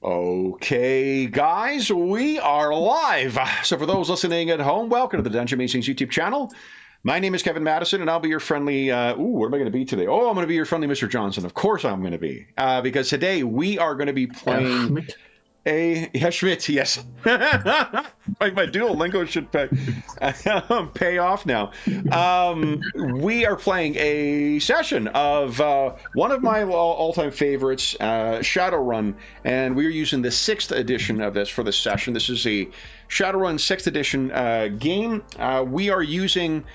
Okay, guys, we are live. So for those listening at home, welcome to the Dungeon Macings YouTube channel. My name is Kevin Madison, and I'll be your friendly... what am I going to be today? Oh, I'm going to be your friendly Mr. Johnson. Of course I'm going to be. Because today we are going to be playing... Schmidt, yes. my Duolingo should pay off now. We are playing a session of one of my all-time favorites, Shadowrun, and we're using the 6th edition of this for this session. This is a Shadowrun 6th edition game. We are using...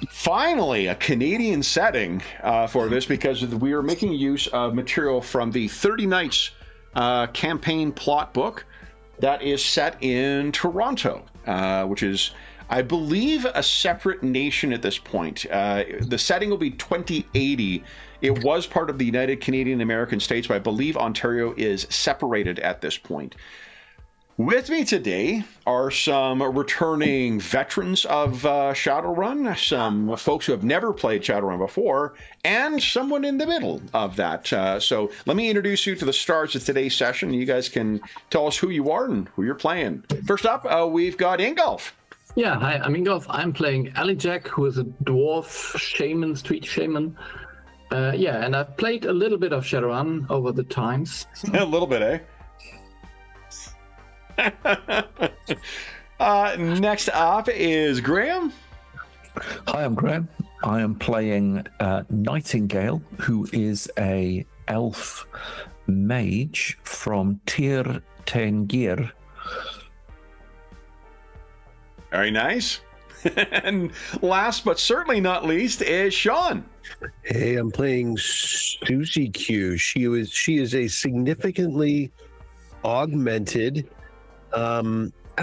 finally a Canadian setting for this, because we are making use of material from the 30 Nights campaign plot book that is set in Toronto, which is, I believe, a separate nation at this point. The setting will be 2080. It was part of the United Canadian American States, but I believe Ontario is separated at this point. With me today are some returning veterans of Shadowrun, some folks who have never played Shadowrun before, and someone in the middle of that. So let me introduce you to the stars of today's session. You guys can tell us who you are and who you're playing. First up, we've got Ingolf. Yeah, hi, I'm Ingolf. I'm playing Ali Jack, who is a dwarf shaman, street shaman. And I've played a little bit of Shadowrun over the times. A little bit, eh? Next up is Graham. Hi, I'm Graham. I am playing Nightingale, who is a elf mage from Tir Tengir. Very nice. And last but certainly not least is Sean. Hey, I'm playing Susie Q. She is a significantly augmented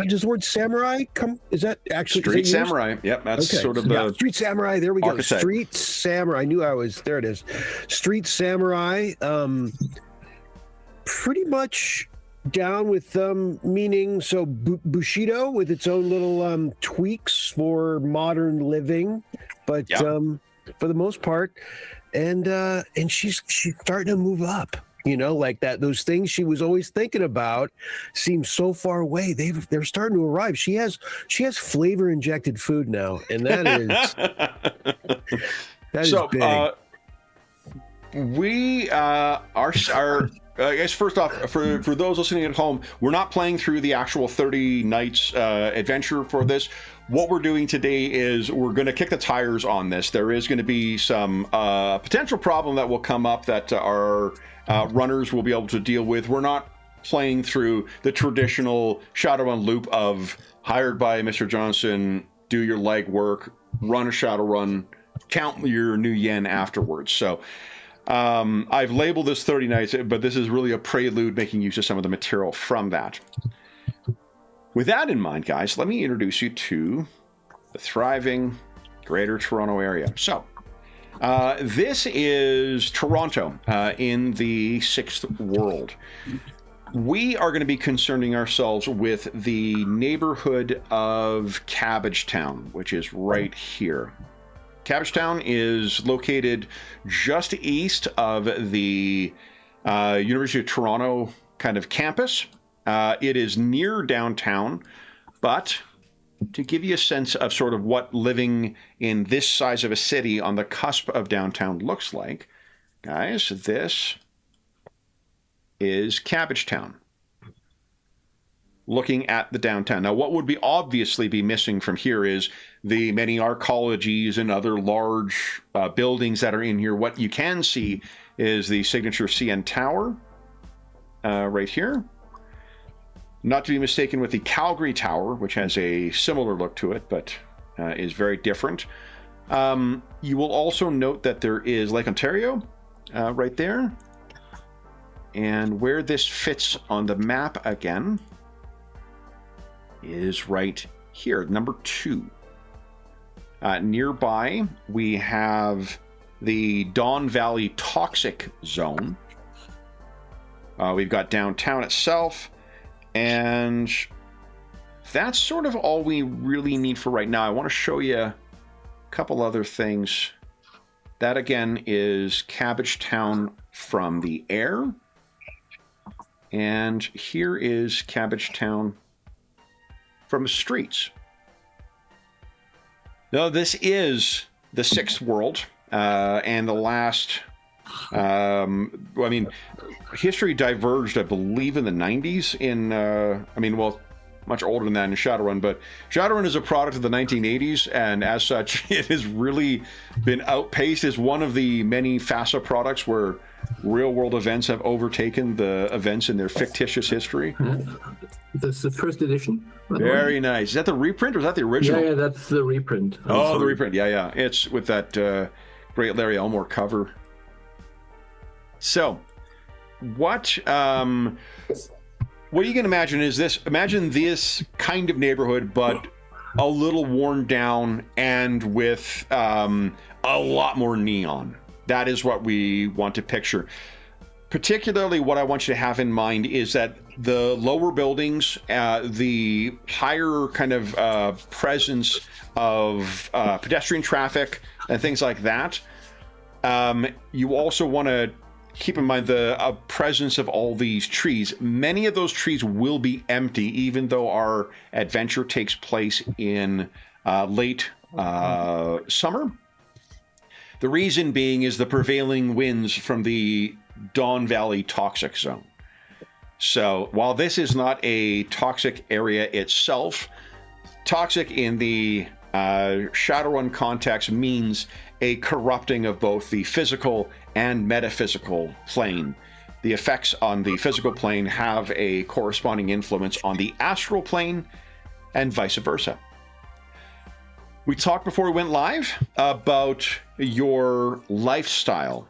does the word samurai come? Is that actually street samurai? Yep, that's okay. Sort of the street samurai. There we archetype. Go. Street samurai. I knew I was there. It is street samurai. Pretty much down with meaning. So Bushido with its own little tweaks for modern living, but yep. For the most part, and she's starting to move up. You know, like that, those things she was always thinking about seem so far away. They're starting to arrive. She has flavor injected food now, and that is big. We are I guess first off, for those listening at home, we're not playing through the actual 30 Nights adventure for this. What we're doing today is we're going to kick the tires on this. There is going to be some potential problem that will come up that our runners will be able to deal with. We're not playing through the traditional Shadowrun loop of hired by Mr. Johnson, do your legwork, run a Shadowrun, count your new yen afterwards. So I've labeled this 30 Nights, but this is really a prelude making use of some of the material from that. With that in mind, guys, let me introduce you to the thriving Greater Toronto Area. So, this is Toronto in the 6th world. We are going to be concerning ourselves with the neighborhood of Cabbagetown, which is right here. Cabbagetown is located just east of the University of Toronto kind of campus. It is near downtown, but to give you a sense of sort of what living in this size of a city on the cusp of downtown looks like, guys, this is Cabbagetown. Looking at the downtown. Now, what would be obviously be missing from here is the many arcologies and other large buildings that are in here. What you can see is the signature CN Tower right here. Not to be mistaken with the Calgary Tower, which has a similar look to it, but is very different. You will also note that there is Lake Ontario right there. And where this fits on the map again is right here, number 2. Nearby, we have the Don Valley Toxic Zone. We've got downtown itself. And that's sort of all we really need for right now. I want to show you a couple other things. That, again, is Cabbagetown from the air. And here is Cabbage Town from the streets. Now, this is the 6th world, and the last... I mean, history diverged, I believe, in the 90s in... much older than that in Shadowrun, but Shadowrun is a product of the 1980s, and as such, it has really been outpaced as one of the many FASA products where real-world events have overtaken the events in their fictitious history. That's the first edition. Very nice. Is that the reprint, or is that the original? Yeah, that's the reprint. Oh, the reprint. Yeah. It's with that great Larry Elmore cover. So, what you can imagine is this. Imagine this kind of neighborhood, but a little worn down and with a lot more neon. That is what we want to picture. Particularly what I want you to have in mind is that the lower buildings, the higher kind of presence of pedestrian traffic and things like that. You also want to keep in mind the presence of all these trees. Many of those trees will be empty, even though our adventure takes place in late summer. The reason being is the prevailing winds from the Dawn Valley toxic zone. So while this is not a toxic area itself, toxic in the Shadowrun context means a corrupting of both the physical and metaphysical plane. The effects on the physical plane have a corresponding influence on the astral plane and vice versa. We talked before we went live about your lifestyle,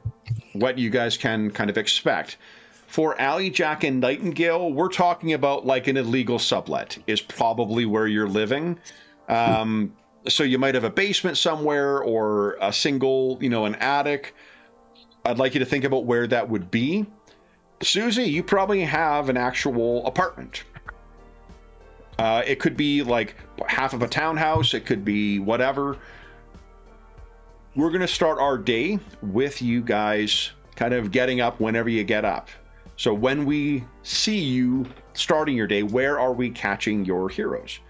what you guys can kind of expect. For Alley, Jack, and Nightingale, we're talking about like an illegal sublet is probably where you're living. So you might have a basement somewhere or a single, an attic. I'd like you to think about where that would be. Susie, you probably have an actual apartment. It could be like half of a townhouse. It could be whatever. We're going to start our day with you guys kind of getting up whenever you get up. So when we see you starting your day, where are we catching your heroes?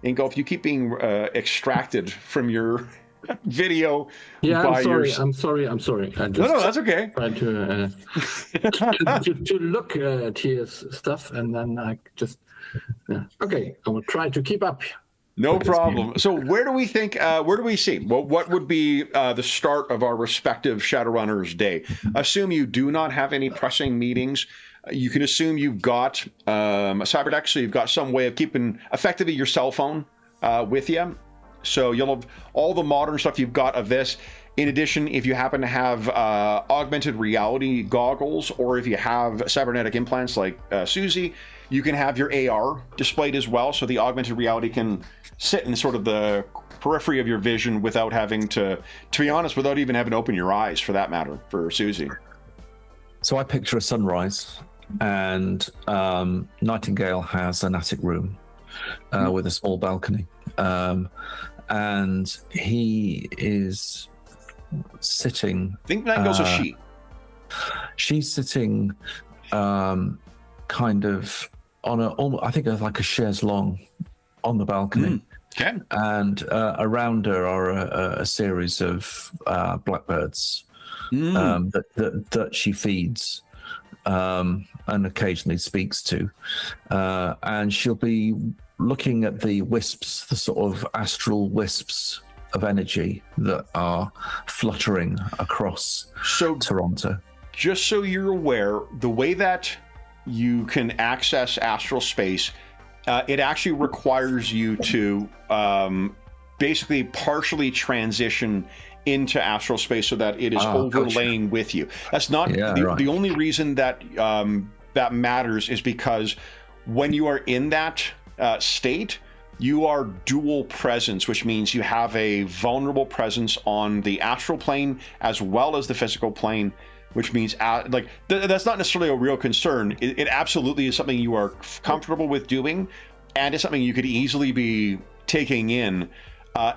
Ingo, if you keep being extracted from your video. Yeah, I'm sorry. I just no, that's okay. Tried to look at his stuff, and then I just... Okay, I will try to keep up. No problem. So where do we think, where do we see? Well, what would be the start of our respective Shadowrunners' day? Assume you do not have any pressing meetings. You can assume you've got a cyber deck, so you've got some way of keeping effectively your cell phone with you. So you'll have all the modern stuff you've got of this. In addition, if you happen to have augmented reality goggles, or if you have cybernetic implants like Susie, you can have your AR displayed as well. So the augmented reality can sit in sort of the periphery of your vision without having to be honest, without even having to open your eyes, for that matter, for Susie. So I picture a sunrise, and Nightingale has an attic room with a small balcony. And he is sitting... I think Nightingale's a she. She's sitting kind of on I think it's like a chaise longue on the balcony. Okay. And around her are a series of blackbirds that she feeds and occasionally speaks to. And she'll be looking at the wisps, the sort of astral wisps of energy that are fluttering across Toronto. Just so you're aware, the way that you can access astral space, it actually requires you to basically partially transition into astral space so that it is overlaying with you. That's not the only reason that that matters is because when you are in that state, you are dual presence, which means you have a vulnerable presence on the astral plane as well as the physical plane, which means that's not necessarily a real concern. It absolutely is something you are comfortable with doing, and it's something you could easily be taking in. I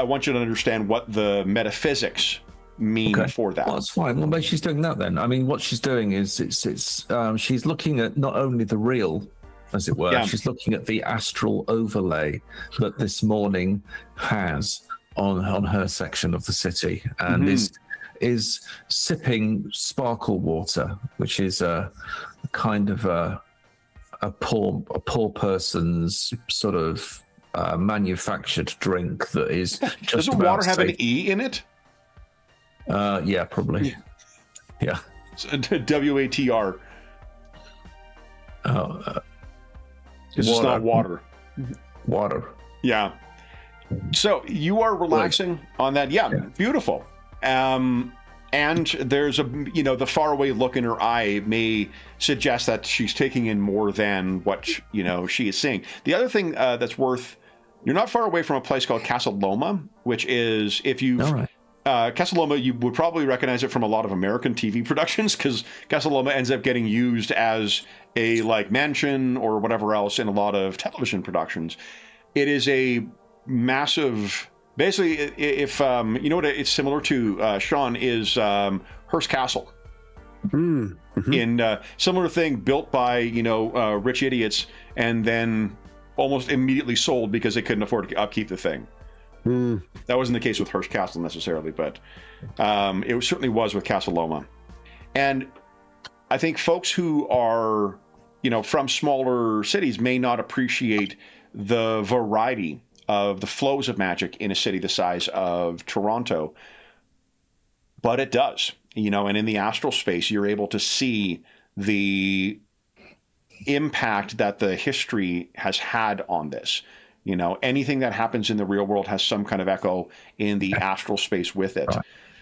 want you to understand what the metaphysics mean for that? Well, that's fine. Well, maybe she's doing that then. I mean, what she's doing is she's looking at not only the real, as it were, she's looking at the astral overlay that this morning has on her section of the city, and is sipping sparkle water, which is a kind of a poor person's sort of manufactured drink that is just Doesn't water have an E in it? Yeah, probably. Yeah. WATR. It's just not water. Water. Yeah. So you are relaxing on that. Yeah, beautiful. And there's the faraway look in her eye may suggest that she's taking in more than what, she is seeing. The other thing that's you're not far away from a place called Casa Loma, which is, if you've, Casa Loma, you would probably recognize it from a lot of American TV productions, because Casa Loma ends up getting used as a mansion or whatever else in a lot of television productions. It is a massive, basically, if you know what it's similar to, Sean, is Hearst Castle. In similar thing built by rich idiots, and then almost immediately sold because they couldn't afford to upkeep the thing. That wasn't the case with Hearst Castle necessarily, but it certainly was with Casa Loma. And I think folks who are from smaller cities may not appreciate the variety of the flows of magic in a city the size of Toronto, but it does, and in the astral space, you're able to see the impact that the history has had on this. Anything that happens in the real world has some kind of echo in the astral space with it.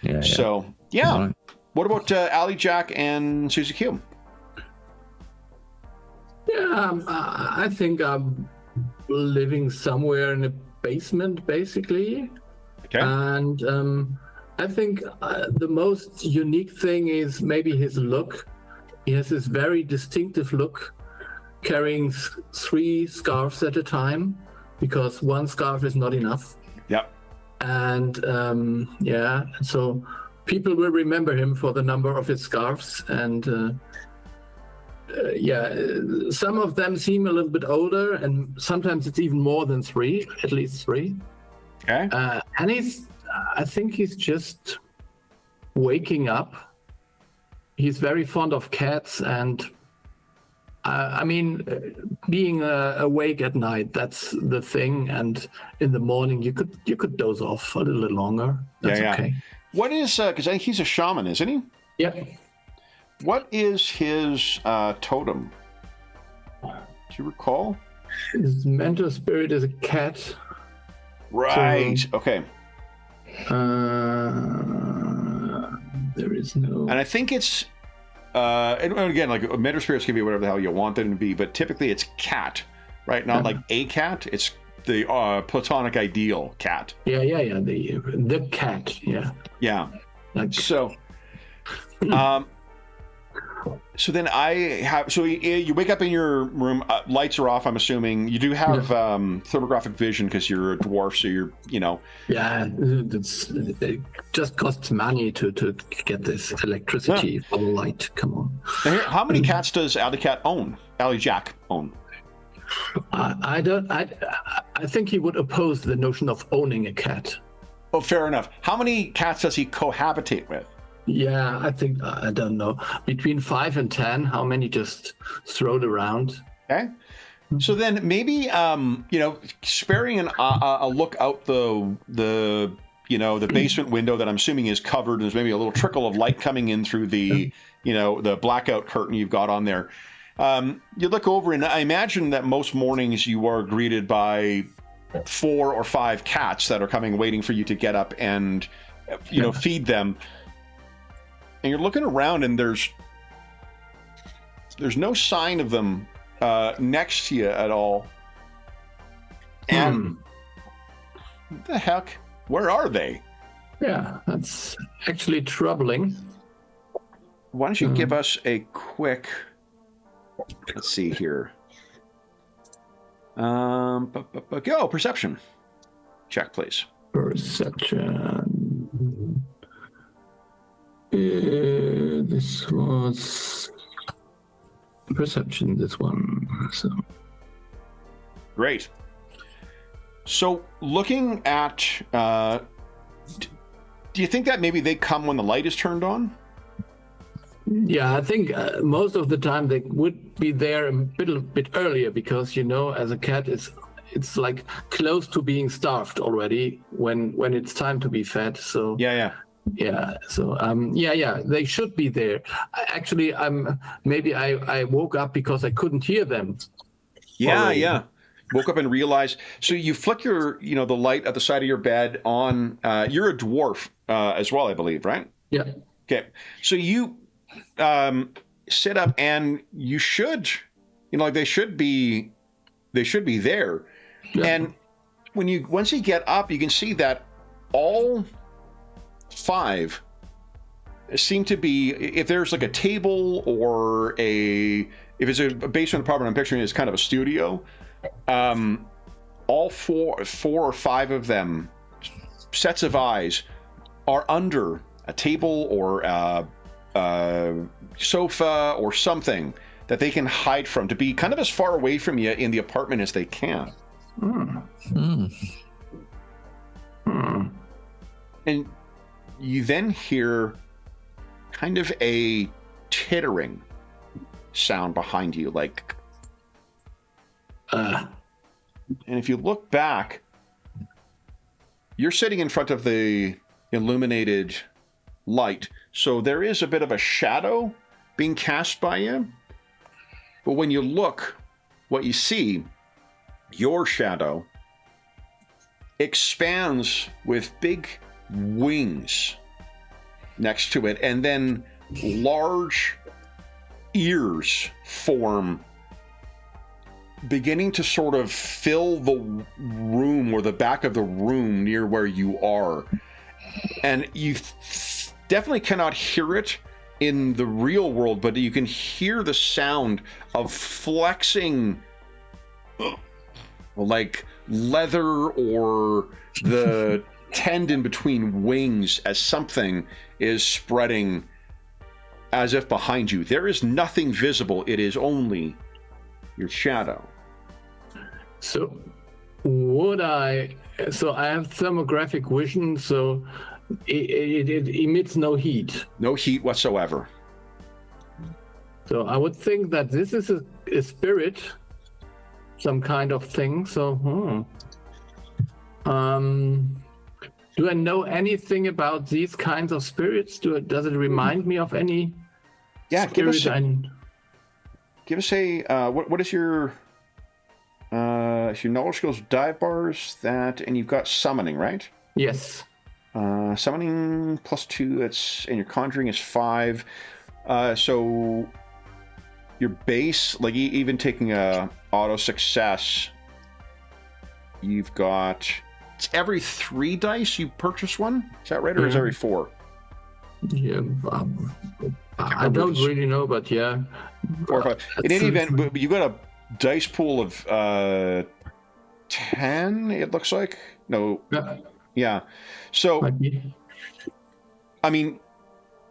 Right. So, Right. What about Ali Jack and Susie Q? Yeah, I think I'm living somewhere in a basement, basically. Okay. And I think the most unique thing is maybe his look. He has this very distinctive look, carrying 3 scarves at a time, because 1 scarf is not enough. Yep. And so people will remember him for the number of his scarves. And some of them seem a little bit older, and sometimes it's even more than 3, at least 3. Okay. And I think he's just waking up. He's very fond of cats, and being awake at night, that's the thing. And in the morning, you could doze off a little longer. That's okay. What is, because I think he's a shaman, isn't he? Yeah. What is his totem? Do you recall? His mentor spirit is a cat. Right. So, okay. There is no. And I think it's, and again, mentor spirits can be whatever the hell you want them to be, but typically it's cat, right? Not like a cat. It's the platonic ideal cat. Yeah. The cat. Yeah. Yeah. So, so then you wake up in your room, lights are off, I'm assuming. You do have thermographic vision because you're a dwarf, so you're, Yeah, it just costs money to get this electricity for the light. Come on. Now here, how many cats does Ali Jack own? I think he would oppose the notion of owning a cat. Oh, fair enough. How many cats does he cohabitate with? Yeah, I think, I don't know, between 5 and 10, how many just thrown around. Okay. So then maybe, sparing a look out the basement window that I'm assuming is covered, and there's maybe a little trickle of light coming in through the, the blackout curtain you've got on there. You look over, and I imagine that most mornings you are greeted by 4 or 5 cats that are coming, waiting for you to get up and, feed them. And you're looking around, and there's no sign of them next to you at all. And what the heck? Where are they? Yeah, that's actually troubling. Why don't you give us a quick... Let's see here. Perception check, please. Perception. This was perception, this one. So Great. So looking at, do you think that maybe they come when the light is turned on? yeah, I think most of the time they would be there a bit earlier because, you know, as a cat, it's like close to being starved already when it's time to be fed. So Yeah. So they should be there. Actually, maybe I woke up because I couldn't hear them. Yeah. Woke up and realized. So you flick the light at the side of your bed on. You're a dwarf as well, I believe, right? Yeah. Okay. So you sit up, and you should, they should be there. Yeah. And once you get up, you can see that all 5 seem to be, if there's like a table or if it's a basement apartment, I'm picturing it as kind of a studio. All 4 or 5 of them, sets of eyes, are under a table or a sofa or something that they can hide from, to be kind of as far away from you in the apartment as they can. And you then hear kind of a tittering sound behind you, like... And if you look back, you're sitting in front of the illuminated light, so there is a bit of a shadow being cast by you. But when you look, what you see, your shadow expands with big wings next to it, and then large ears form, beginning to sort of fill the room, or the back of the room near where you are. And you definitely cannot hear it in the real world, but you can hear the sound of flexing, like leather or the tendon between wings, as something is spreading as if behind you. There is nothing visible. It is only your shadow. So I have thermographic vision, so it emits no heat. No heat whatsoever. So I would think that this is a spirit, some kind of thing. So, do I know anything about these kinds of spirits? Does it remind me of any? Yeah, give us a. What is your? Your knowledge skills, dive bars, that, and you've got summoning, right? Yes. Summoning +2. And your conjuring is 5. So your base, like even taking a auto success, you've got, it's every 3 dice you purchase one. Is that right, or is it every 4? Yeah, I don't really know, but yeah. 4 or 5. In any event, you got a dice pool of 10. It looks like. No. Yeah. So, I mean,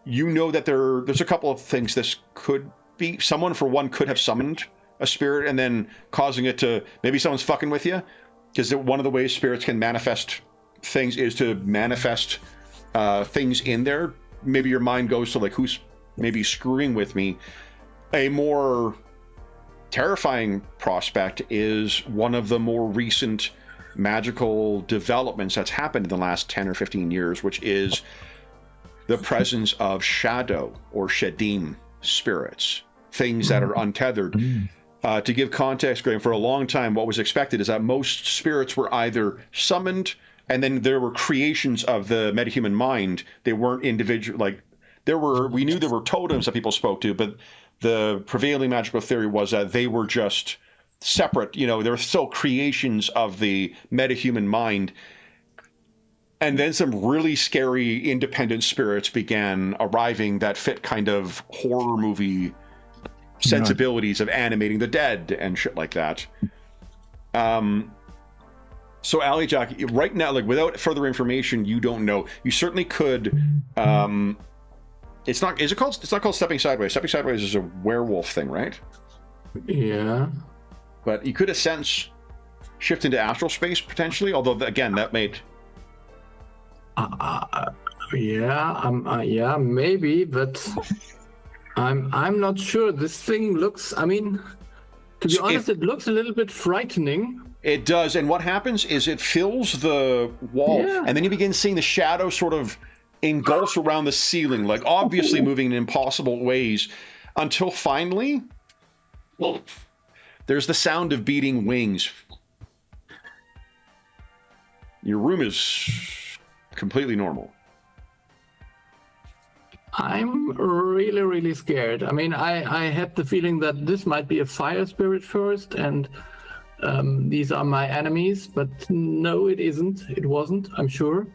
you know that there's a couple of things this could be. Someone, for one, could have summoned a spirit and then causing it to, maybe someone's fucking with you, because one of the ways spirits can manifest things is to manifest things in there. Maybe your mind goes to, like, who's maybe screwing with me. A more terrifying prospect is one of the more recent magical developments that's happened in the last 10 or 15 years, which is the presence of shadow or shadim spirits, things that are untethered. To give context, Graham, for a long time, what was expected is that most spirits were either summoned, and then there were creations of the metahuman mind. They weren't individual, like we knew there were totems that people spoke to, but the prevailing magical theory was that they were just separate. They were still creations of the metahuman mind. And then some really scary independent spirits began arriving that fit kind of horror movie sensibilities of animating the dead and shit like that. So Ali Jack, right now, like, without further information, you don't know. You certainly could It's not. Is it called? It's not called stepping sideways. Stepping sideways is a werewolf thing, right? Yeah. But you could, a sense, shift into astral space potentially. Although again, that made. Yeah, maybe, but I'm not sure. This thing looks. I mean, to be honest, it looks a little bit frightening. It does, and what happens is it fills the wall, Yeah. and then you begin seeing the shadow sort of engulfs around the ceiling, like obviously moving in impossible ways, until finally there's the sound of beating wings. Your room is completely normal. I'm really, really scared. I mean, I had the feeling that this might be a fire spirit first, and these are my enemies, but no, it isn't. It wasn't, I'm sure.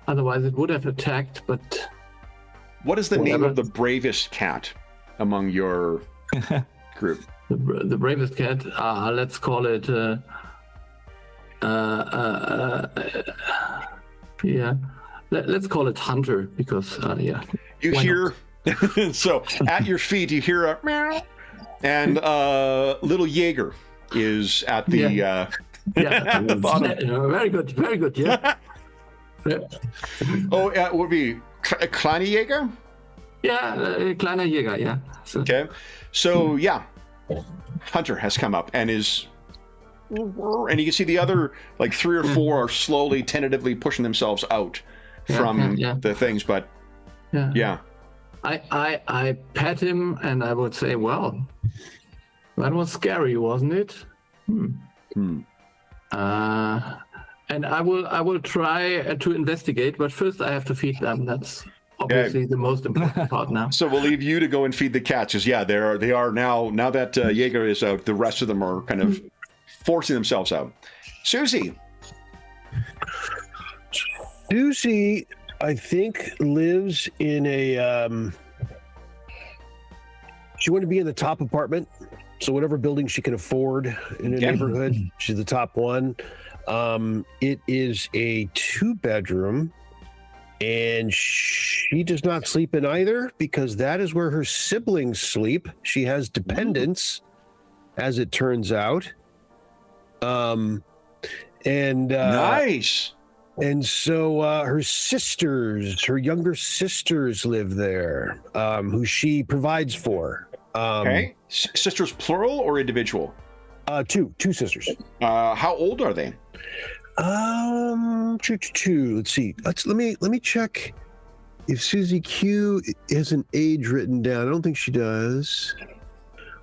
Otherwise, it would have attacked, but... What is the name of the bravest cat among your group? The bravest cat, let's call it... yeah. Let's call it Hunter, because, yeah. You hear... So, at your feet, you hear a meow, and little Jaeger is at the... Yeah. Very good, yeah. Oh, it would be Kleine Jaeger? Yeah, Kleiner Jäger, yeah. So, Okay. So, yeah. Hunter has come up and is... And you can see the other, like, 3 or 4 are slowly, tentatively pushing themselves out from the things, but... Yeah. I pet him and I would say, well, that was scary, wasn't it? And I will try to investigate, but first I have to feed them. That's obviously the most important part now. So we'll leave you to go and feed the cats. Because they are now that Jaeger is out, the rest of them are kind of forcing themselves out. Susie, I think, lives in a. She wanted to be in the top apartment, so whatever building she can afford in a neighborhood, she's the top one. It is a 2-bedroom, and she does not sleep in either because that is where her siblings sleep. She has dependents, as it turns out. nice. And so her younger sisters live there, who she provides for. Okay. Sisters plural or individual? Two sisters. How old are they? Two. Let's see. Let me check if Susie Q has an age written down. I don't think she does.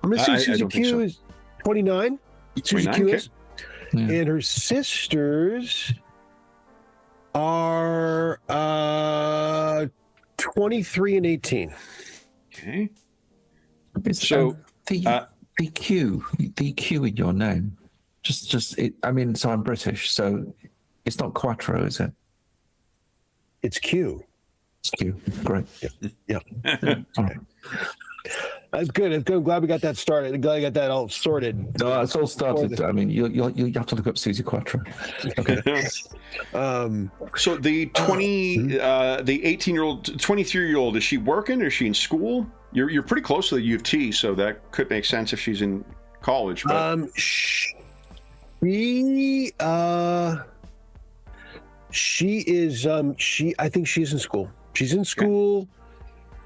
I'm gonna say Susie Q is 29. Susie Q is, and her sisters are 23 and 18. Okay. So the Q in your name, so I'm British, so it's not Quattro, is it? It's Q. It's Q. Great. Yeah. Okay. That's good. It's good. I'm glad we got that started. I'm glad I got that all sorted. No, it's all started. I mean, you have to look up Susie Quattro. Okay. So the 18-year-old, 23-year-old, is she working? Is she in school? You're pretty close to the U of T, so that could make sense if she's in college. But... she is. I think she's in school. She's in school. Okay.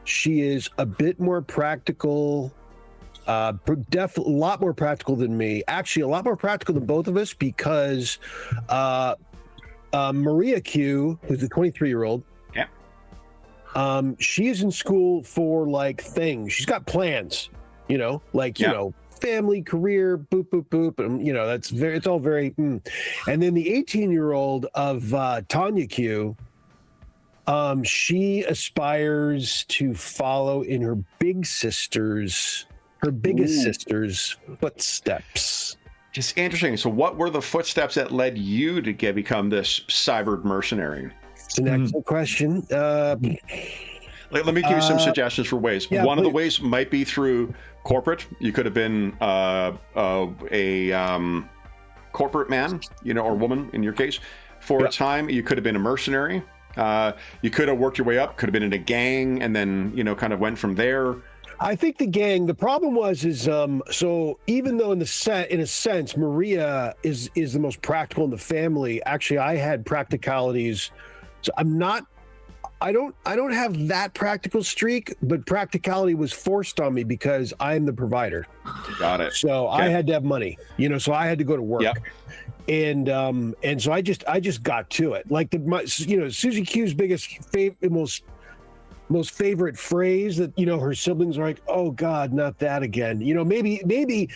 She is a bit more practical. Definitely a lot more practical than me. Actually, a lot more practical than both of us because Maria Q, who's the 23-year-old. She is in school for like things. She's got plans, family, career, boop, boop, boop. And, it's all very, And then the 18-year-old of Tanya Q, she aspires to follow in her biggest sister's footsteps. Just interesting. So what were the footsteps that led you to become this cyber mercenary? It's an excellent question. Let me give you some suggestions for ways. One of the ways might be through corporate. You could have been a corporate man, or woman in your case. For a time, you could have been a mercenary. You could have worked your way up, could have been in a gang, and then, you know, kind of went from there. I think the problem is so even though in a sense Maria is the most practical in the family, actually I had practicalities. So I don't have that practical streak, but practicality was forced on me because I'm the provider. Got it. So I had to have money, you know, so I had to go to work. Yep. And so I just got to it. Like Susie Q's most favorite phrase that, you know, her siblings are like, oh God, not that again. You know, maybe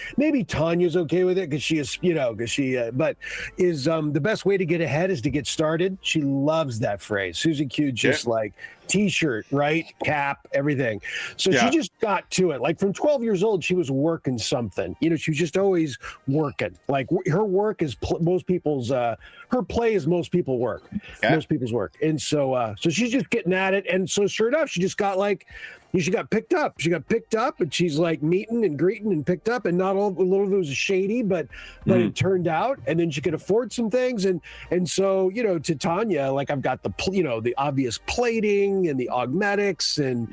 Tanya's okay with it because she is, you know, but is the best way to get ahead is to get started. She loves that phrase. Susie Q just like t-shirt, right? Cap, everything. So she just got to it. Like from 12 years old, she was working something. You know, she was just always working. Like her work is most people's, her play is most people's work. And so she's just getting at it. And so sure enough, she just got she got picked up. She got picked up and she's like meeting and greeting and picked up, and not all a little of it was shady, but it turned out, and then she could afford some things. And so, you know, to Tanya, like I've got the obvious plating and the augmetics, and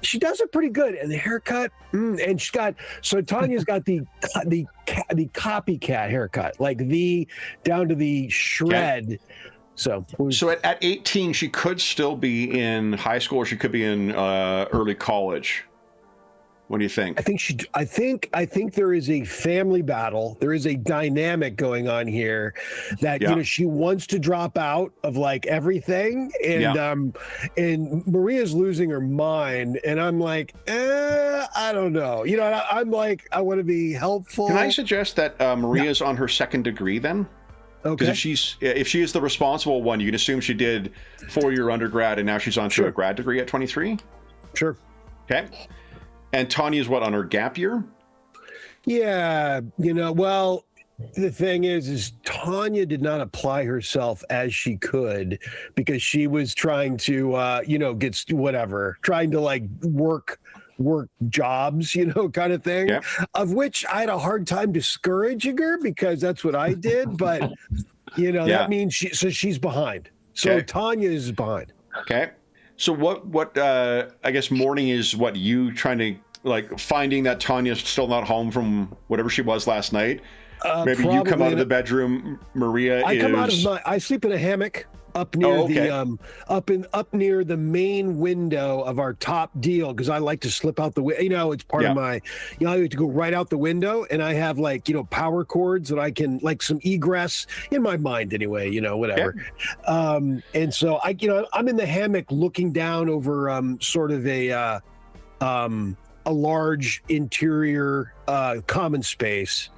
she does it pretty good. And the haircut, and Tanya's got the copycat haircut, like the down to the shred. So at 18, she could still be in high school, or she could be in early college. What do you think? I think there is a family battle. There is a dynamic going on here that, you know, she wants to drop out of like everything, and Maria's losing her mind, and I'm like, I don't know. You know, I'm like, I want to be helpful. Can I suggest that Maria's on her second degree then? Okay. Because if she is the responsible one, you can assume she did 4-year undergrad and now she's on to a grad degree at 23. Sure. Okay. And Tanya's what, on her gap year? Yeah. You know, well, the thing is Tanya did not apply herself as she could because she was trying to, you know, trying to like work jobs, you know, kind of thing, of which I had a hard time discouraging her because that's what I did. But, you know, that means she's behind. So Tanya is behind. Okay. So what I guess morning is what you trying to like finding that Tanya's still not home from whatever she was last night. Maybe you come out of the bedroom, Maria. I sleep in a hammock up near up near the main window of our top deal because I like to slip out the window. You know, it's part of my. You know, I like to go right out the window, and I have like, you know, power cords that I can like some egress in my mind anyway. You know, whatever. And so I'm in the hammock looking down over sort of a large interior common space.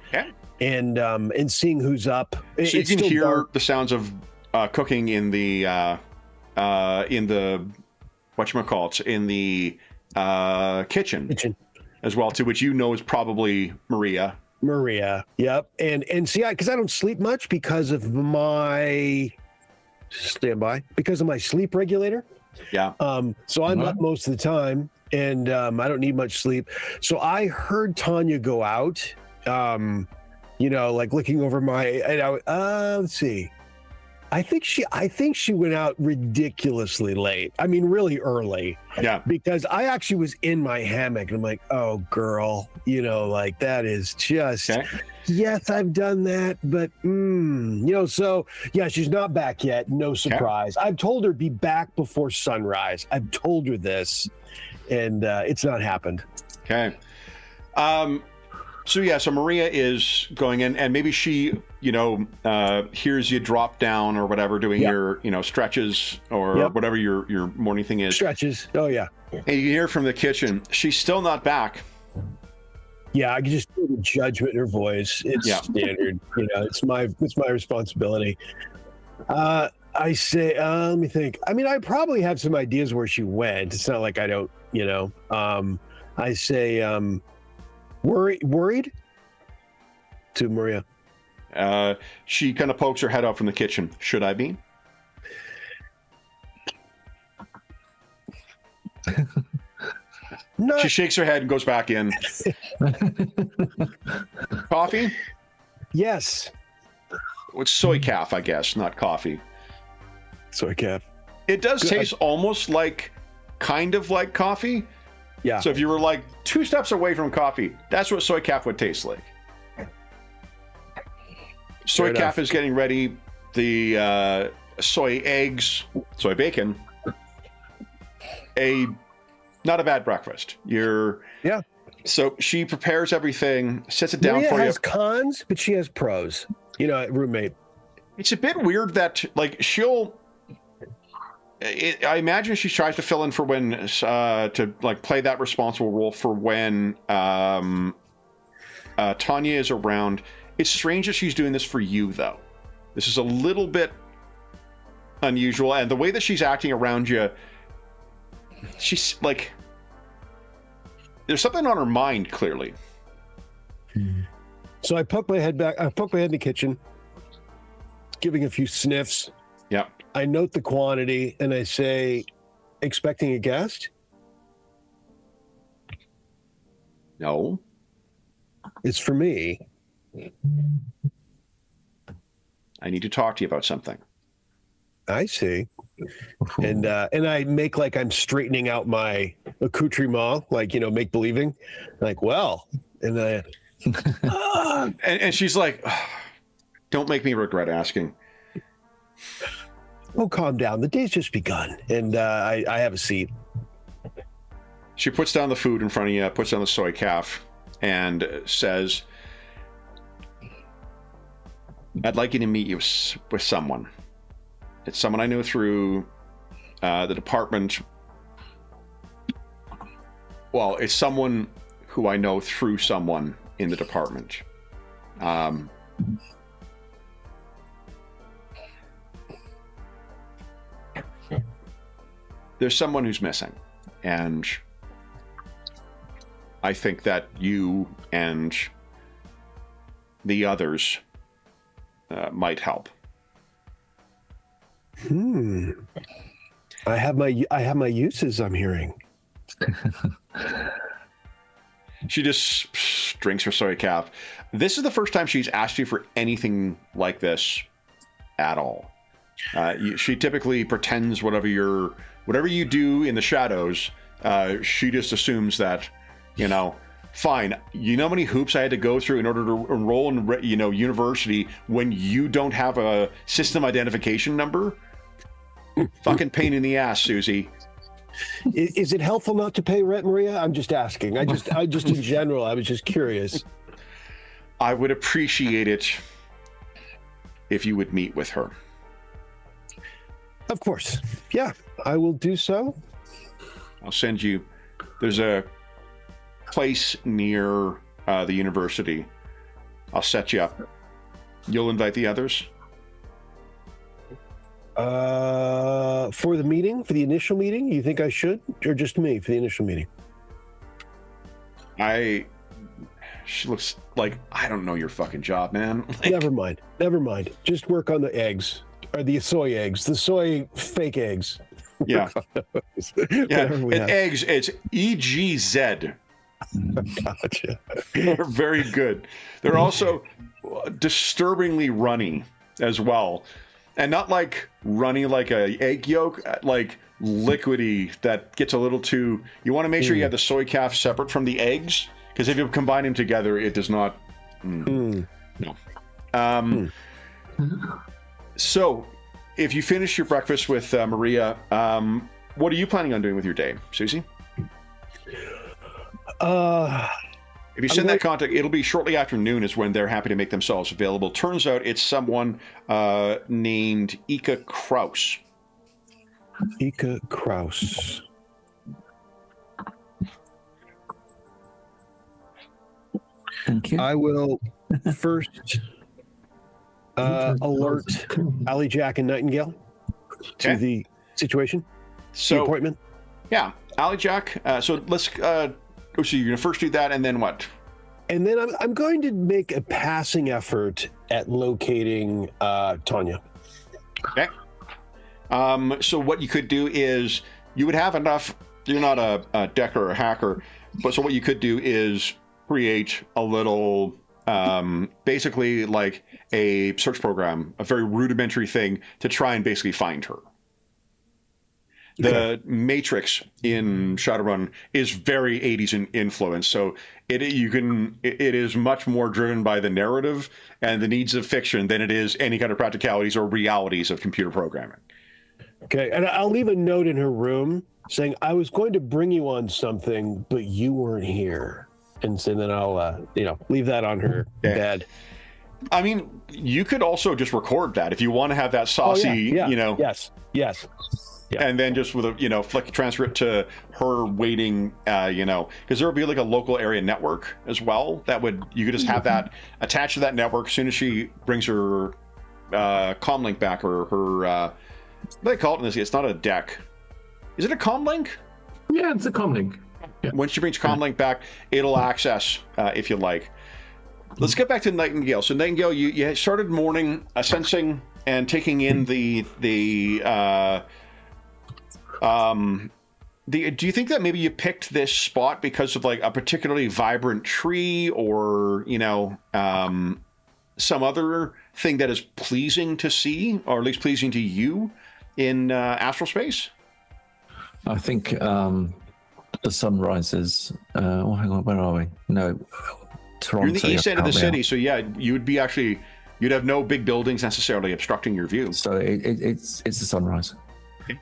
And seeing who's up. So you can hear the sounds of cooking in the whatchamacallit, in the kitchen as well, too, which you know is probably Maria. Yep. And see, because I don't sleep much because of my sleep regulator. So I'm up most of the time, and I don't need much sleep. So I heard Tanya go out. You know, like looking over let's see. I think she went out ridiculously late. I mean, really early. Because I actually was in my hammock and I'm like, oh girl, you know, like that is just, yes, I've done that, but you know, so yeah, she's not back yet. No surprise. I've told her to be back before sunrise. I've told her this, and it's not happened. Okay. So Maria is going in, and maybe she, you know, hears you drop down or whatever, doing your, you know, stretches or whatever your morning thing is. Stretches. Oh yeah. And you hear from the kitchen, she's still not back. Yeah, I can just hear the judgment in her voice. It's standard. You know, it's my responsibility. I say, let me think. I mean, I probably have some ideas where she went. It's not like I don't, you know. I say, worried to Maria. She kind of pokes her head out from the kitchen. Should I be? No. She shakes her head and goes back in. Coffee? Yes. It's soy calf, I guess, not coffee. Soy calf. It does taste almost like, kind of like coffee. Yeah. So if you were like 2 steps away from coffee, that's what soy calf would taste like. Soy calf is getting ready. The soy eggs, soy bacon. Not a bad breakfast. Yeah. So she prepares everything, sets it down Maria for you. has cons, but she has pros. You know, roommate. It's a bit weird that like I imagine she tries to fill in for when to like play that responsible role for when Tanya is around. It's strange that she's doing this for you, though. This is a little bit unusual, and the way that she's acting around you, she's like, there's something on her mind, clearly. So I poke my head back. I poke my head in the kitchen, giving a few sniffs. Yep. I note the quantity, and I say, expecting a guest? No. It's for me. I need to talk to you about something. I see. And I make like I'm straightening out my accoutrement, like, you know, make believing, like, well, and I and she's like, don't make me regret asking. Oh, calm down. The day's just begun, and I have a seat. She puts down the food in front of you, puts down the soy calf, and says, I'd like you to meet you with someone. It's someone I know through the department. Well, it's someone who I know through someone in the department. There's someone who's missing, and I think that you and the others might help. I have my uses, I'm hearing. She just drinks her soy calf. This is the first time she's asked you for anything like this at all. She typically pretends whatever you do in the shadows, she just assumes that, you know, fine. You know how many hoops I had to go through in order to enroll in, you know, university when you don't have a system identification number? Fucking pain in the ass, Susie. Is it helpful not to pay rent, Maria? I'm just asking. I just in general, I was just curious. I would appreciate it if you would meet with her. Of course. Yeah, I will do so. I'll send you. There's a place near the university. I'll set you up. You'll invite the others? For the meeting, for the initial meeting, you think I should? Or just me for the initial meeting? She looks like, I don't know your fucking job, man. Like, Never mind. Just work on the eggs. Or the soy eggs. The soy fake eggs. Yeah. Yeah. And eggs, it's EGZ. Gotcha. They're very good. They're also disturbingly runny as well. And not like runny like a egg yolk, like liquidy that gets a little too... You want to make sure you have the soy calf separate from the eggs, because if you combine them together, it does not... No. So, if you finish your breakfast with Maria, what are you planning on doing with your day, Susie? If you send that contact, it'll be shortly after noon is when they're happy to make themselves available. Turns out it's someone named Ika Kraus. Ika Kraus. Thank you. I will first alert Allie, Jack, and Nightingale to the situation, the appointment. Yeah, Allie, Jack. So let's... so you're going to first do that, and then what? And then I'm going to make a passing effort at locating Tanya. Okay. So what you could do is you would have enough. You're not a decker or a hacker, but so what you could do is create a little, basically like a search program, a very rudimentary thing to try and basically find her. The Matrix in Shadowrun is very 80s in influence, so it is much more driven by the narrative and the needs of fiction than it is any kind of practicalities or realities of computer programming. Okay, and I'll leave a note in her room saying, I was going to bring you on something, but you weren't here. And so then I'll, leave that on her bed. I mean, you could also just record that if you want to have that saucy, Yes. Yeah. And then just with a, transfer it to her waiting, because there would be like a local area network as well. You could just have that attached to that network as soon as she brings her comlink back, or her, what do they call it in this? It's not a deck. Is it a comlink? Yeah, it's a comlink. Yeah. When she brings comlink back, it'll access, if you like. Let's get back to Nightingale. So Nightingale, you started morning sensing and taking in do you think that maybe you picked this spot because of like a particularly vibrant tree, or some other thing that is pleasing to see, or at least pleasing to you in astral space? I think the sunrises. Hang on, where are we? No, Toronto. You're in the east end of the city, so yeah, you'd have no big buildings necessarily obstructing your view. So it's the sunrise. Okay.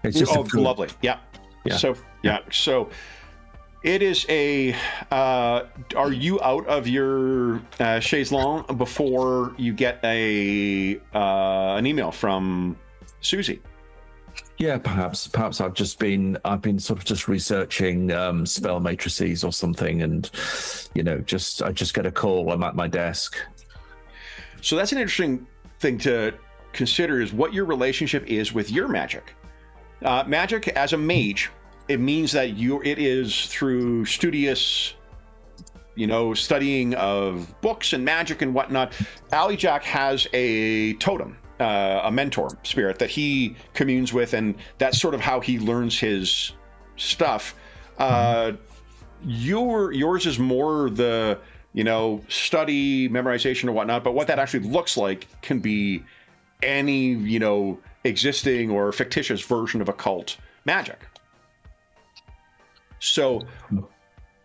It's just lovely. Yeah. So it is are you out of your chaise longue before you get an email from Susie? Yeah, perhaps I've been sort of just researching spell matrices or something, and I just get a call. I'm at my desk. So that's an interesting thing to consider, is what your relationship is with your magic. Magic as a mage, it means that it is through studious, studying of books and magic and whatnot. Alley Jack has a totem, a mentor spirit that he communes with, and that's sort of how he learns his stuff. Yours is more the study, memorization or whatnot, but what that actually looks like can be any existing or fictitious version of occult magic. So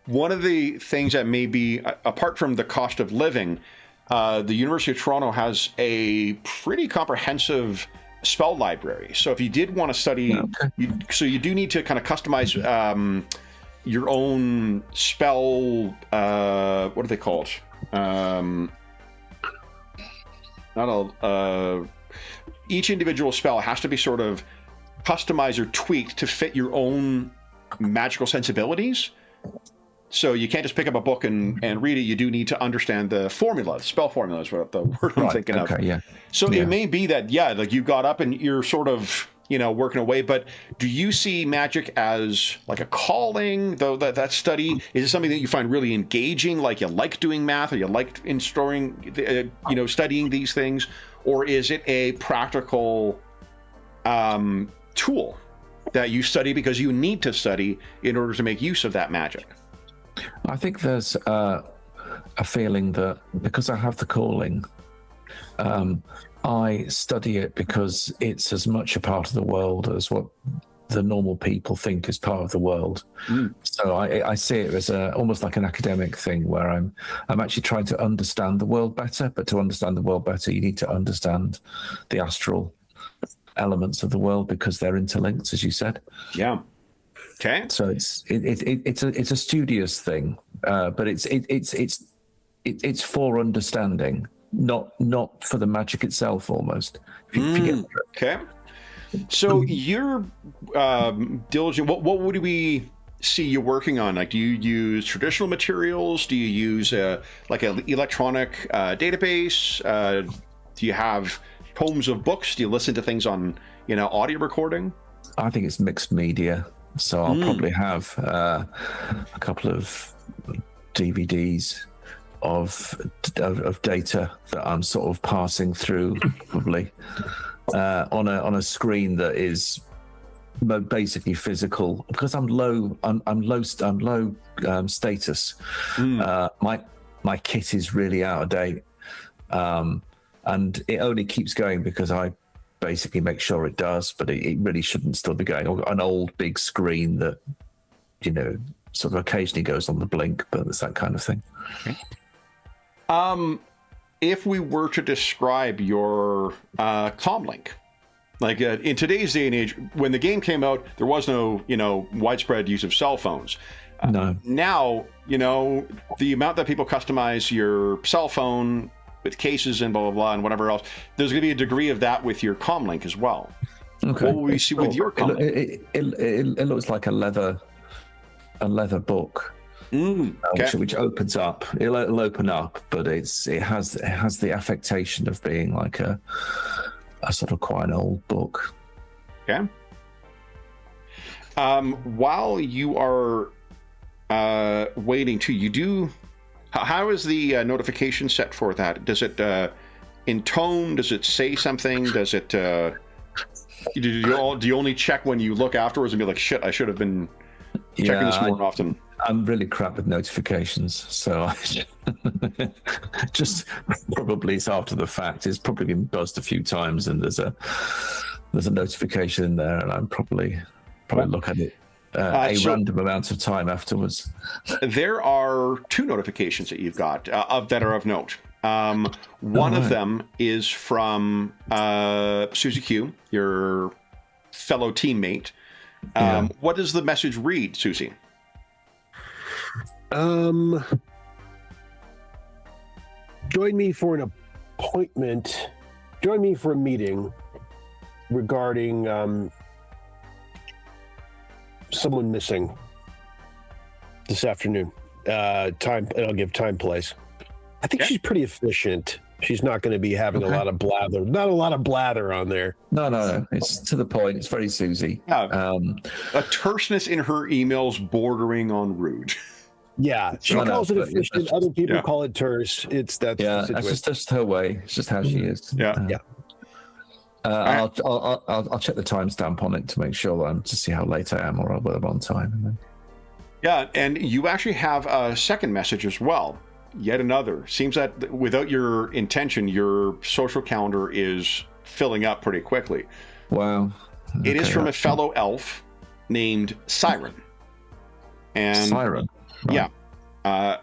one of the things that may be, apart from the cost of living, the University of Toronto has a pretty comprehensive spell library. So if you did want to study, you do need to kind of customize your own spell, what are they called? Each individual spell has to be sort of customized or tweaked to fit your own magical sensibilities. So you can't just pick up a book and read it. You do need to understand the formula. The spell formula is what the word I'm thinking of. Yeah. So it may be that, like you got up and you're sort of, working away, but do you see magic as like a calling, though, that study? Is it something that you find really engaging, like you like doing math, or you like studying these things? Or is it a practical tool that you study because you need to study in order to make use of that magic? I think there's a feeling that because I have the calling, I study it because it's as much a part of the world as what the normal people think is part of the world. So I see it as almost like an academic thing, where I'm actually trying to understand the world better. But to understand the world better, you need to understand the astral elements of the world, because they're interlinked, as you said. Yeah. Okay. So it's a studious thing, but it's for understanding, not for the magic itself, almost. Okay. So you're diligent. What would we see you working on? Like, do you use traditional materials? Do you use like an electronic database? Do you have tomes of books? Do you listen to things on audio recording? I think it's mixed media. So I'll probably have a couple of DVDs of data that I'm sort of passing through, probably on a screen that is basically physical, because I'm low status. My kit is really out of date, and it only keeps going because I basically make sure it does, but it really shouldn't still be going. Or an old big screen that, sort of occasionally goes on the blink, but it's that kind of thing. Okay. If we were to describe your comlink, like in today's day and age, when the game came out, there was no, widespread use of cell phones. No. Now, the amount that people customize your cell phone with cases and blah, blah, blah, and whatever else, there's going to be a degree of that with your comlink as well. Okay. What will we see with your comlink? It looks like a leather book, Okay. which opens up. It'll open up, but it has the affectation of being like a sort of quite an old book. Okay. While you are waiting too, how is the notification set for that? Does it intone? Does it say something? Does it do you only check when you look afterwards and be like, shit, I should have been checking this more often? I'm really crap with notifications, so I just probably it's after the fact. It's probably been buzzed a few times, and there's a notification in there, and I'm probably look at it random amount of time afterwards. There are 2 notifications that you've got that are of note. One of them is from Susie Q, your fellow teammate. What does the message read, Susie? Join me for an appointment. Join me for a meeting regarding someone missing this afternoon. Time, and I'll give time, place. I think she's pretty efficient. She's not going to be having a lot of blather. Not a lot of blather on there. No. It's to the point. It's very Susie. A terseness in her emails bordering on rude. Yeah, she calls it efficient. Other people call it terse. That's just her way. It's just how she is. I'll check the timestamp on it to make sure to see how late I am or whether I'm on time. And then... Yeah, and you actually have a second message as well. Yet another. Seems that without your intention, your social calendar is filling up pretty quickly. Wow. It is from a fellow elf named Siren. And Siren? Right. Yeah.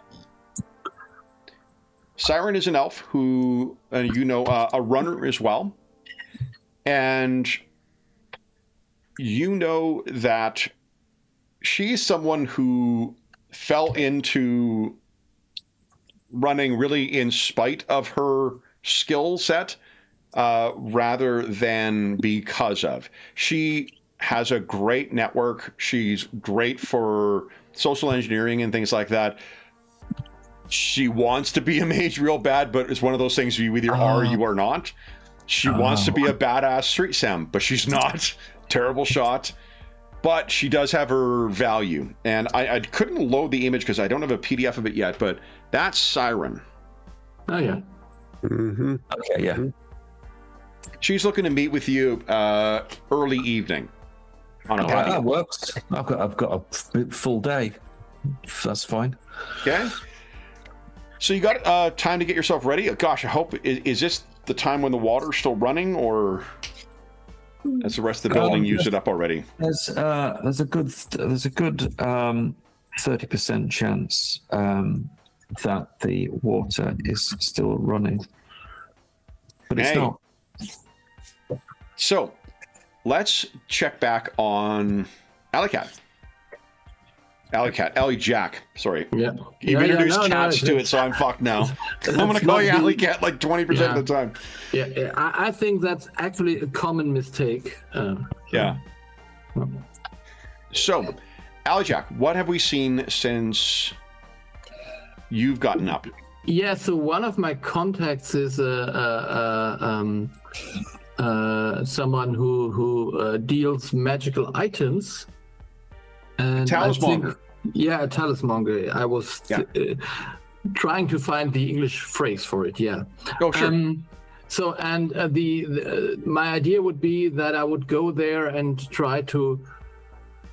Siren is an elf who, a runner as well. And you know that she's someone who fell into running really in spite of her skill set rather than because of. She has a great network. She's great for social engineering and things like that. She wants to be a mage real bad, but it's one of those things you either are or you are not. She wants to be a badass street sam, but she's not. Terrible shot. But she does have her value. And I couldn't load the image because I don't have a PDF of it yet, but that's Siren. Oh, yeah. Mm-hmm. Okay, yeah. She's looking to meet with you early evening on a patio. That works. I've got a full day. That's fine. Okay. So you got time to get yourself ready? Gosh, I hope... Is this the time when the water's still running, or has the rest of the building used it up already? There's a good 30% chance that the water is still running, but it's not. So let's check back on Alley Jack. Sorry. Yeah. You've introduced cats to it, so I'm fucked now. I'm going to call you Alley Cat like 20% of the time. Yeah, I think that's actually a common mistake. Yeah. So, Alley Jack, what have we seen since you've gotten up? Yeah, so one of my contacts is someone who deals magical items. And talismonger. A talismonger. I was trying to find the English phrase for it. Yeah. Oh, sure. My idea would be that I would go there and try to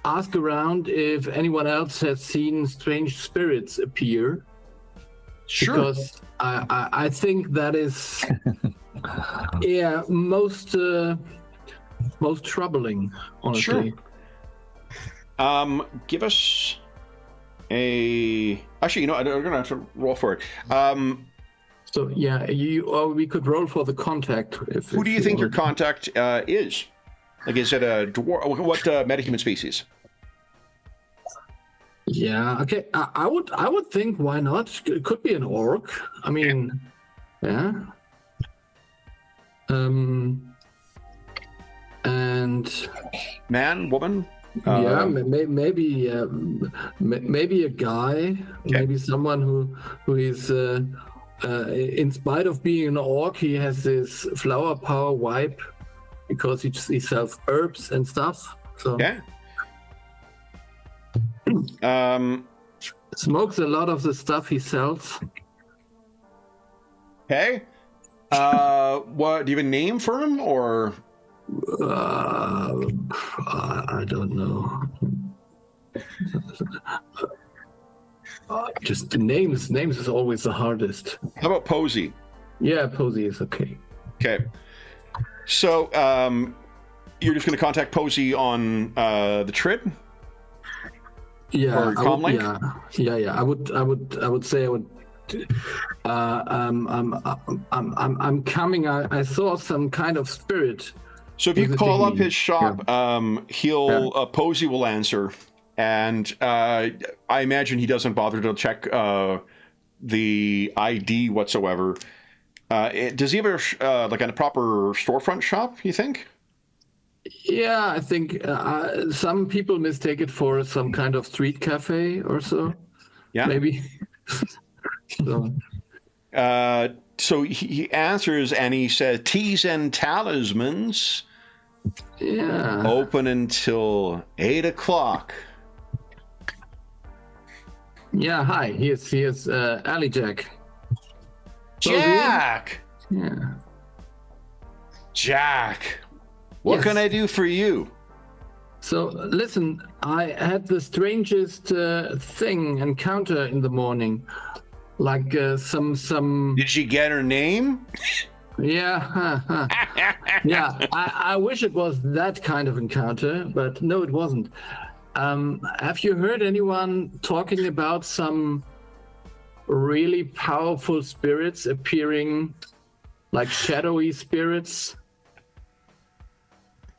ask around if anyone else has seen strange spirits appear. Sure. Because I think that is Yeah, most troubling, honestly. Sure. Give us a. Actually, I'm gonna have to roll for it. So yeah, or we could roll for the contact. Who do you think your contact is? Like, is it a dwarf? What metahuman species? Yeah. Okay. I would think, why not? It could be an orc. I mean, yeah. And man, woman. Yeah, maybe a guy, maybe someone who is, in spite of being an orc, he has this flower power vibe because he sells herbs and stuff. So yeah. Smokes a lot of the stuff he sells. Okay. What do you have a name for him, or? I don't know. Just the names. Names is always the hardest. How about Posey? Yeah, Posey is okay. Okay. So, you're just going to contact Posey on the Trid? Yeah, or Comlink? Yeah. I would say I would. I'm coming. I saw some kind of spirit. So if you call up his shop, Posey will answer, and I imagine he doesn't bother to check the ID whatsoever. Does he have a proper storefront shop, you think? Yeah, I think some people mistake it for some kind of street cafe or so. Yeah, maybe. So he answers and he says, "Teas and talismans. Yeah. Open until 8 o'clock." Yeah. Hi. Here's Alley Jack. Jack. Yeah. Jack. What can I do for you? So listen, I had the strangest encounter in the morning. Like some. Did she get her name? Yeah. Yeah. I wish it was that kind of encounter, but no, it wasn't. Have you heard anyone talking about some really powerful spirits appearing, like shadowy spirits?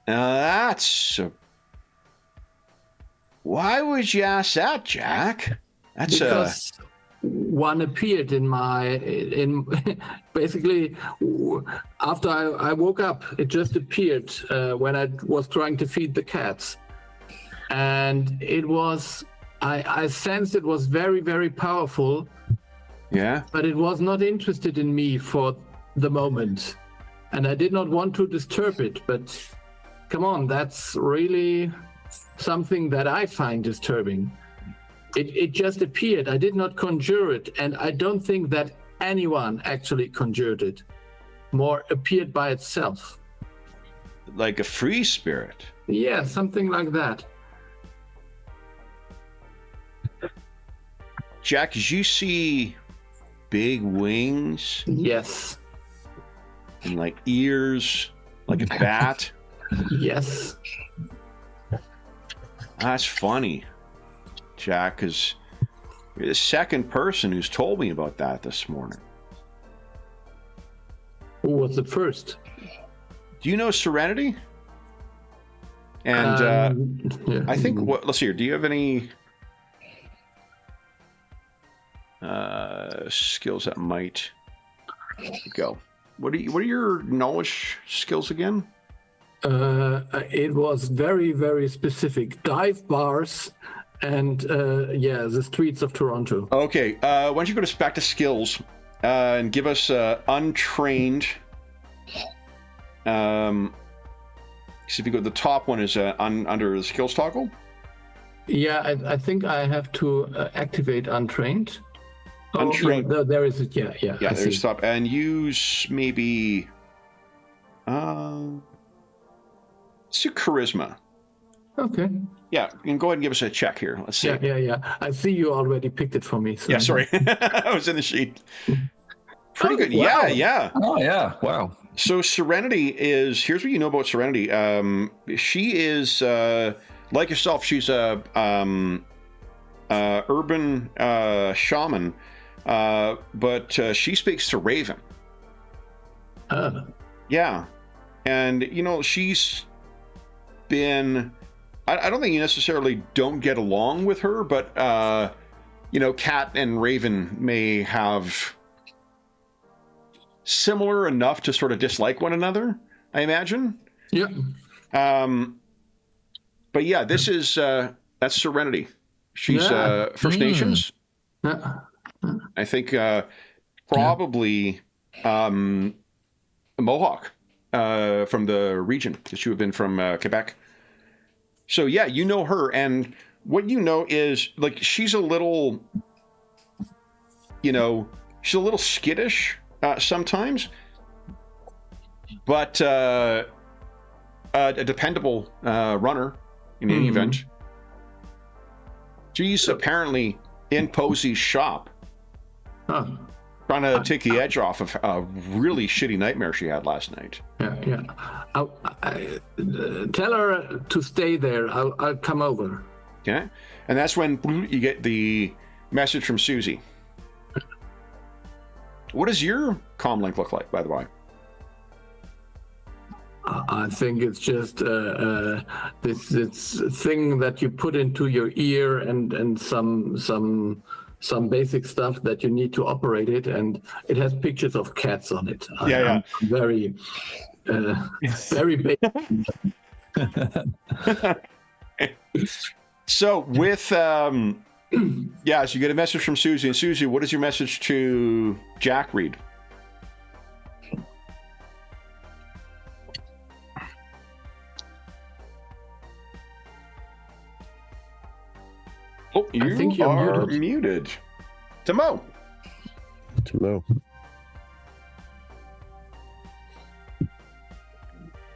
That's. Why would you ask that, Jack? That's because one appeared in basically after I woke up. It just appeared when I was trying to feed the cats, and it was I sensed it was very, very powerful. Yeah. But it was not interested in me for the moment, and I did not want to disturb it. But come on, that's really something that I find disturbing. It just appeared. I did not conjure it, and I don't think that anyone actually conjured it. More appeared by itself. Like a free spirit. Yeah, something like that. Jack, did you see big wings? Yes. And like ears, like a bat? Yes. That's funny, Jack, because you're the second person who's told me about that this morning. Who was the first? Do you know Serenity? And yeah. I think, let's see here, do you have any skills that might go? What are your knowledge skills again? It was very, very specific. Dive bars and the streets of Toronto. Okay, why don't you go back to skills and give us untrained. So if you go, the top one is under the skills toggle. Yeah, I think I have to activate untrained. Untrained. Oh, yeah, there is it. Yeah. Yeah, there's top, and use maybe. Let's do charisma. Okay. Yeah, you can go ahead and give us a check here. Let's see. Yeah. I see you already picked it for me. So. Yeah, sorry. I was in the sheet. Pretty good. Wow. Yeah. Oh, yeah. Wow. So Serenity is, here's what you know about Serenity. She is, like yourself, she's a urban shaman, but she speaks to Raven. Yeah. And, you know, she's been, I don't think you necessarily don't get along with her, but, you know, Cat and Raven may have similar enough to sort of dislike one another, I imagine. Yeah. But yeah, this is, that's Serenity. She's First Nations. Yeah. I think probably Mohawk from the region, because you have been from Quebec. So yeah, you know her, and what you know is, like, she's a little, you know, she's a little skittish sometimes, but a dependable runner in any event. She's apparently in Posey's shop, trying to take the edge off of a really shitty nightmare she had last night. Yeah. Tell her to stay there. I'll come over. Okay, and that's when you get the message from Susie. What does your comm link look like, by the way? I think it's just this thing that you put into your ear and some basic stuff that you need to operate it, and it has pictures of cats on it. Yeah. I'm very basic. So with so you get a message from Susie, and Susie, what does your message to Jack read? Oh, I think you're are muted. Timo.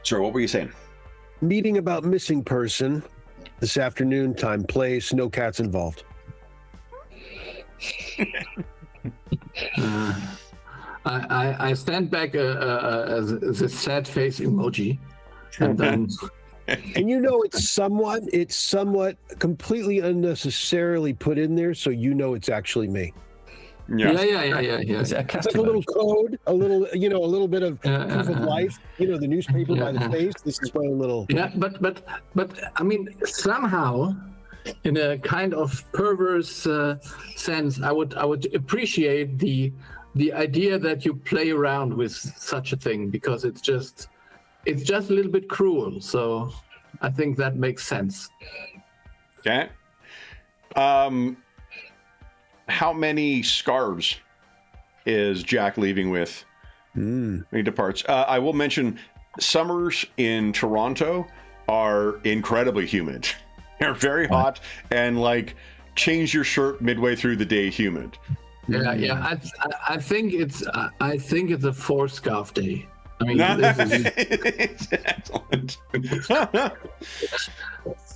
Sorry, what were you saying? Meeting about missing person this afternoon, time, place, no cats involved. I stand back as a sad face emoji, and then. And you know it's somewhat completely unnecessarily put in there, so you know it's actually me. Yeah. Is it a cat It's like a little code, a little bit of proof of life. You know, the newspaper by the face. This is my little. Yeah, but I mean, somehow, in a kind of perverse sense, I would appreciate the idea that you play around with such a thing, because it's just a little bit cruel. So I think that makes sense. Okay. How many scarves is Jack leaving with when he departs? I will mention summers in Toronto are incredibly humid. They're very hot and like change your shirt midway through the day humid. Yeah. I think it's a 4-scarf day. I mean, It's excellent.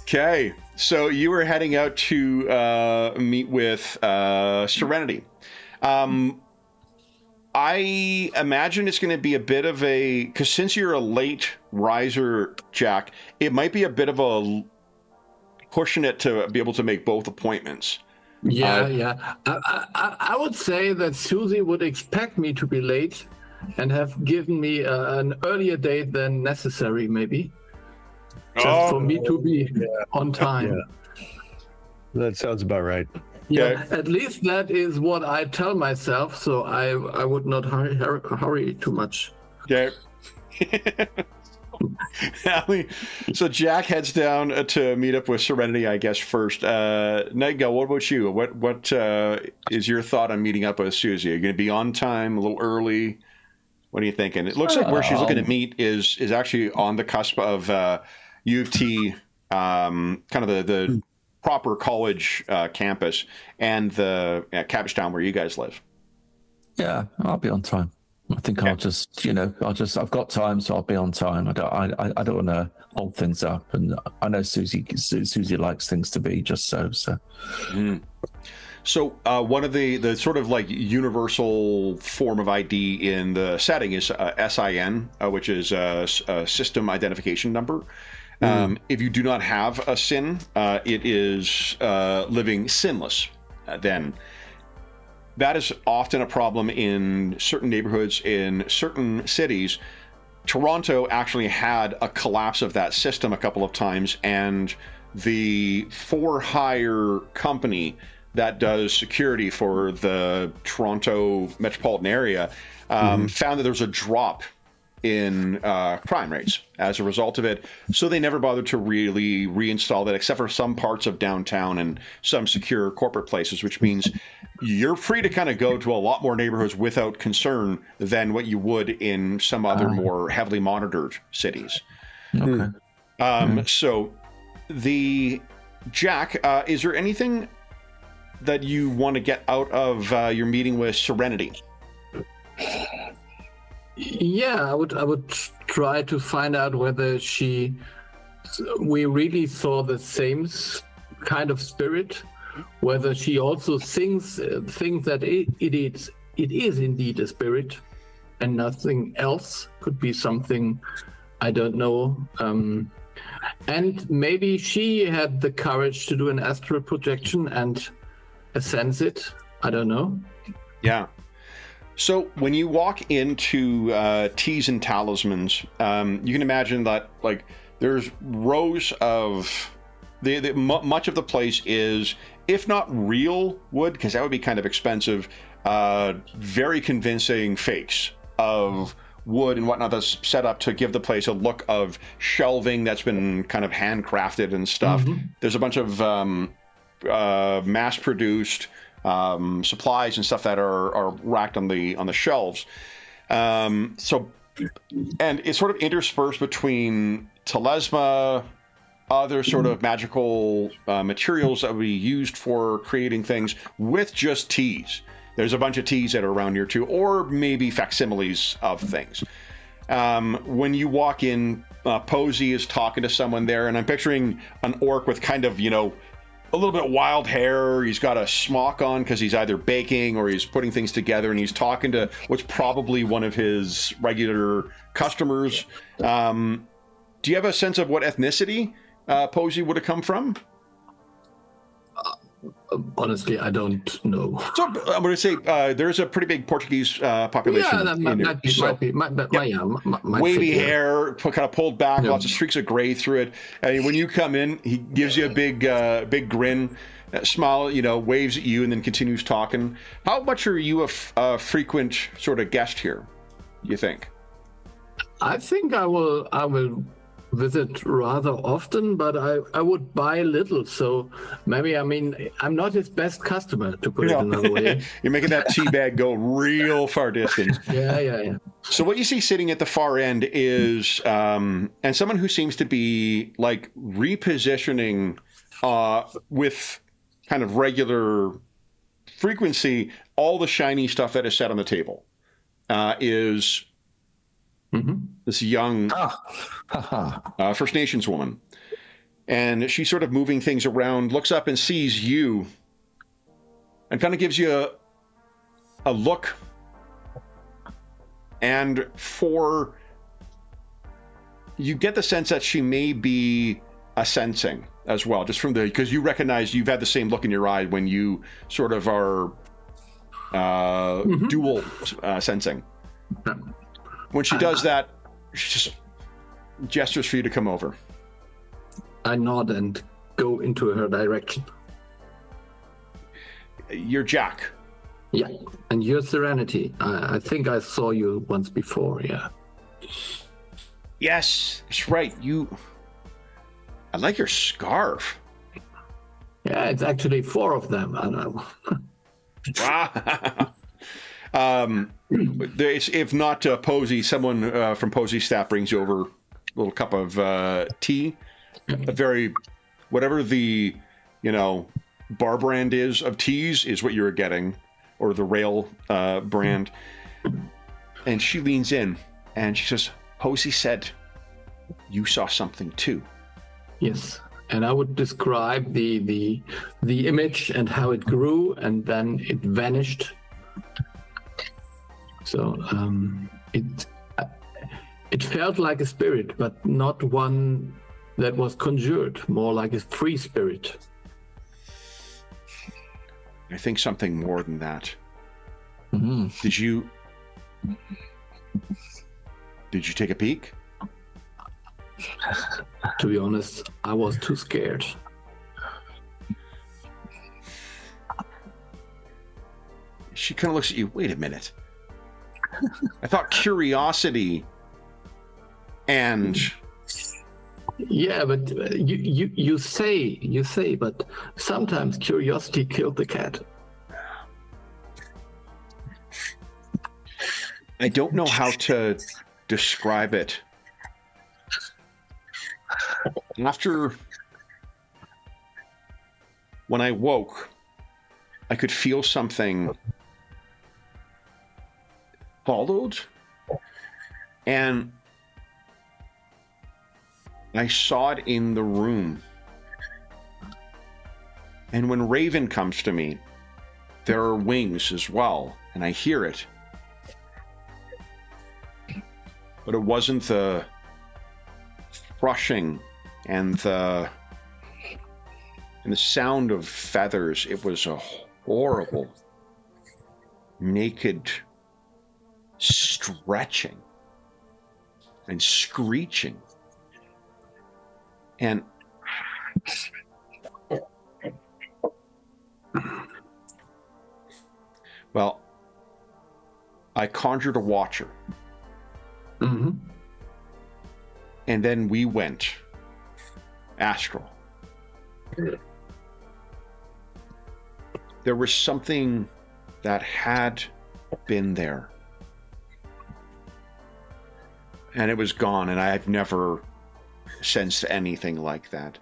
Okay, so you were heading out to meet with Serenity. I imagine it's going to be a bit of a, because since you're a late riser, Jack, it might be a bit of a pushing it to be able to make both appointments. Yeah. I would say that Susie would expect me to be late and have given me an earlier date than necessary, maybe. Just for me to be on time. Yeah. That sounds about right. Yeah, at least that is what I tell myself, so I would not hurry too much. Okay. So Jack heads down to meet up with Serenity, I guess, first. Nightgale, what about you? What is your thought on meeting up with Susie? Are you going to be on time, a little early? What are you thinking? It looks like where she's looking to meet is actually on the cusp of U of T, kind of the proper college campus, and the Cabbagetown where you guys live. Yeah, I'll be on time. I think I've got time, so I'll be on time. I don't want to hold things up, and I know Susie likes things to be just so. So one of the sort of like universal form of ID in the setting is SIN, which is a system identification number. If you do not have a SIN, it is living sinless. Then that is often a problem in certain neighborhoods, in certain cities. Toronto actually had a collapse of that system a couple of times, and the for-hire company that does security for the Toronto metropolitan area found that there was a drop in crime rates as a result of it. So they never bothered to really reinstall that, except for some parts of downtown and some secure corporate places, which means you're free to kind of go to a lot more neighborhoods without concern than what you would in some other more heavily monitored cities. Okay. So the Jack, is there anything that you want to get out of your meeting with Serenity? Yeah, I would try to find out whether we really saw the same kind of spirit, whether she also thinks that it is indeed a spirit and nothing else. Could be something I don't know. And maybe she had the courage to do an astral projection and sense it. I don't know. Yeah. So when you walk into Teas and Talismans, you can imagine that like there's rows of much of the place is, if not real wood, because that would be kind of expensive, very convincing fakes of wood and whatnot that's set up to give the place a look of shelving that's been kind of handcrafted and stuff. There's a bunch of mass-produced supplies and stuff that are racked on the shelves. So, and it's sort of interspersed between telesma, other sort of magical materials that we used for creating things, with just teas. There's a bunch of teas that are around here too, or maybe facsimiles of things. When you walk in, Posey is talking to someone there, and I'm picturing an orc with kind of, a little bit wild hair. He's got a smock on because he's either baking or he's putting things together, and he's talking to what's probably one of his regular customers. Do you have a sense of what ethnicity Posey would have come from? Honestly, I don't know. So I'm going to say there's a pretty big Portuguese population. Yeah, that might be. Wavy hair, kind of pulled back, lots of streaks of gray through it. And when you come in, he gives you a big grin, smile, waves at you, and then continues talking. How much are you a frequent sort of guest here, you think? I think I will visit rather often, but I would buy little, so maybe I'm not his best customer, to put it another way. You're making that tea bag go real far distance. Yeah. So what you see sitting at the far end is and someone who seems to be like repositioning with kind of regular frequency all the shiny stuff that is set on the table is this young First Nations woman. And she's sort of moving things around, looks up and sees you, and kind of gives you a look. And you get the sense that she may be a sensing as well, just from because you recognize you've had the same look in your eye when you sort of are dual sensing. When she does that, she just gestures for you to come over. I nod and go into her direction. You're Jack. Yeah, and you're Serenity. I think I saw you once before, yeah. Yes, that's right. I like your scarf. Yeah, it's actually 4 of them. I know. Wow. If not Posey, someone from Posey's staff brings you over a little cup of tea. A very, whatever the, bar brand is of teas is what you're getting, or the rail brand. And she leans in and she says, Posey said you saw something too. Yes, and I would describe the image and how it grew, and then it vanished. So it felt like a spirit, but not one that was conjured, more like a free spirit. I think something more than that. Mm-hmm. Did you take a peek? To be honest, I was too scared. She kind of looks at you. Wait a minute. I thought curiosity and... Yeah, but you say, but sometimes curiosity killed the cat. I don't know how to describe it. After... When I woke, I could feel something followed, and I saw it in the room. And when Raven comes to me, there are wings as well, and I hear it. But it wasn't the brushing and the sound of feathers. It was a horrible, naked stretching and screeching. And well, I conjured a watcher. Mm-hmm. And then we went astral. There was something that had been there. And it was gone, and I've never sensed anything like that.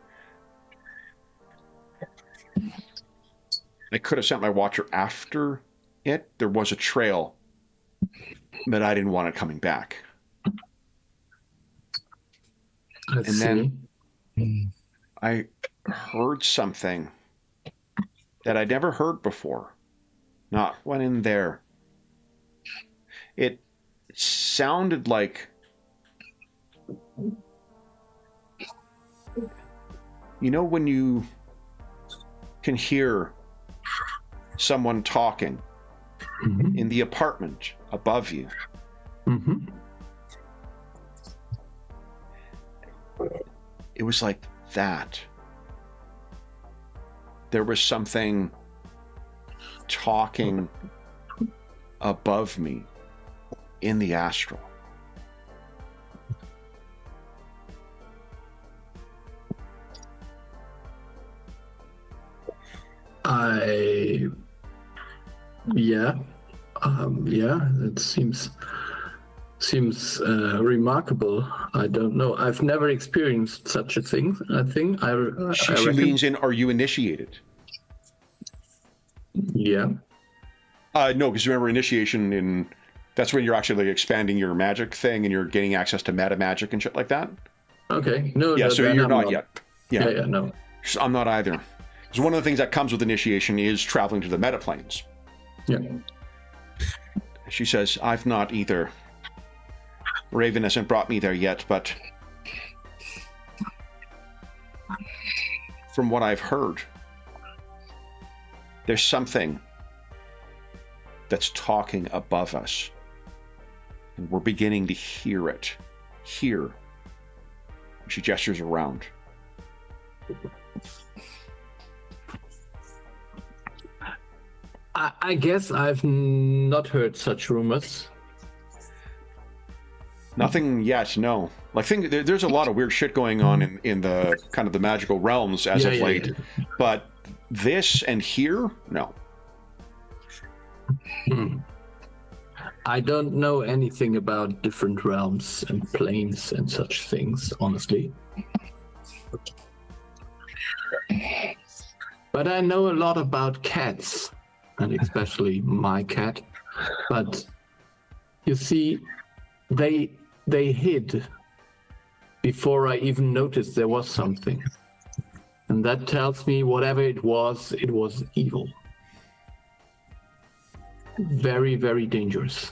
I could have sent my watcher after it. There was a trail, but I didn't want it coming back. Let's then see. I heard something that I'd never heard before. Not when in there. It sounded like... You know when you can hear someone talking Mm-hmm. in the apartment above you? Mm-hmm. It was like that. There was something talking above me in the astral. Yeah, it seems remarkable. I don't know. I've never experienced such a thing. I think She reckon. leans in. Are you initiated? Yeah. No, because remember initiation that's when you're actually like expanding your magic thing and you're gaining access to meta magic and shit like that. Okay. No. Yeah, no, so then you're I'm not yet. Yeah. Yeah. No. I'm not either. Because one of the things that comes with initiation is traveling to the meta planes. Yeah. She says, I've not either. Raven hasn't brought me there yet, but from what I've heard, there's something that's talking above us. And we're beginning to hear it. Here. She gestures around. I guess I've not heard such rumors. Nothing yet, no. Like, there's a lot of weird shit going on in the kind of the magical realms as of late. Yeah. But this and here, no. I don't know anything about different realms and planes and such things, honestly. But I know a lot about cats, and especially my cat. But you see, they hid before I even noticed there was something. And that tells me whatever it was evil. Very, very dangerous.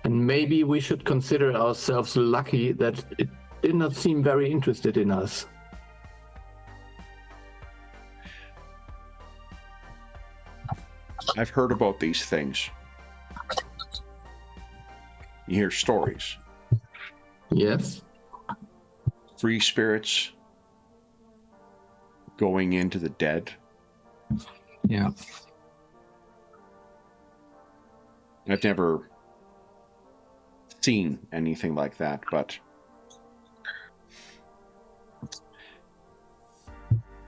And maybe we should consider ourselves lucky that it did not seem very interested in us. I've heard about these things. You hear stories. Yes. Free spirits going into the dead. Yeah. I've never seen anything like that, but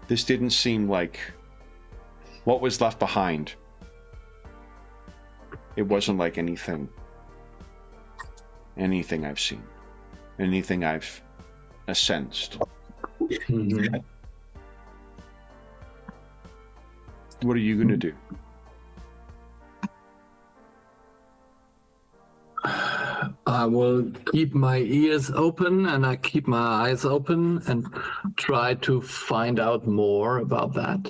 this didn't seem like what was left behind. It wasn't like anything I've seen, anything I've sensed. Mm-hmm. What are you going to do? I will keep my ears open and I keep my eyes open and try to find out more about that.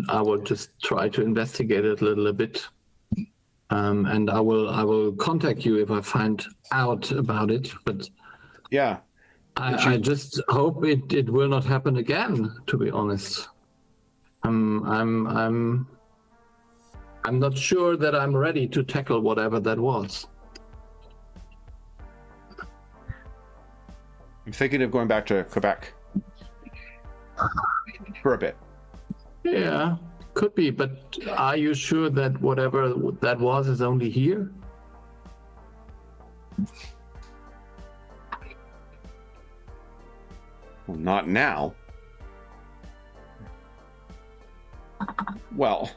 I will just try to investigate it a little bit, and I will contact you if I find out about it. But Yeah, I just hope it will not happen again. To be honest, I'm not sure that I'm ready to tackle whatever that was. I'm thinking of going back to Quebec for a bit. Yeah, could be, but are you sure that whatever that was is only here? Well, not now. Well.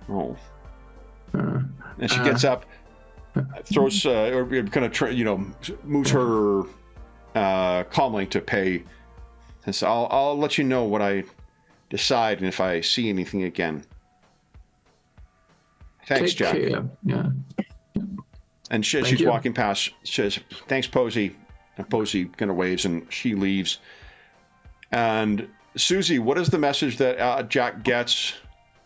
Oh. And she gets up, throws, or kind of, moves her comlink to pay. And so I'll let you know what I decide and if I see anything again. Thanks, Take Jack. care. Yeah. And she's walking past, says, thanks, Posey. And Posey kind of waves and she leaves. And Susie, what is the message that Jack gets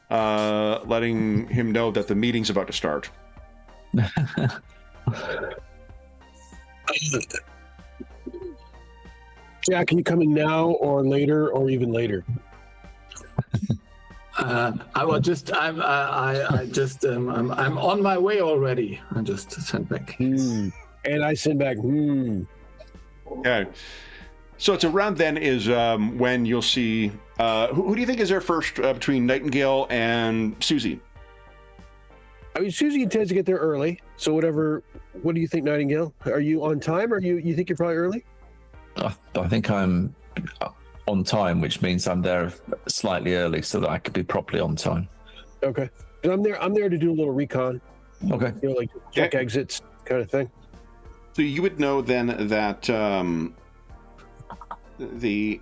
letting him know that the meeting's about to start? Jack, are you coming now or later or even later? I will just. I'm on my way already. I just sent back. And I send back. Okay. So it's around then is when you'll see. Who do you think is there first between Nightingale and Susie? I mean, Susie intends to get there early. So whatever. What do you think, Nightingale? Are you on time, or you think you're probably early? I think I'm on time, which means I'm there slightly early so that I could be properly on time. Okay. I'm there to do a little recon. Okay. Like check exits kind of thing. So you would know then that let's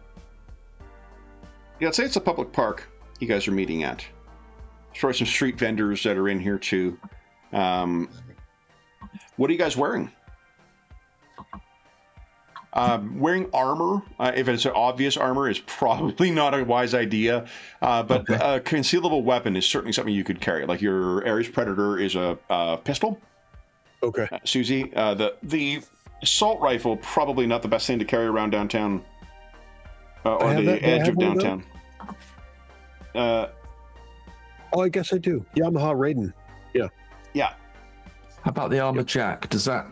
say it's a public park you guys are meeting at. There's probably some street vendors that are in here too. What are you guys wearing? Wearing armor, if it's an obvious armor, is probably not a wise idea. But a concealable weapon is certainly something you could carry. Like your Ares Predator is a pistol. Okay. Susie, the assault rifle, probably not the best thing to carry around downtown. Or the edge of downtown. Oh, I guess I do. Yamaha Raiden. Yeah. Yeah. How about the armor jack? Does that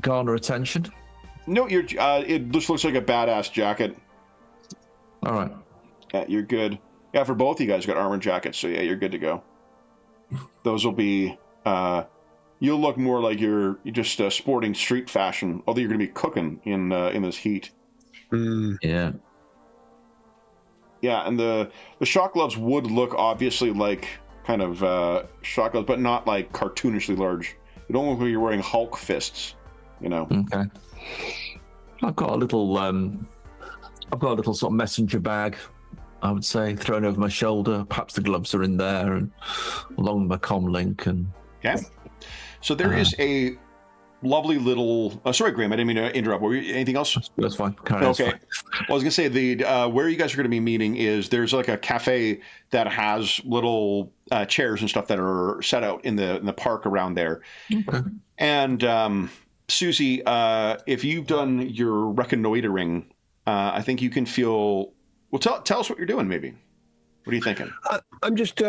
garner attention? No, it just looks like a badass jacket. All right. Yeah, you're good. Yeah, for both you guys got armor jackets, so yeah, you're good to go. Those will be. You'll look more like you're just sporting street fashion, although you're going to be cooking in this heat. Yeah. Yeah, and the shock gloves would look obviously like kind of shock gloves, but not like cartoonishly large. You don't look like you're wearing Hulk fists, you know. Okay. I've got a little sort of messenger bag, I would say, thrown over my shoulder. Perhaps the gloves are in there, and along with my comm link. And okay. So there is a lovely little. Sorry, Graham, I didn't mean to interrupt. Anything else? That's fine. Okay. Well, I was gonna say where you guys are gonna be meeting is there's like a cafe that has little chairs and stuff that are set out in the park around there. Okay. And Susie, if you've done your reconnoitering, I think you can feel. Well, tell us what you're doing. Maybe. What are you thinking? I'm just.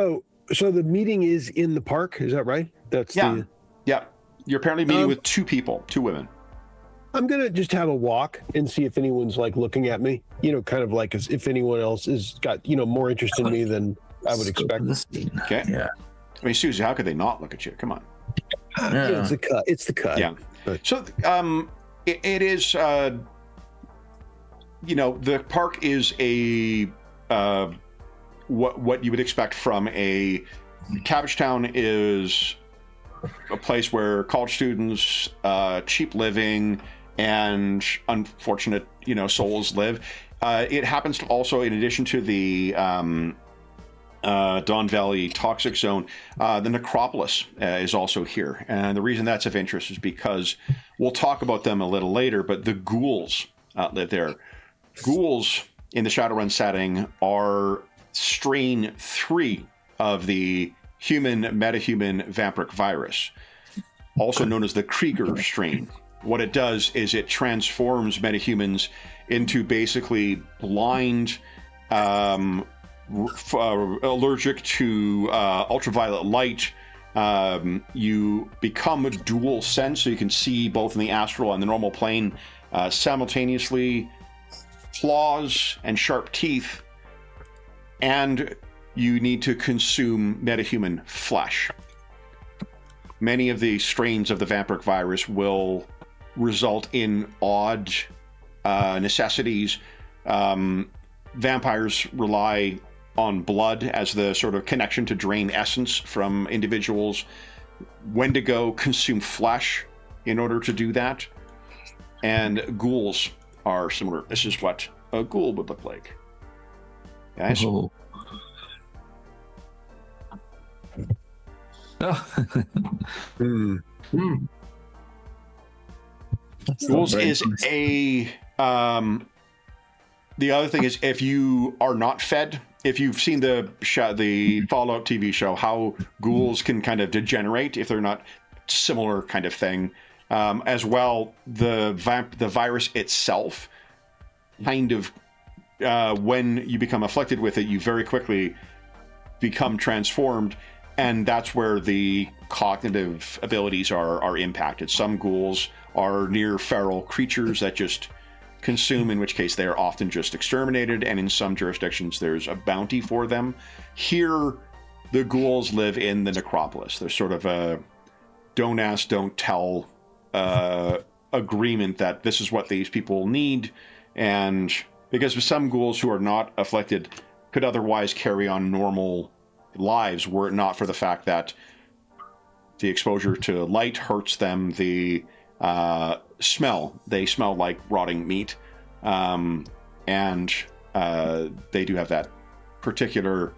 So the meeting is in the park. Is that right? That's Yeah. You're apparently meeting with two women. I'm gonna just have a walk and see if anyone's like looking at me. Kind of like as if anyone else has got more interest in me than I would expect. Okay. Yeah. I mean, Susie, how could they not look at you? Come on. Yeah, it's the cut. It's the cut. Yeah. But. So it is. The park is a what you would expect from a Cabbagetown is a place where college students, cheap living, and unfortunate, souls live. It happens to also, in addition to the Don Valley Toxic Zone, the Necropolis is also here. And the reason that's of interest is because we'll talk about them a little later, but the ghouls live there. Ghouls in the Shadowrun setting are strain 3 of the human metahuman vampiric virus, also known as the Krieger strain. What it does is it transforms metahumans into basically blind, allergic to ultraviolet light. You become a dual sense, so you can see both in the astral and the normal plane simultaneously, claws and sharp teeth, and you need to consume metahuman flesh. Many of the strains of the vampiric virus will result in odd necessities. Vampires rely on blood as the sort of connection to drain essence from individuals. Wendigo consume flesh in order to do that. And ghouls are similar. This is what a ghoul would look like. Guys? Oh. Ghouls is a the other thing is, if you are not fed, if you've seen the Fallout TV show, how ghouls can kind of degenerate if they're not similar kind of thing. As well, the virus itself kind of when you become afflicted with it, you very quickly become transformed. And that's where the cognitive abilities are impacted. Some ghouls are near feral creatures that just consume, in which case they are often just exterminated, and in some jurisdictions there's a bounty for them. Here, the ghouls live in the necropolis. There's sort of a don't ask, don't tell agreement that this is what these people need, and because some ghouls who are not afflicted could otherwise carry on normal lives were it not for the fact that the exposure to light hurts them. The smell, they smell like rotting meat, and they do have that particular,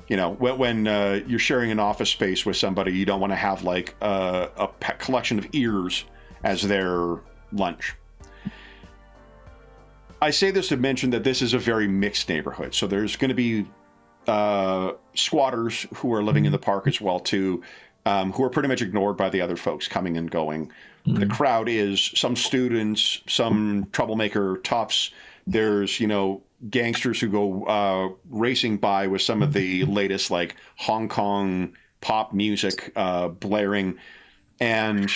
when you're sharing an office space with somebody, you don't want to have like a collection of ears as their lunch. I say this to mention that this is a very mixed neighborhood, so there's going to be squatters who are living in the park as well too, who are pretty much ignored by the other folks coming and going. Mm-hmm. The crowd is some students, some troublemaker toughs. There's gangsters who go racing by with some of the latest like Hong Kong pop music blaring, and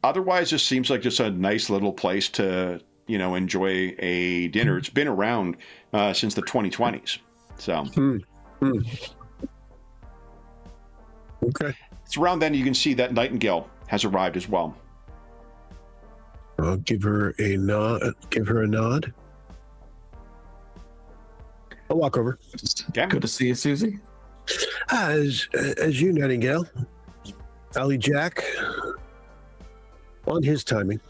otherwise this seems like just a nice little place to enjoy a dinner. It's been around since the 2020s. So, Okay. It's around then you can see that Nightingale has arrived as well. I'll give her a nod. I'll walk over. Okay. Good to see you, Susie. As you, Nightingale. Ali Jack, on his timing.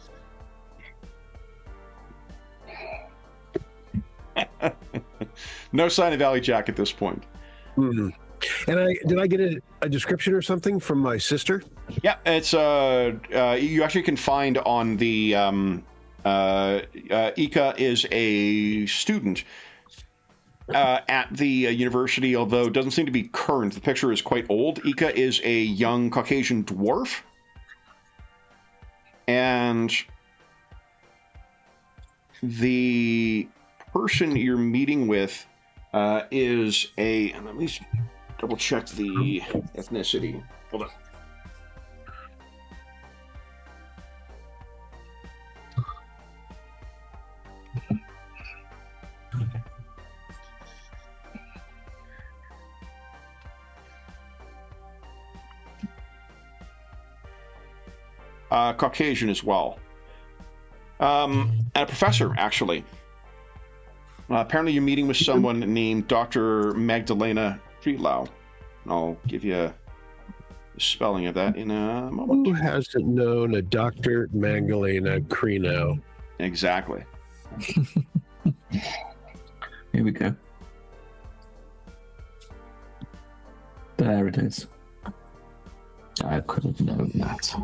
No sign of Ali Jack at this point. Mm-hmm. And did I get a description or something from my sister? Yeah, it's you actually can find on the Ika is a student at the university, although it doesn't seem to be current. The picture is quite old. Ika is a young Caucasian dwarf, and the person you're meeting with is a. Let me double check the ethnicity. Hold on. Caucasian as well. And a professor, actually. Apparently you're meeting with someone named Dr. Magdalena Prelude. I'll give you the spelling of that in a moment. Who hasn't known a Dr. Magdalena Crino? Exactly. Here we go. There it is. I could have known that.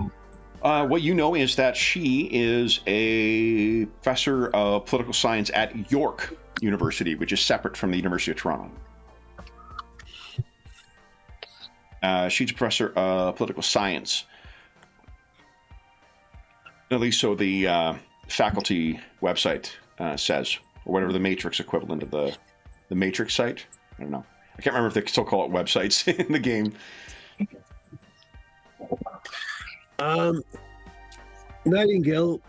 What you know is that she is a professor of political science at York University, which is separate from the University of Toronto. She's a professor of political science. At least so the faculty website says, or whatever the Matrix equivalent of the Matrix site. I don't know. I can't remember if they still call it websites in the game. Nightingale,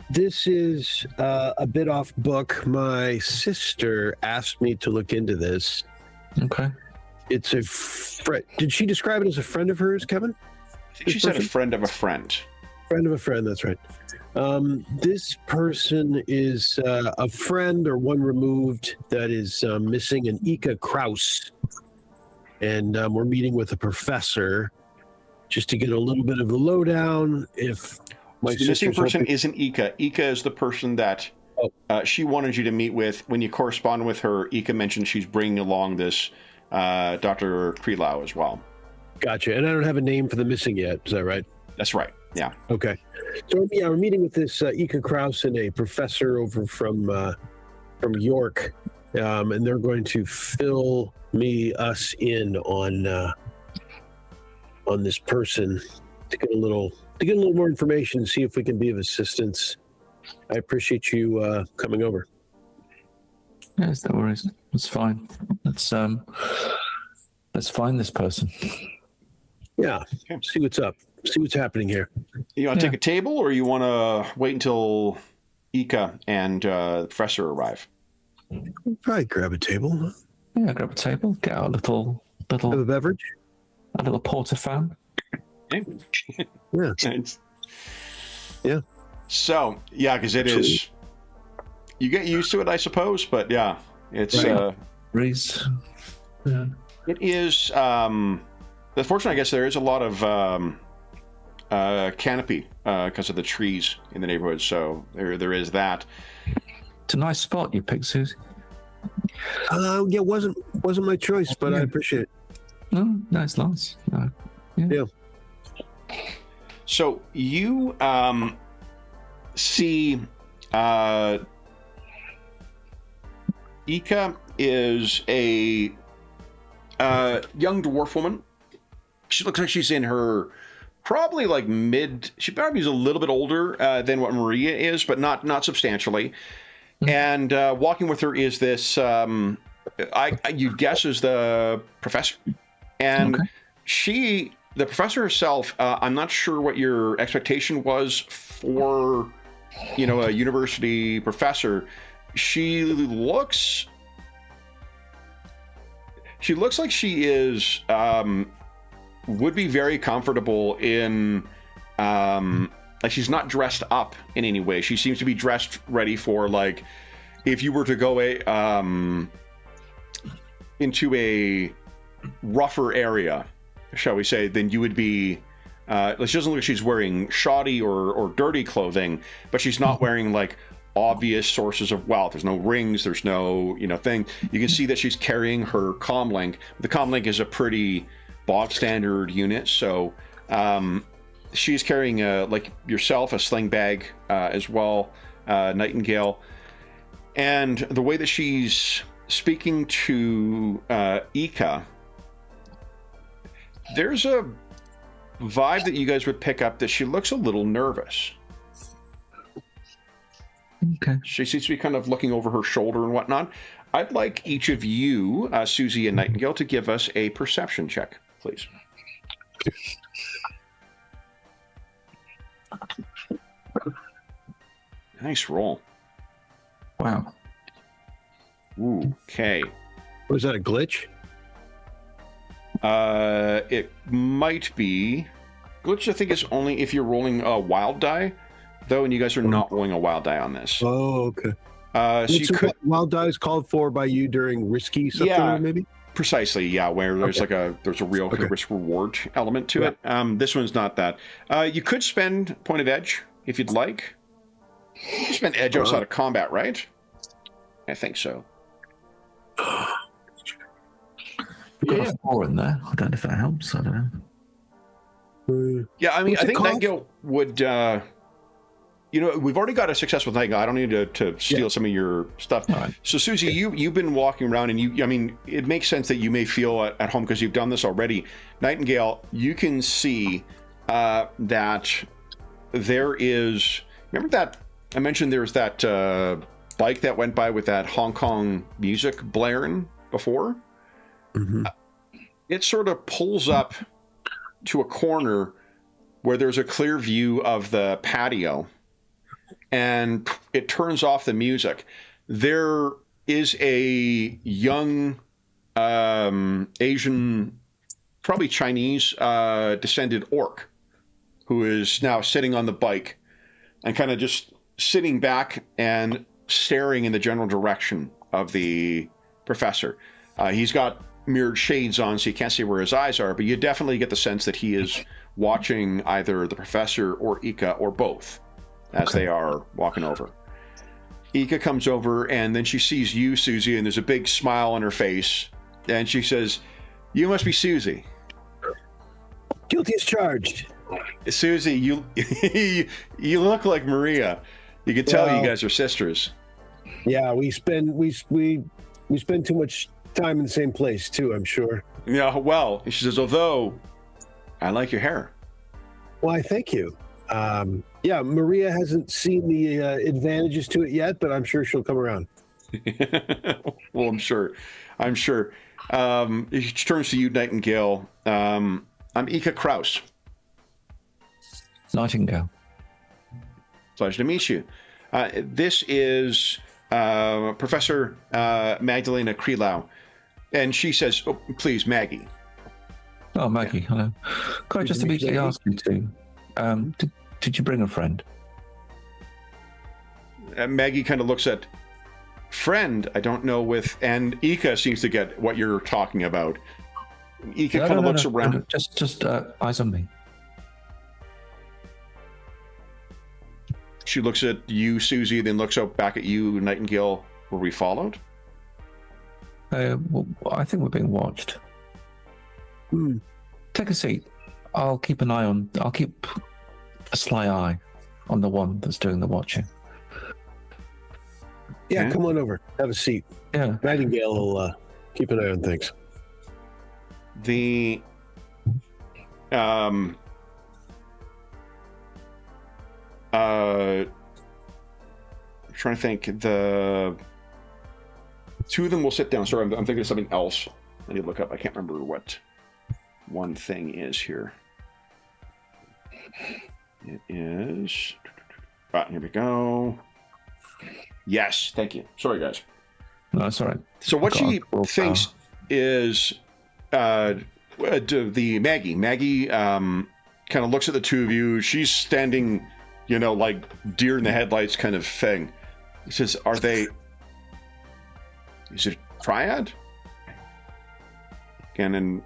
this is a bit off book. My sister asked me to look into this. Okay. It's a friend. Did she describe it as a friend of hers, Kevin? I think she said a friend of a friend. Friend of a friend, that's right. This person is a friend or one removed that is missing an Ika Kraus. And we're meeting with a professor just to get a little bit of the lowdown. If my the missing person isn't Ika. Ika is the person that she wanted you to meet with. When you correspond with her, Ika mentioned she's bringing along this Dr. Krelau as well. Gotcha. And I don't have a name for the missing yet. Is that right? That's right. Yeah. Okay. So yeah, we're meeting with this Ika Kraus and a professor over from York, and they're going to fill us in on this person to get a little more information and see if we can be of assistance. I appreciate you coming over. Yes, no worries. It's fine. Let's find this person. Yeah. Okay. See what's up. See what's happening here. You want to take a table, or you want to wait until Ika and the professor arrive? We'll probably grab a table. Huh? Yeah, grab a table. Get our little have a beverage. A little portafone. Yeah. Yeah. So yeah, because it is. You get used to it, I suppose, but yeah, it's Reese. Yeah. It is. Unfortunately, I guess there is a lot of canopy because of the trees in the neighborhood. So there is that. It's a nice spot you picked, Susie. Yeah, wasn't my choice, but I appreciate it. No, it's nice. Yeah. So you see Ika is a young dwarf woman. She looks like she's in her probably like mid. She probably is a little bit older than what Maria is, but not substantially. Mm-hmm. And walking with her is this. You'd guess is the professor, and the professor herself. I'm not sure what your expectation was for, a university professor. She looks like she is would be very comfortable in like she's not dressed up in any way. She seems to be dressed ready for, like, if you were to go into a rougher area, shall we say, then you would be she doesn't look like she's wearing shoddy or dirty clothing, but she's not wearing like obvious sources of wealth. There's no rings, there's no thing. You can see that she's carrying her comlink. The comlink is a pretty bog standard unit, so She's carrying like yourself, a sling bag as well, Nightingale. And the way that she's speaking to Ika, there's a vibe that you guys would pick up that she looks a little nervous. Okay. She seems to be kind of looking over her shoulder and whatnot. I'd like each of you, Susie and Nightingale, to give us a perception check, please. Nice roll. Wow. Ooh, okay. Was that a glitch? It might be. Glitch, I think, is only if you're rolling a wild die, though, and you guys are not rolling a wild die on this. Oh, okay. So you could Wild die is called for by you during risky something, Yeah. maybe? precisely, yeah, where there's Okay. there's a real Okay. risk reward element to it. This one's not that. You could spend point of edge if you'd like. You can spend edge outside of combat, right? I think so. We've got a 4 in there. I don't know if that helps. I don't know. Yeah, I mean, What's I it think called? Nightingale would. We've already got a success with Nightingale. I don't need to steal some of your stuff. All right. So, Susie, you've been walking around, and I mean, it makes sense that you may feel at home because you've done this already. Nightingale, you can see that there is. Remember that I mentioned there's that bike that went by with that Hong Kong music blaring before. Mm-hmm. It sort of pulls up to a corner where there's a clear view of the patio, and it turns off the music. There is a young Asian, probably Chinese descended orc who is now sitting on the bike and kind of just sitting back and staring in the general direction of the professor. He's got mirrored shades on, so you can't see where his eyes are, but you definitely get the sense that he is watching either the professor or Ika or both as they are walking over. Ika comes over, and then she sees you, Susie, and there's a big smile on her face, and she says, "You must be Susie." Guilty as charged. Susie, you you look like Maria. You can tell Well, you guys are sisters. Yeah, we spend too much time in the same place too, I'm sure. Yeah, well, she says, although I like your hair. Why, thank you. Yeah, Maria hasn't seen the advantages to it yet, but I'm sure she'll come around. Well, I'm sure. She turns to you, Nightingale. I'm Ika Kraus. Nightingale. Pleasure to meet you. This is Professor Magdalena Krelau. And she says, "Oh, please, Maggie." Oh, Maggie, hello. Could I just to meet immediately Maggie. ask you to, did you bring a friend? Maggie kind of looks at friend, I don't know with, and Ika seems to get what you're talking about. Ika kind of looks around. No, just eyes on me. She looks at you, Susie, then looks out back at you, Nightingale. Were we followed? Well, I think we're being watched. Take a seat. I'll keep a sly eye on the one that's doing the watching. Yeah, Okay. come on over. Have a seat. Yeah. Nightingale will keep an eye on things. The trying to think. The two of them will sit down. Sorry, I'm thinking of something else. I need to look up. I can't remember what one thing is here. It is. Right, here we go. Yes, thank you. Sorry, guys. No, that's all right. So what she God, thinks is the Maggie. Maggie kind of looks at the two of you. She's standing, like deer in the headlights kind of thing. He says, is it a triad? And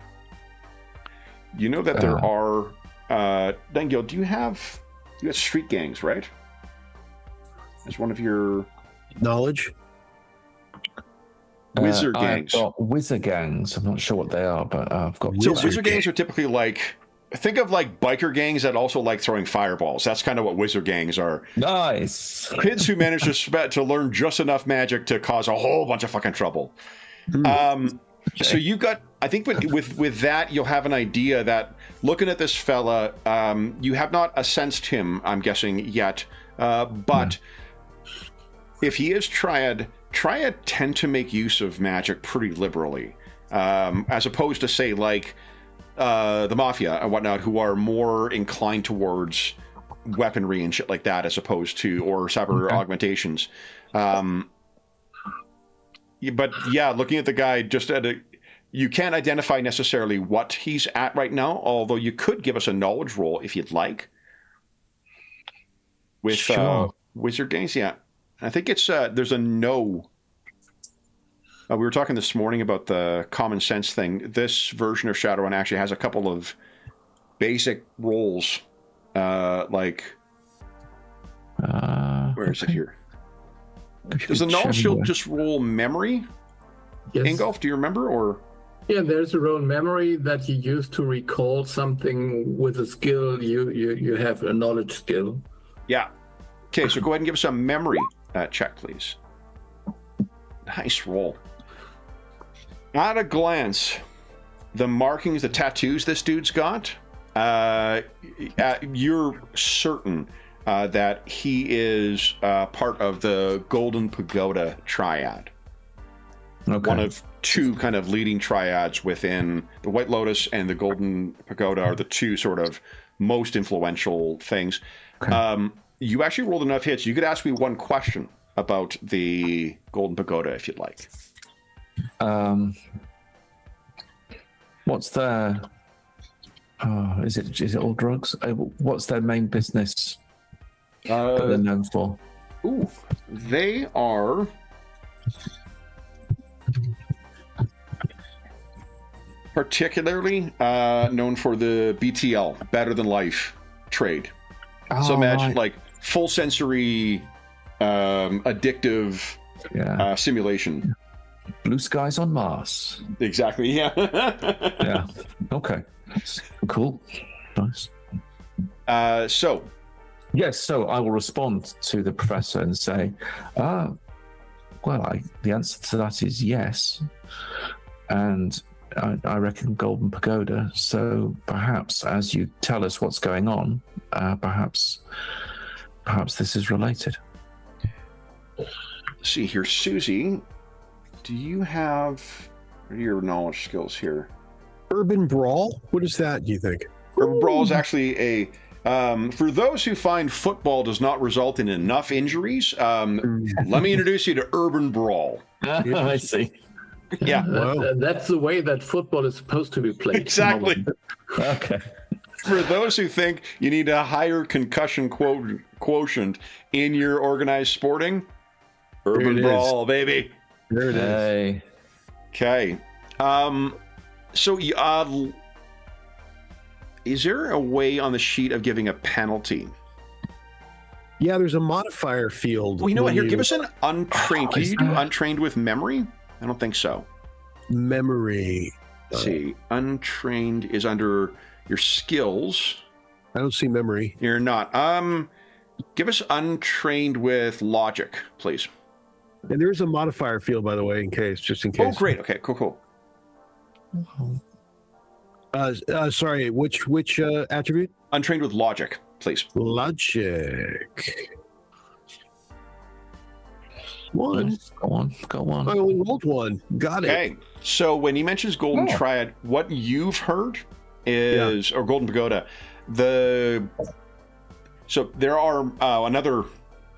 you know that there are, Nightingale, you got street gangs, right? As one of your Knowledge? wizard gangs. I've got wizard gangs. I'm not sure what they are, but I've got So Wizard wizard gangs are typically like think of like biker gangs that also like throwing fireballs. That's kind of what wizard gangs are. Nice. Kids who manage to learn just enough magic to cause a whole bunch of fucking trouble. So you got, I think with that, you'll have an idea that looking at this fella, you have not assessed him, I'm guessing, yet. But if he is Triad tend to make use of magic pretty liberally, as opposed to, say, like the Mafia and whatnot, who are more inclined towards weaponry and shit like that, as opposed to, or cyber augmentations. But yeah, looking at the guy, just you can't identify necessarily what he's at right now, although you could give us a knowledge roll if you'd like. With Wizard Games, yeah. I think it's, there's a no. We were talking this morning about the common sense thing. This version of Shadowrun actually has a couple of basic rolls, like, where is it here? Does the knowledge shield just roll memory? Yes. Ingolf, do you remember, or? Yeah, there's a roll memory that you use to recall something with a skill. You have a knowledge skill. Yeah. Okay, so go ahead and give us a memory check, please. Nice roll. At a glance, the markings, the tattoos this dude's got, you're certain that he is part of the Golden Pagoda Triad. Okay. One of two kind of leading triads within the White Lotus and the Golden Pagoda are the two sort of most influential things. Okay. You actually rolled enough hits. You could ask me one question about the Golden Pagoda if you'd like. What's their... is it all drugs? What's their main business that they're known for? Ooh, they are... particularly known for the BTL, Better Than Life trade. So imagine like full sensory, addictive simulation. Blue skies on Mars. Exactly, yeah. Yeah, okay. Cool. Nice. So I will respond to the professor and say, the answer to that is yes. And I reckon Golden Pagoda. So perhaps as you tell us what's going on, perhaps this is related. Let's see here, Susie, do you have your knowledge skills here? Urban Brawl? What is that, do you think? Urban Brawl is actually a... for those who find football does not result in enough injuries, let me introduce you to Urban Brawl. I see. Yeah. That's the way that football is supposed to be played. Exactly. Okay. For those who think you need a higher concussion quotient in your organized sporting, Urban Brawl, baby. There it is. Okay. So, is there a way on the sheet of giving a penalty? Yeah, there's a modifier field. Well, you know what? Here, give us an untrained. Can you do untrained with memory? I don't think so. Memory. Let's see. Untrained is under your skills. I don't see memory. You're not. Give us untrained with logic, please. And there's a modifier field, by the way, just in case. Oh, great. Okay, cool. Sorry, which attribute? Untrained with logic, please. Logic. One. Go on. I only rolled one. Got it. Okay. So when he mentions Golden Triad, what you've heard is, or Golden Pagoda, so there are another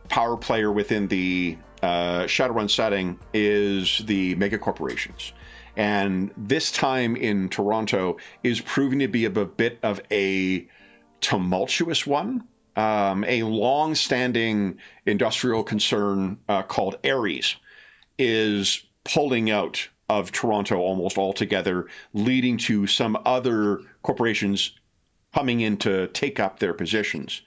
power player within the Shadowrun setting is the mega corporations. And this time in Toronto is proving to be a bit of a tumultuous one. A long-standing industrial concern called Ares is pulling out of Toronto almost altogether, leading to some other corporations coming in to take up their positions.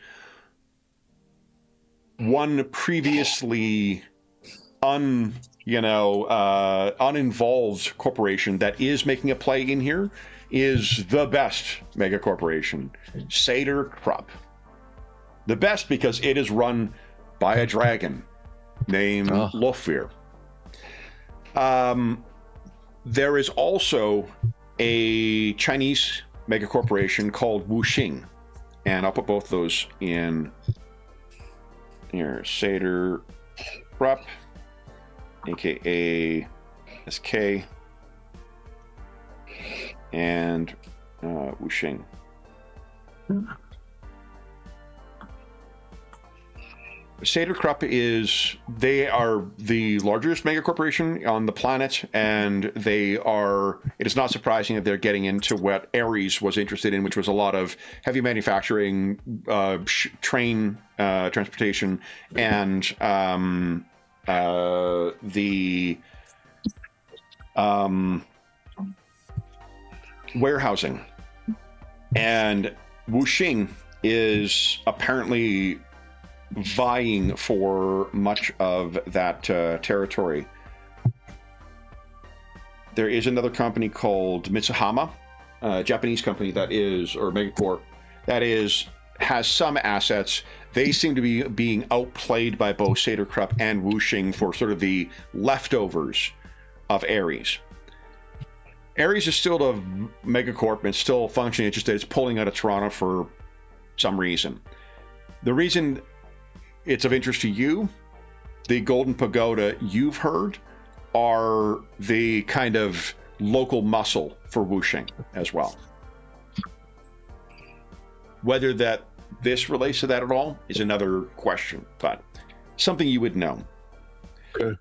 One previously uninvolved corporation that is making a play in here is the best mega corporation, Seder Krupp. The best because it is run by a dragon named Lofir. There is also a Chinese mega corporation called Wuxing, and I'll put both those in here. Seder Krupp, aka SK, and Wuxing. Seder Krupp they are the largest mega corporation on the planet, and it is not surprising that they're getting into what Ares was interested in, which was a lot of heavy manufacturing, train transportation, and the warehousing. And Wuxing is apparently vying for much of that territory. There is another company called Mitsuhama, a Japanese company or Megacorp, has some assets. They seem to be being outplayed by both Seder Krupp and Wuxing for sort of the leftovers of Ares. Ares is still a Megacorp and still functioning. It's just that it's pulling out of Toronto for some reason. The reason it's of interest to you, the Golden Pagoda you've heard are the kind of local muscle for Wuxing as well. Whether this relates to that at all is another question, but something you would know. Okay.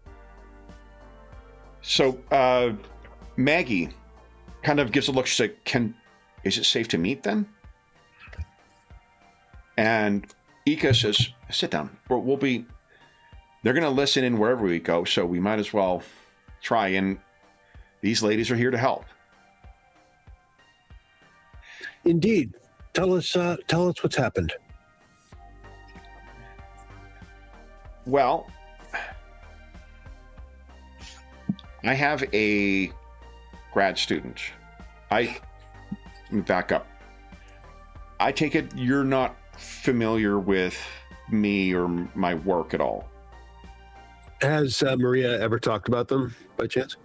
So Maggie kind of gives a look. She's like, is it safe to meet then? And Ika says, sit down. They're going to listen in wherever we go, so we might as well try. And these ladies are here to help. Indeed. Tell us what's happened. Well, I have a grad student. Let me back up. I take it you're not familiar with me or my work at all. Has Maria ever talked about them by chance?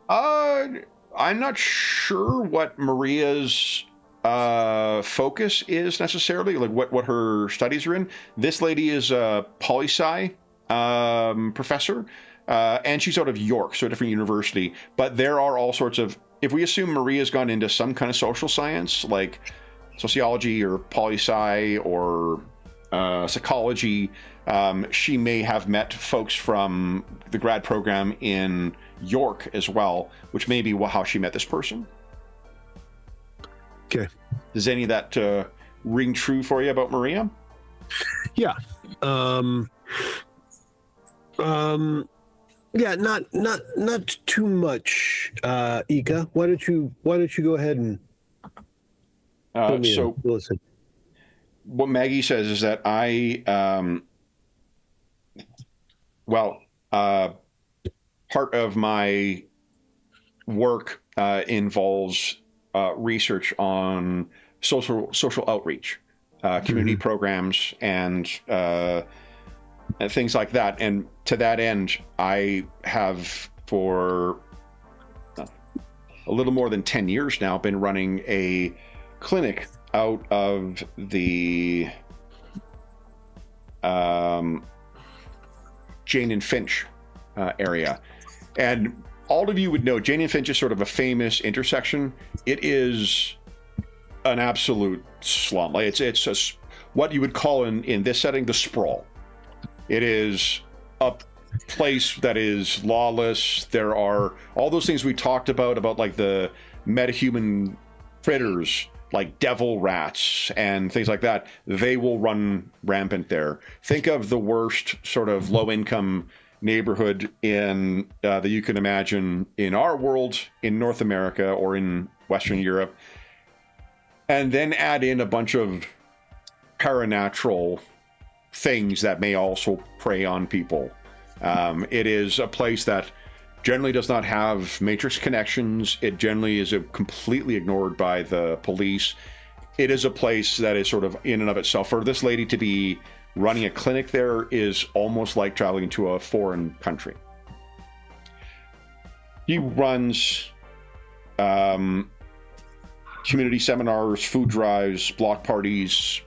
I'm not sure what Maria's focus is necessarily, like what her studies are in. This lady is a poli-sci professor, and she's out of York, so a different university. But there are all sorts of, if we assume Maria's gone into some kind of social science, like sociology or poli-sci or psychology, she may have met folks from the grad program in York as well, which may be how she met this person. Okay. Does any of that ring true for you about Maria? Yeah. Yeah, not too much. Ika, why don't you go ahead and so listen. What Maggie says is that part of my work involves research on social outreach, community programs, and things like that. And to that end, I have for a little more than 10 years now been running a clinic out of the Jane and Finch area. And all of you would know Jane and Finch is sort of a famous intersection. It is an absolute slum. Like it's what you would call in this setting the sprawl. It is a place that is lawless. There are all those things we talked about like the metahuman critters, like devil rats and things like that. They will run rampant there. Think of the worst sort of low-income neighborhood that you can imagine in our world, in North America or in Western Europe, and then add in a bunch of paranatural things that may also prey on people. It is a place that generally does not have matrix connections. It generally is completely ignored by the police. It is a place that is sort of in and of itself. For this lady to be running a clinic there is almost like traveling to a foreign country. He runs community seminars, food drives, block parties.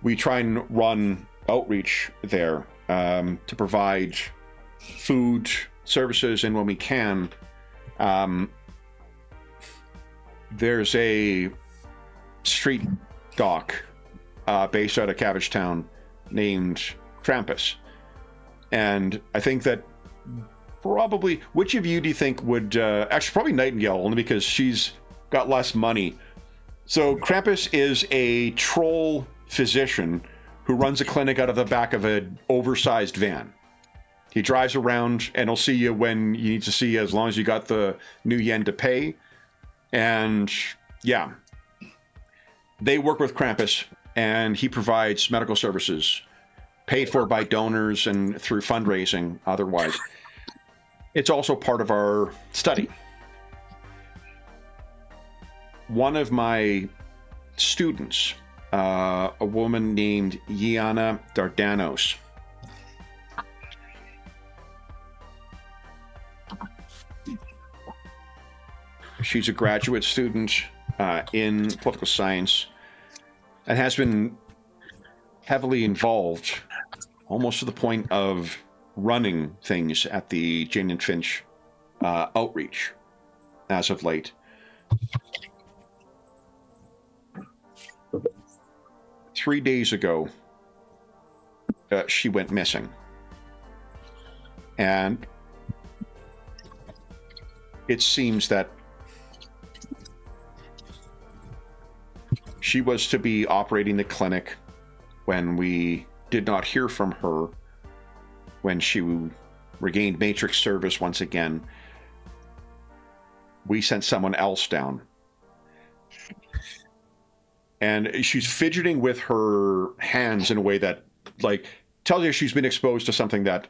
We try and run outreach there to provide food, services, and when we can, there's a street doc based out of Cabbagetown named Krampus. And I think that probably, which of you do you think would, actually probably Nightingale, only because she's got less money. So Krampus is a troll physician who runs a clinic out of the back of an oversized van. He drives around and he'll see you when you need to see you, as long as you got the new yen to pay. And yeah, they work with Krampus and he provides medical services paid for by donors and through fundraising otherwise. It's also part of our study. One of my students, a woman named Yiana Dardanos, she's a graduate student in political science and has been heavily involved, almost to the point of running things at the Jane and Finch outreach as of late. Three days ago, she went missing. And it seems that she was to be operating the clinic when we did not hear from her. When she regained Matrix service once again, we sent someone else down. And she's fidgeting with her hands in a way that, like, tells you she's been exposed to something that,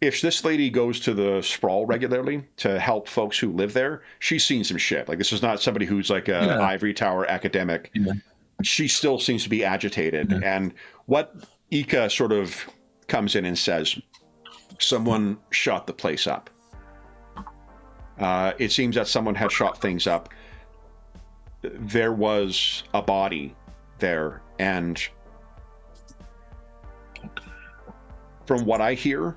if this lady goes to the sprawl regularly to help folks who live there, she's seen some shit. Like, this is not somebody who's like a ivory tower academic. Yeah. She still seems to be agitated. Yeah. And what Ika sort of comes in and says, someone shot the place up. It seems that someone had shot things up. There was a body there, and from what I hear,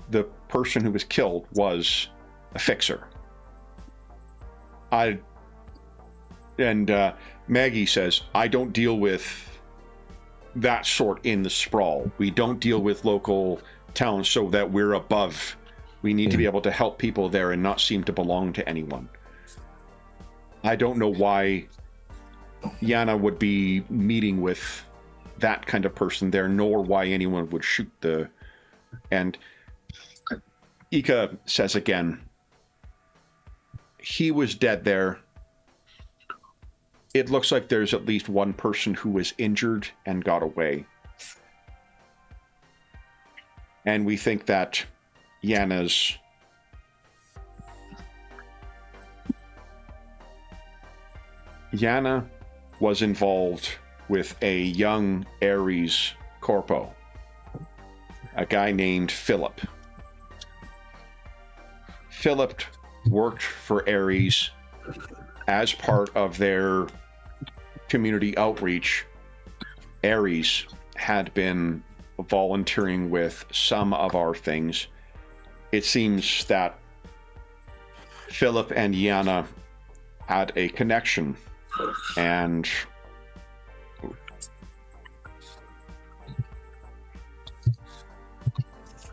the person who was killed was a fixer. Maggie says, I don't deal with that sort in the sprawl. We don't deal with local towns so that we're above. We need to be able to help people there and not seem to belong to anyone. I don't know why Yana would be meeting with that kind of person there, nor why anyone would shoot the... And Ika says again, he was dead there. It looks like there's at least one person who was injured and got away. And we think that Yana was involved with a young Ares corpo, a guy named Philip. Philip worked for Ares as part of their community outreach. Ares had been volunteering with some of our things. It seems that Philip and Yana had a connection, and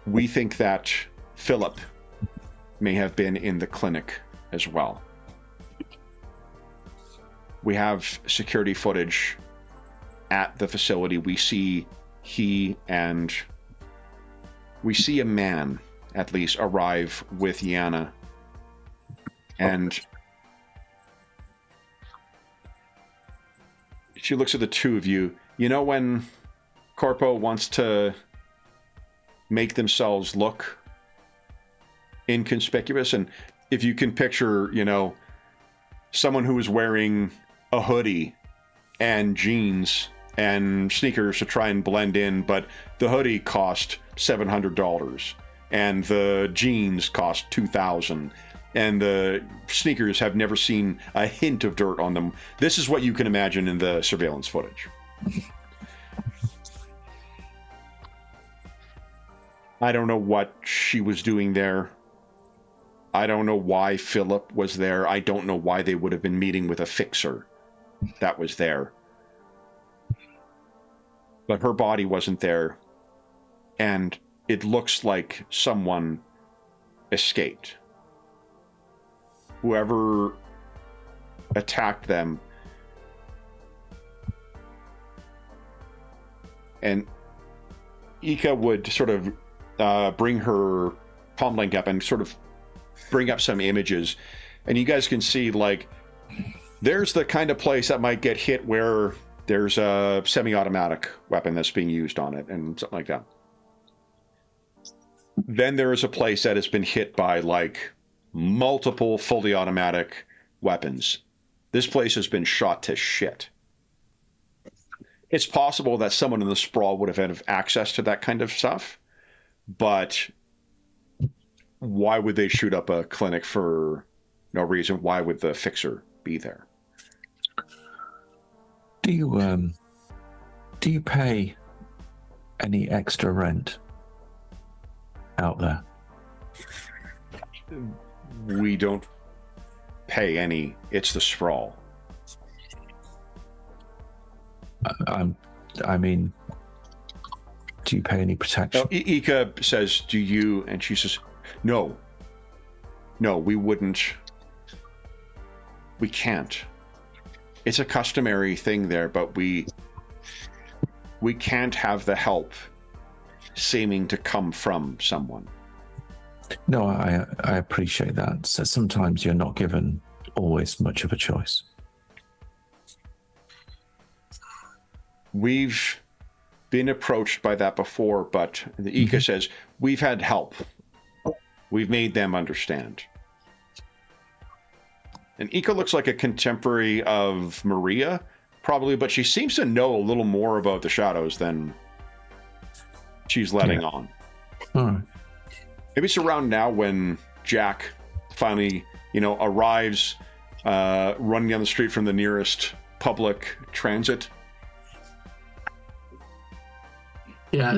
we think that Philip may have been in the clinic as well. We have security footage at the facility. We see we see a man at least arrive with Yana, and she looks at the two of you. You know when Corpo wants to make themselves look inconspicuous. And if you can picture, you know, someone who is wearing a hoodie and jeans and sneakers to try and blend in, but the hoodie cost $700 and the jeans cost $2,000 and the sneakers have never seen a hint of dirt on them. This is what you can imagine in the surveillance footage. I don't know what she was doing there. I don't know why Philip was there. I don't know why they would have been meeting with a fixer that was there. But her body wasn't there. And it looks like someone escaped. Whoever attacked them. And Ika would sort of bring her palm link up and sort of bring up some images. And you guys can see, like, there's the kind of place that might get hit where there's a semi-automatic weapon that's being used on it and something like that. Then there is a place that has been hit by, like, multiple fully automatic weapons. This place has been shot to shit. It's possible that someone in the sprawl would have had access to that kind of stuff, but why would they shoot up a clinic for no reason? Why would the fixer be there? Do you pay any extra rent out there? We don't pay any. It's the sprawl. I mean, do you pay any protection? Oh, Ika says, do you? And she says, no, we wouldn't. We can't. It's a customary thing there, but we can't have the help seeming to come from someone. No, I appreciate that. So sometimes you're not given always much of a choice. We've been approached by that before, but the Ika says, we've had help. We've made them understand. And Ika looks like a contemporary of Maria, probably, but she seems to know a little more about the shadows than she's letting on. Right. Maybe it's around now when Jack finally, arrives running down the street from the nearest public transit. Yeah,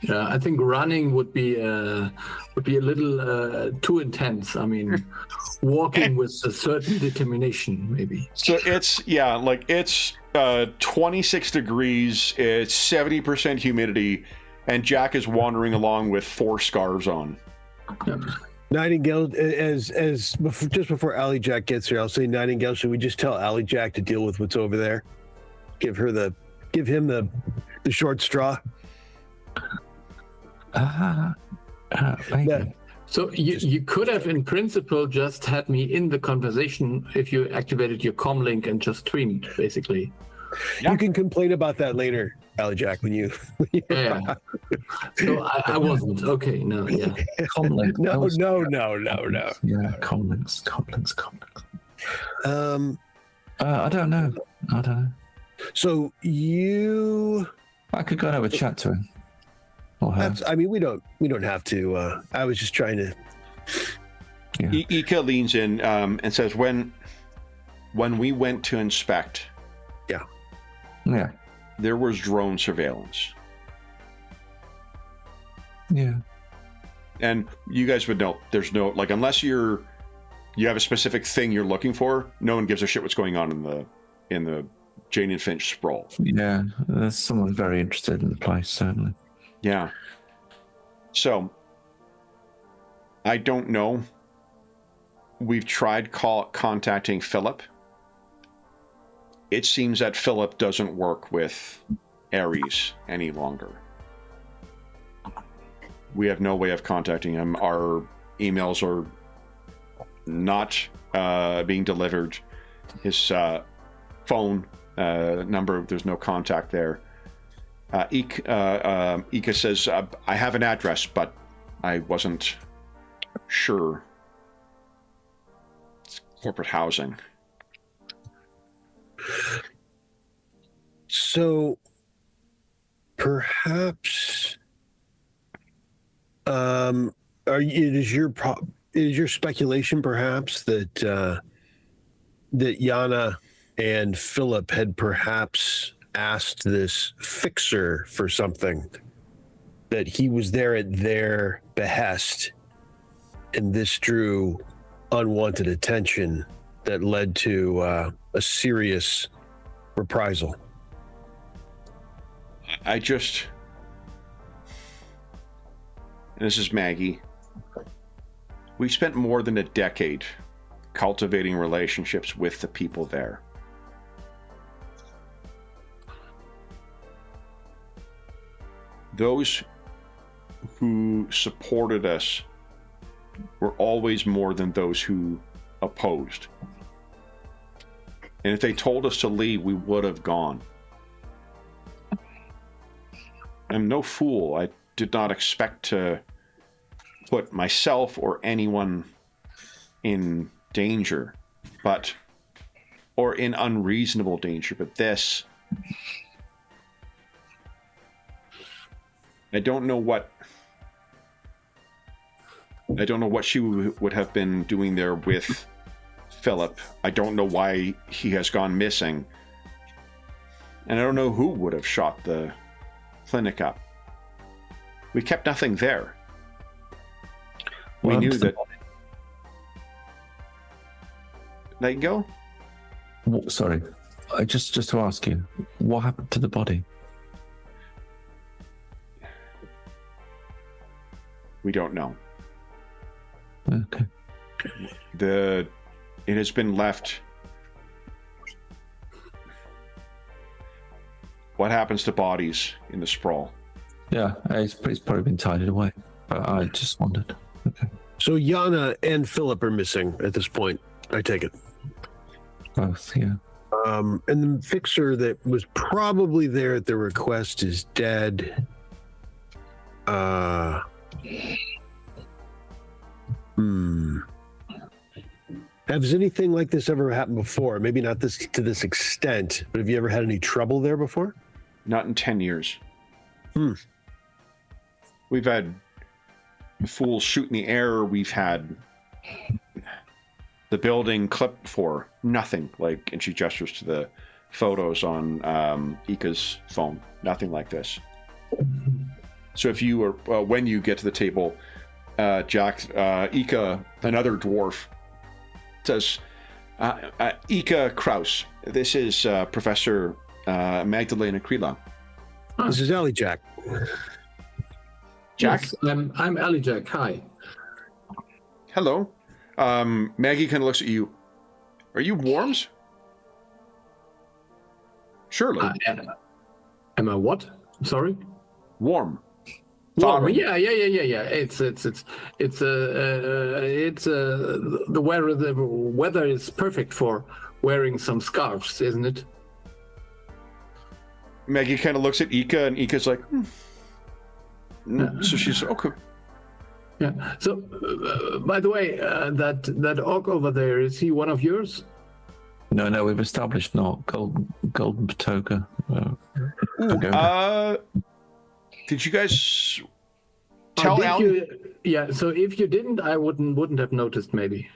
I think running would be a little too intense. I mean, walking with a certain determination, maybe. So it's 26 degrees, it's 70% humidity, and Jack is wandering along with 4 scarves on. Yeah. Nightingale, just before Alley Jack gets here, I'll say, Nightingale, should we just tell Alley Jack to deal with what's over there? Give him the short straw. Maybe. So you could have, in principle, just had me in the conversation if you activated your comm link and just streamed, basically. Yeah. You can complain about that later, Alley Jack, when you. Yeah. So I wasn't. Okay, no, yeah. Comlink. No. Yeah, comlinks. I don't know. So I could go and have a chat to him. Or her. we don't have to. I was just trying to. Yeah. Ika leans in and says, when we went to inspect, Yeah. there was drone surveillance. Yeah. And you guys would know, there's no, unless you have a specific thing you're looking for, no one gives a shit what's going on in the Jane and Finch sprawl. Yeah, there's someone very interested in the place, certainly. Yeah. So, I don't know. We've tried contacting Philip. It seems that Philip doesn't work with Ares any longer. We have no way of contacting him. Our emails are not being delivered. His phone number, there's no contact there. Ika says, I have an address, but I wasn't sure. It's corporate housing. So perhaps it is your speculation perhaps that that Yana and Philip had perhaps asked this fixer for something, that he was there at their behest, and this drew unwanted attention that led to a serious reprisal. And this is Maggie. We spent more than a decade cultivating relationships with the people there. Those who supported us were always more than those who opposed. And if they told us to leave, we would have gone. I'm no fool. I did not expect to put myself or anyone in danger, or in unreasonable danger, but this, I don't know what she would have been doing there with Philip. I don't know why he has gone missing. And I don't know who would have shot the clinic up. We kept nothing there. We knew that... Let go? Sorry, just to ask you, what happened to the body? We don't know. Okay. It has been left. What happens to bodies in the sprawl? Yeah, it's probably been tidied away. But I just wondered. Okay. So Yana and Philip are missing at this point, I take it. Both, yeah. And the fixer that was probably there at the request is dead. Has anything like this ever happened before? Maybe not to this extent, but have you ever had any trouble there before? Not in 10 years. We've had fools shoot in the air. We've had the building clipped for nothing. And she gestures to the photos on Ika's phone. Nothing like this. So if you are, when you get to the table, Jack, Ika, another dwarf, says, Ika Kraus, this is Professor Magdalena Krila. This is Ali Jack. Jack? Yes, I'm Ali Jack. Hi. Hello. Maggie kind of looks at you. Are you Worms? Surely. Am I what? Sorry? Warm. Warm. Yeah. It's the weather is perfect for wearing some scarves, isn't it? Maggie kind of looks at Ika, and Ika's like, So she's okay. Yeah. So, by the way, that orc over there, is he one of yours? No, we've established not golden Patoga. Did you guys tell Alan? Yeah. So if you didn't, I wouldn't have noticed. Maybe.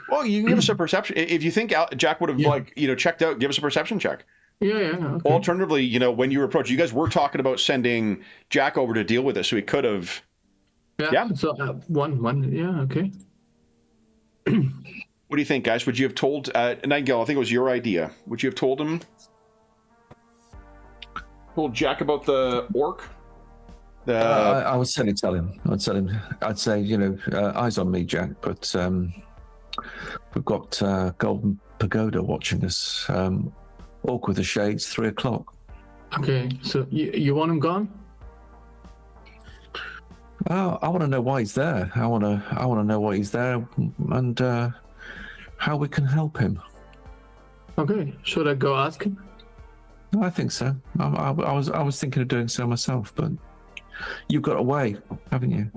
Well, you can give us a perception. If you think Jack would have checked out, give us a perception check. Yeah. Okay. Alternatively, when you were approached, you guys were talking about sending Jack over to deal with this, so he could have. Yeah. So one. Yeah. Okay. What do you think, guys? Would you have told Nightingale? I think it was your idea. Would you have told him? Told Jack about the orc? I would certainly tell him. I'd say, eyes on me, Jack. But we've got Golden Pagoda watching us. Orc with the shades, 3:00. Okay. So you want him gone? I want to know why he's there. I want to know why he's there and how we can help him. Okay. Should I go ask him? No, I think so. I was thinking of doing so myself, but you've got a way, haven't you,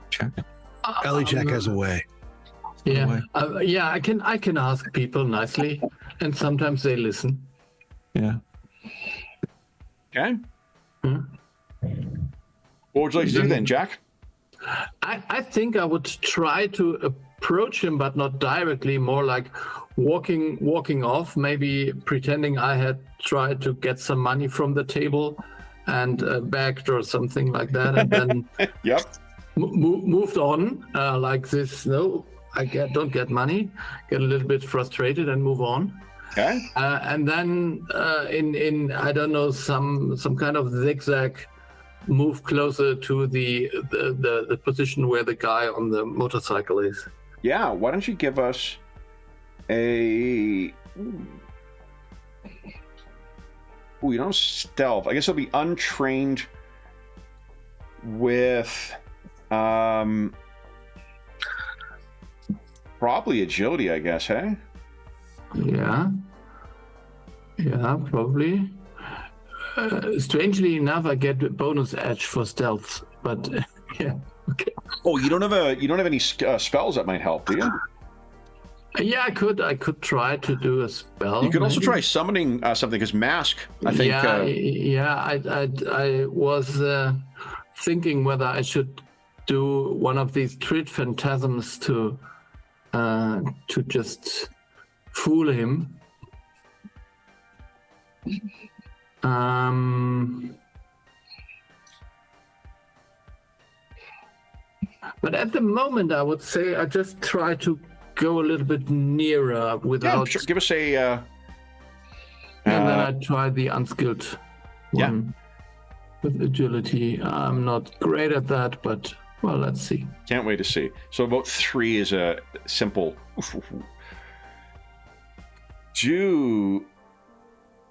Jack? Ellie Jack has a way. Yeah, yeah. I can ask people nicely, and sometimes they listen. Yeah. Okay. Hmm? What would you like to do then, Jack? I think I would try to approach him, but not directly. More like walking off, maybe pretending I had tried to get some money from the table and begged or something like that, and then Yep. moved on like this. No, don't get money. Get a little bit frustrated and move on. Okay. And then in I don't know, some kind of zigzag, move closer to the position where the guy on the motorcycle is. Yeah. Why don't you give us a? Ooh, you know, stealth. I guess it'll be untrained with probably agility, I guess, hey? Yeah, probably. Strangely enough, I get a bonus edge for stealth, but yeah. Okay. Oh, you don't have any spells that might help, do you? Yeah, I could try to do a spell. You could also maybe. try summoning something, because mask, I think. I was thinking whether I should do one of these treat phantasms to just fool him. But at the moment, I would say I just try to go a little bit nearer without. Yeah, sure. Give us a. And then I try the unskilled one Yeah. with agility. I'm not great at that, but well, let's see. Can't wait to see. So about 3 is a simple. Do you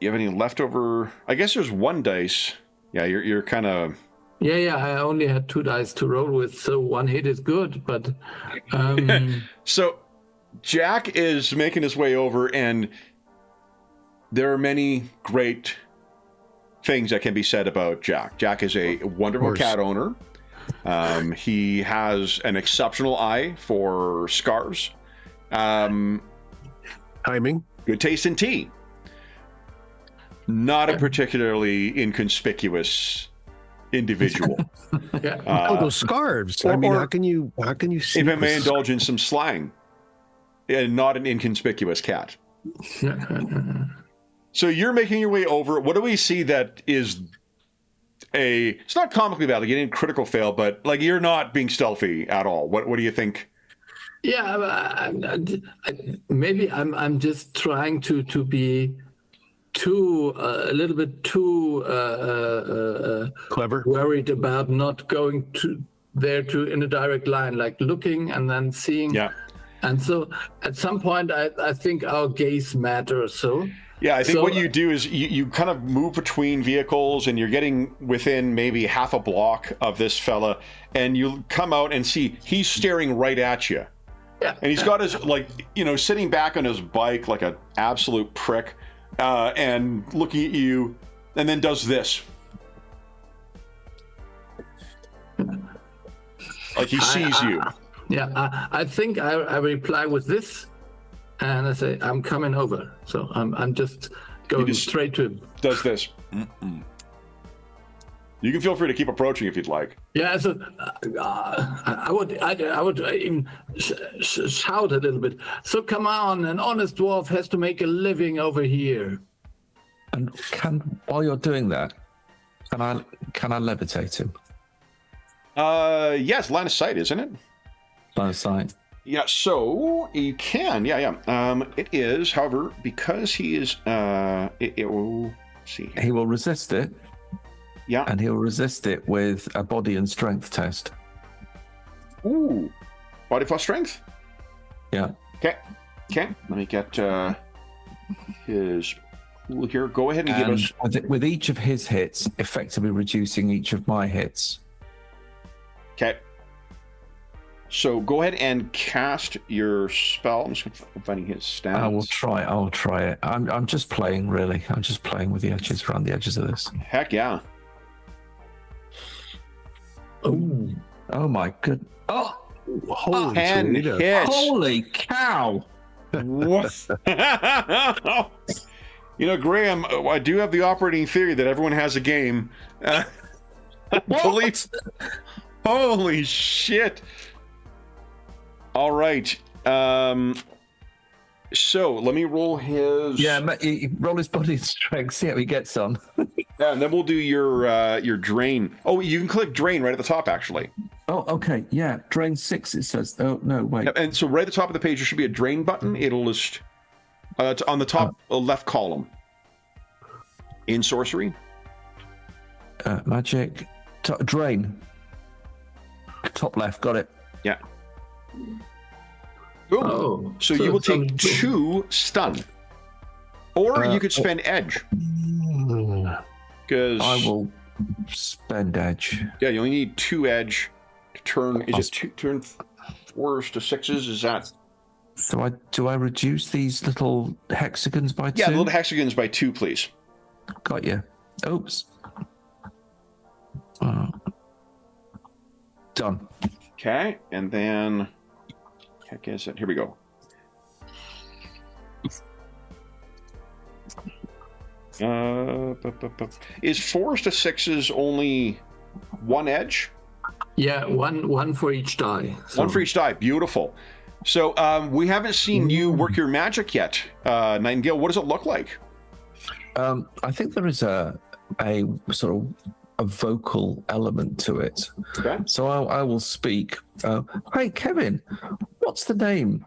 have any leftover? I guess there's 1 dice. Yeah, you're kind of. Yeah. I only had 2 dice to roll with, so 1 hit is good. But So Jack is making his way over, and there are many great things that can be said about Jack. Jack is a wonderful cat owner. He has an exceptional eye for scarves. Timing. Good taste in tea. Not a particularly inconspicuous individual. Those scarves. I mean, how can you see? If I may indulge in some slang, and not an inconspicuous cat. So you're making your way over. What do we see that is it's not comically bad, like you didn't critical fail, but like you're not being stealthy at all. What do you think? Yeah, maybe I'm just trying to be a little bit too Clever, worried about not going in a direct line, like looking and then seeing. Yeah. And so at some point, I think our gaze matters. So. Yeah, I think what you do is you kind of move between vehicles, and you're getting within maybe half a block of this fella, and you come out and see he's staring right at you. Yeah. And he's got his, sitting back on his bike like an absolute prick, and looking at you, and then does this. Like he sees you. Yeah, I think I reply with this. And I say, I'm coming over. So I'm just going straight to him. Does this. Mm-mm. You can feel free to keep approaching if you'd like. Yeah, so I would even shout a little bit. So come on, an honest dwarf has to make a living over here. And while you're doing that, can I levitate him? Yes, line of sight, isn't it? Line of sight. Yeah, so you can. Yeah. It is, however, because he is. It will see. He will resist it. Yeah, and he'll resist it with a body and strength test. Ooh, body plus strength. Yeah. Okay. Let me get his pool here. Go ahead and give us. With each of his hits, effectively reducing each of my hits. Okay. So go ahead and cast your spell. I'm just finding his stats. I will try it. I'm just playing, really. I'm just playing with the edges, around the edges of this. Heck yeah. Oh my good. Oh, Holy 10 Toledo. hits. holy cow! What? You know, Graham, I do have the operating theory that everyone has a game. Believe. Holy shit. All right. So let me roll his. Yeah, roll his body strength. See how he gets on. Yeah, and then we'll do your drain. Oh, you can click drain right at the top, actually. Oh, okay. Yeah, drain 6. It says. Oh no, wait. And so right at the top of the page, there should be a drain button. It'll list. It's on the top left column. In sorcery. Magic. Drain. Top left. Got it. Yeah. Boom. Oh, So you will take 2 stun. Or you could spend edge. Because I will spend edge. Yeah, you only need 2 edge to turn. Is it turn 4s to 6s? Is that? So do I reduce these little hexagons by 2? Yeah, the little hexagons by 2, please. Got you. Oops. Done. Okay, and then heck is it? Here we go. Is 4s to 6s only 1 edge? Yeah, one for each die. So. 1 for each die. Beautiful. So we haven't seen you work your magic yet, Nightingale. What does it look like? I think there is a sort of a vocal element to it. Okay. So I will speak. Hey, Kevin, what's the name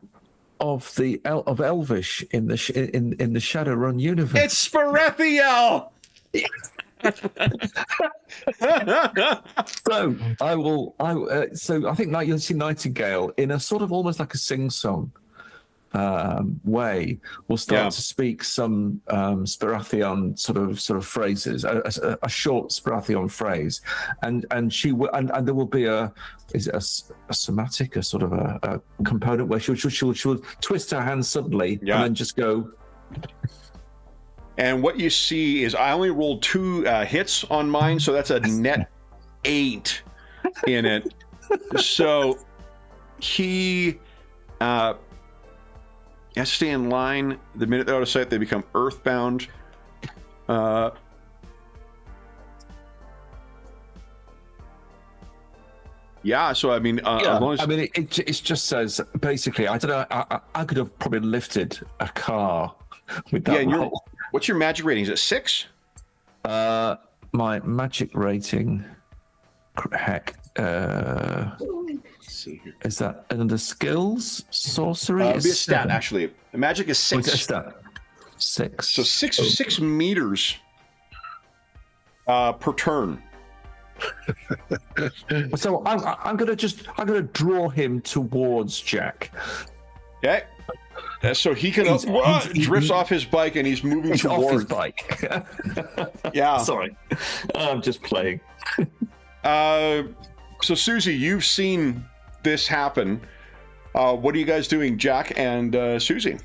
of the of Elvish in the Shadowrun universe? It's Sparethiel. So so I think you'll see Nightingale in a sort of almost like a sing-song way will start to speak some Sparathion sort of phrases, a short Sparathion phrase, and she will, and there will be a somatic, a sort of a component where she'll twist her hand suddenly and then just go. And what you see is I only rolled 2 hits on mine, so that's a net 8 in it. So he has to stay in line. The minute they're out of sight, they become earthbound. Yeah, so I mean, as long as... I mean, it just says basically. I don't know. I could have probably lifted a car with that roll. What's your magic rating? Is it 6? My magic rating, heck, see here. Is that under skills? Sorcery? It'd be a stat, actually. The magic is 6. What's a stat? 6. So 6 meters per turn. So I'm gonna draw him towards Jack. Okay. So he can drifts off his bike and he's moving towards off his bike. Yeah. Sorry, I'm just playing. So Susie, you've seen this happen. What are you guys doing, Jack and Susie?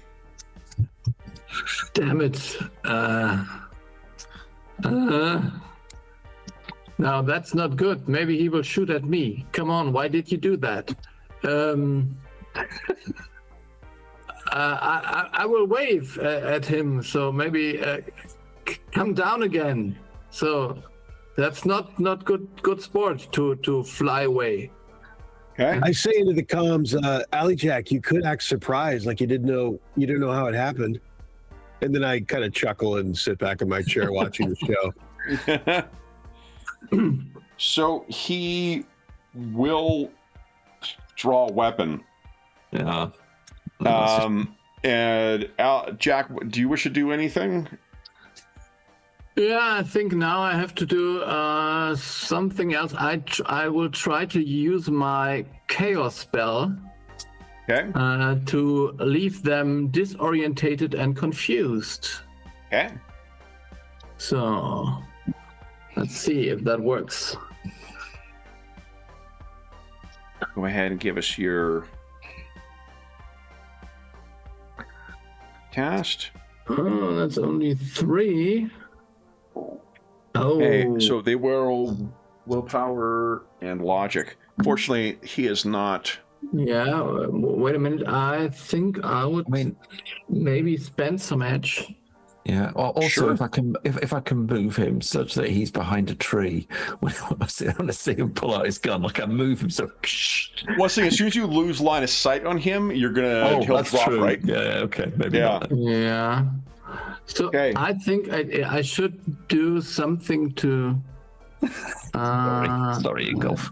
Damn it. Now that's not good. Maybe he will shoot at me. Come on, why did you do that? I will wave at him, so maybe come down again. So that's not good sport to fly away. Okay. I say into the comms, Ali Jack, you could act surprised, like you didn't know how it happened. And then I kind of chuckle and sit back in my chair watching the show. So he will draw a weapon. Yeah. And Jack, do you wish to do anything? Yeah, I think now I have to do something else. I will try to use my chaos spell. Okay. To leave them disorientated and confused. Okay. So let's see if that works. go ahead and give us your cast. Oh, that's only 3. Oh. Okay, so they will willpower and logic. Fortunately, he is not. Yeah, wait a minute. I think I would maybe spend some edge. Yeah. Also, Sure. if I can move him such that he's behind a tree, when I see him pull out his gun, like I move him so. Well, see, as soon as you lose line of sight on him, you're gonna. He'll that's drop, true. right? Yeah. Okay. Maybe not. Yeah. So Okay. I think I should do something to. Sorry, Ingolf.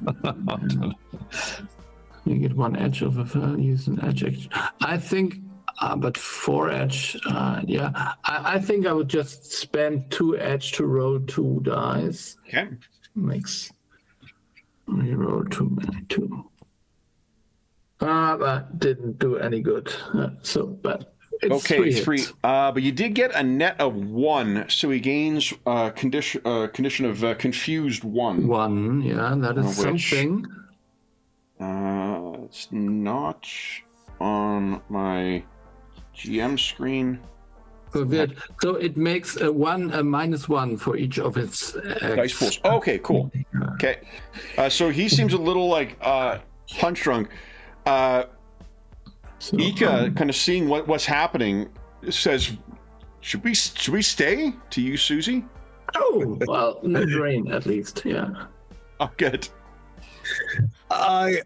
You get 1 edge of a use an edge action. I think, but 4 edge. Yeah, I think I would just spend 2 edge to roll 2 dice. Okay. Makes we roll 2. But didn't do any good. But it's Okay, 3. But you did get a net of 1, so he gains condition of confused 1. 1, yeah, that is something. It's not on my GM screen. So it makes a -1 for each of its Dice pools. Okay, cool. Okay, so he seems a little like punch drunk. Ika, kind of seeing what's happening, says, "Should we stay?" To you, Susie. Oh well, no drain at least. Yeah. Oh, good. I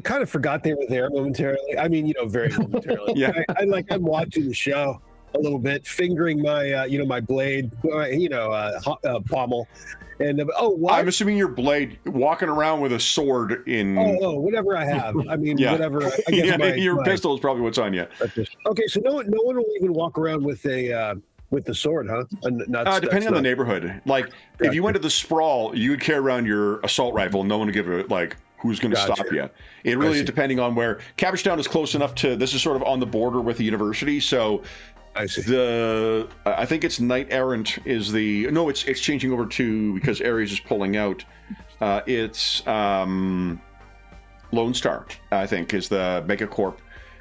kind of forgot they were there momentarily. I mean, very momentarily. Yeah. I'm watching the show a little bit, fingering my my blade, pommel, and what? I'm assuming your blade, walking around with a sword in. Whatever I have. I mean, Yeah. whatever. I guess your pistol is probably what's on you. Okay, so no one will even walk around with the sword, huh? Depending on the neighborhood. Like, if you went to the sprawl, you would carry around your assault rifle. No one would give it, like, who's going to stop you. It really is depending on where. Cabbagetown is close enough to, this is sort of on the border with the university, so I see. I think it's Knight Errant is it's changing over to, because Ares is pulling out, it's Lone Star, I think, is the megacorp.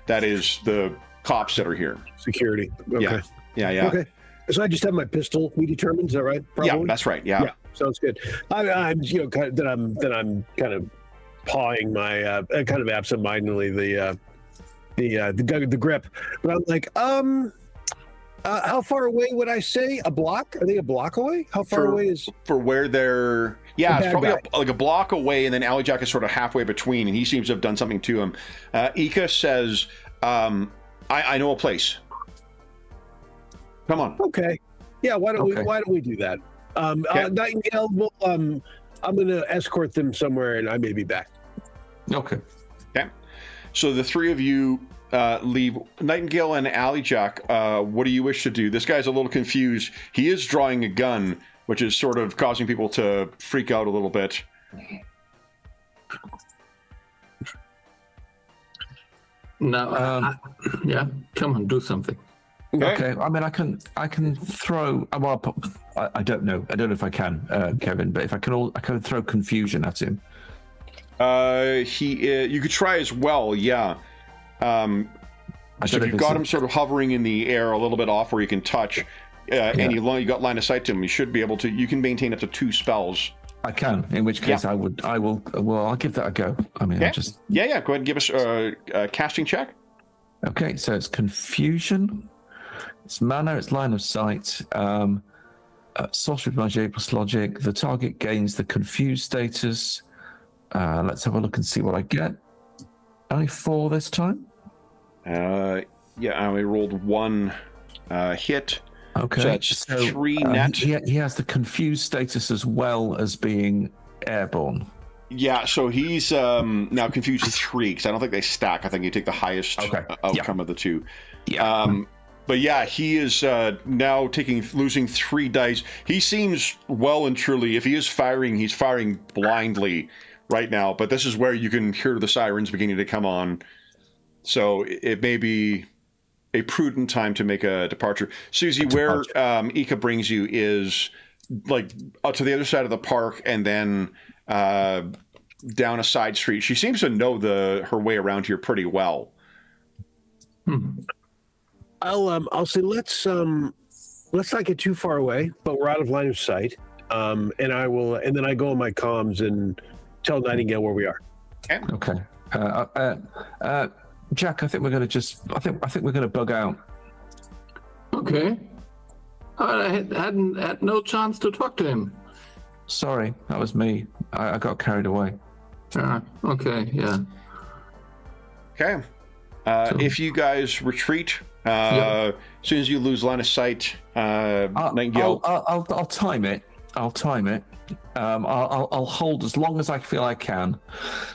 That is the cops that are here. Security. Okay. Yeah. Okay. So I just have my pistol. We determined, is that right? Probably? Yeah, that's right. Yeah. Sounds good. I'm kind of pawing my kind of absentmindedly the grip, but I'm like, how far away would I say? A block? Are they a block away? How far away is for where they're? Yeah, it's probably guy. a block away, and then Alley Jack is sort of halfway between, and he seems to have done something to him. Ika says, "I know a place. Come on." Okay. Yeah. Why don't we do that? Nightingale. Well, I'm going to escort them somewhere, and I may be back. Okay. Okay. So the 3 of you leave. Nightingale and Alley Jack, what do you wish to do? This guy's a little confused. He is drawing a gun, which is sort of causing people to freak out a little bit. No. Yeah. Come on, do something. Okay. I mean, I can throw. Well, I don't know. I don't know if I can, Kevin. But if I can throw confusion at him. You could try as well. Yeah. So if you've got him sort of hovering in the air a little bit off where you can touch, and you got line of sight to him, you should be able to. You can maintain up to 2 spells. I can. In which case, I will. Well, I'll give that a go. I mean, Go ahead and give us a casting check. Okay, so it's confusion. It's mana, it's line of sight, sorcery magic plus logic. The target gains the confused status. Let's have a look and see what I get. Only 4 this time. I only rolled 1 hit. Okay, so that's 3 net. He has the confused status as well as being airborne. Yeah, so he's now confused 3 because I don't think they stack. I think you take the highest outcome of the 2. Yeah. But yeah, he is now losing 3 dice. He seems well and truly, if he is firing, he's firing blindly right now. But this is where you can hear the sirens beginning to come on. So it may be a prudent time to make a departure. Susie, where Ika brings you is like to the other side of the park, and then down a side street. She seems to know her way around here pretty well. I'll say let's not get too far away, but we're out of line of sight. And then I go on my comms and tell Nightingale where we are. Okay. Jack, I think we're going to I think we're going to bug out. Okay. I had no chance to talk to him. Sorry, that was me. I got carried away. Okay, yeah. Okay. If you guys retreat, as soon as you lose line of sight, Nightingale. I'll time it. I'll hold as long as I feel I can.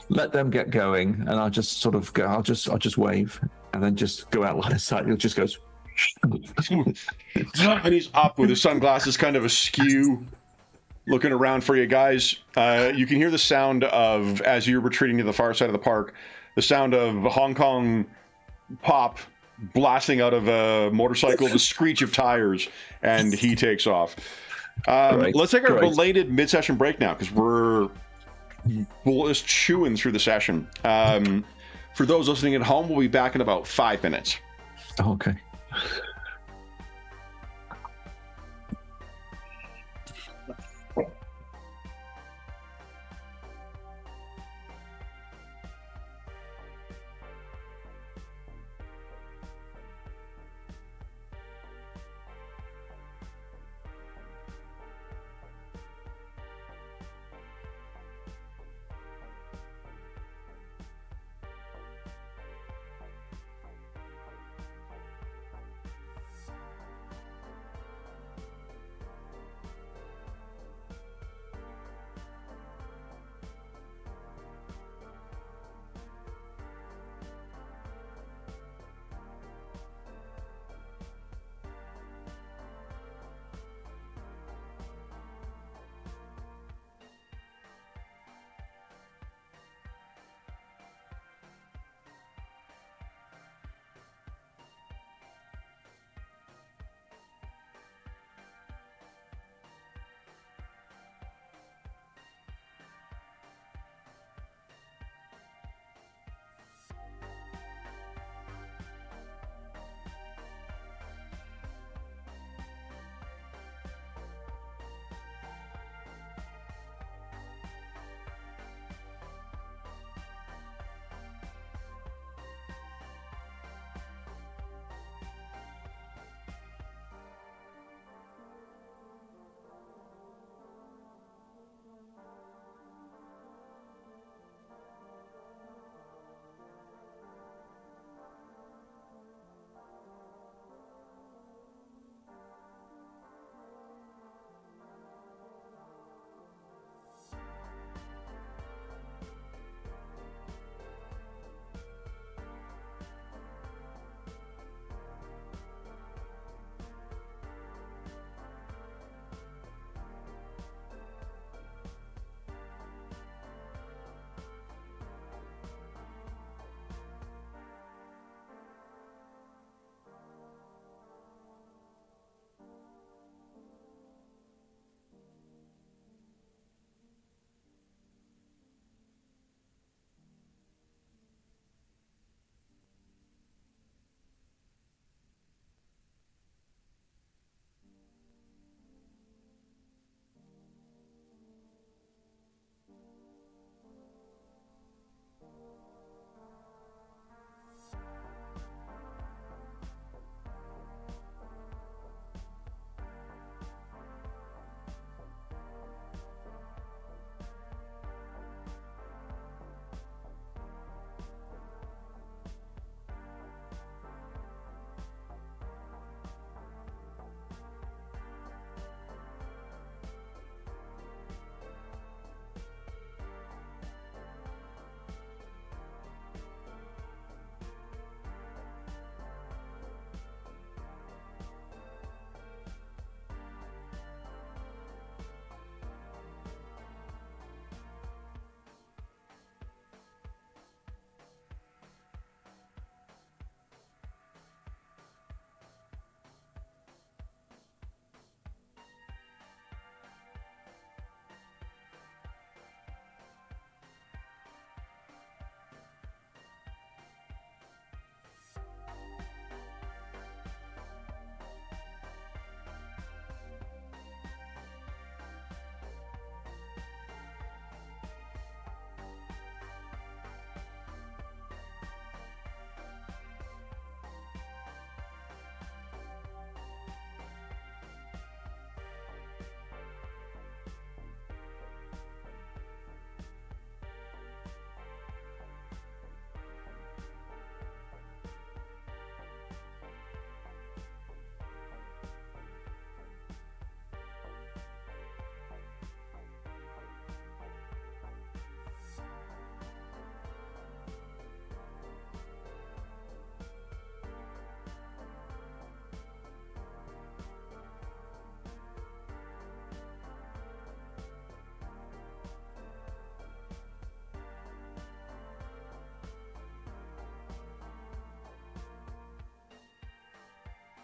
Let them get going, and I'll just sort of go. I'll just wave, and then just go out line of sight. It just goes. And he's up with his sunglasses kind of askew, looking around for you guys. You can hear the sound of, as you're retreating to the far side of the park, the sound of Hong Kong pop blasting out of a motorcycle, the screech of tires, and he takes off. Let's take our belated mid-session break now, because we'll just chewing through the session. For those listening at home, we'll be back in about 5 minutes. Okay.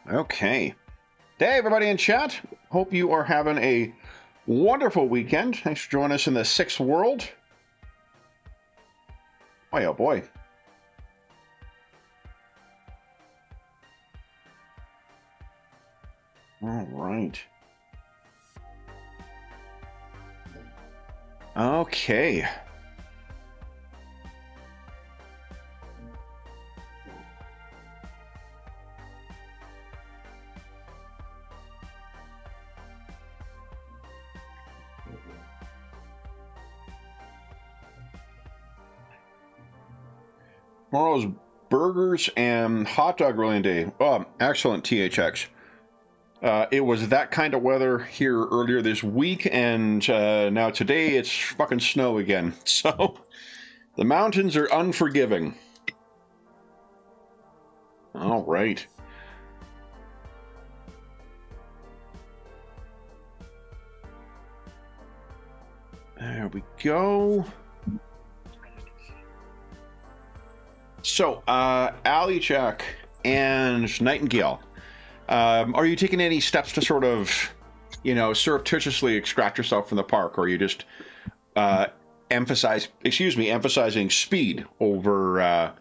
Okay. Hey, everybody in chat. Hope you are having a wonderful weekend. Thanks for joining us in the 6th world. Boy, oh boy. All right. Okay. Tomorrow's burgers and hot dog grilling day. Oh, excellent, THX. It was that kind of weather here earlier this week, and now today it's fucking snow again. So the mountains are unforgiving. All right. There we go. So, Ali Jack and Nightingale, are you taking any steps to sort of, surreptitiously extract yourself from the park, or are you just emphasizing speed over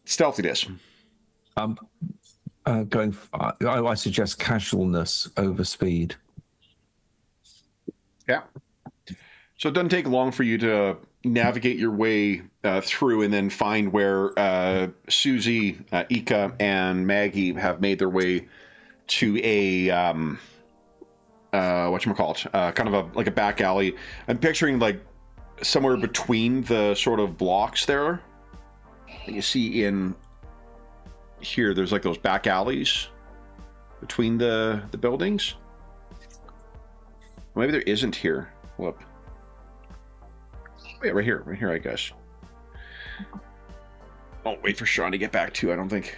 stealthiness? I suggest casualness over speed. Yeah. So it doesn't take long for you to navigate your way through and then find where Susie, Ika, and Maggie have made their way to a whatchamacallit, kind of like a back alley. I'm picturing like somewhere between the sort of blocks there that you see in here. There's like those back alleys between the buildings. Maybe there isn't here. Whoop. Yeah, right here, I guess. Oh, wait for Sean to get back too. I don't think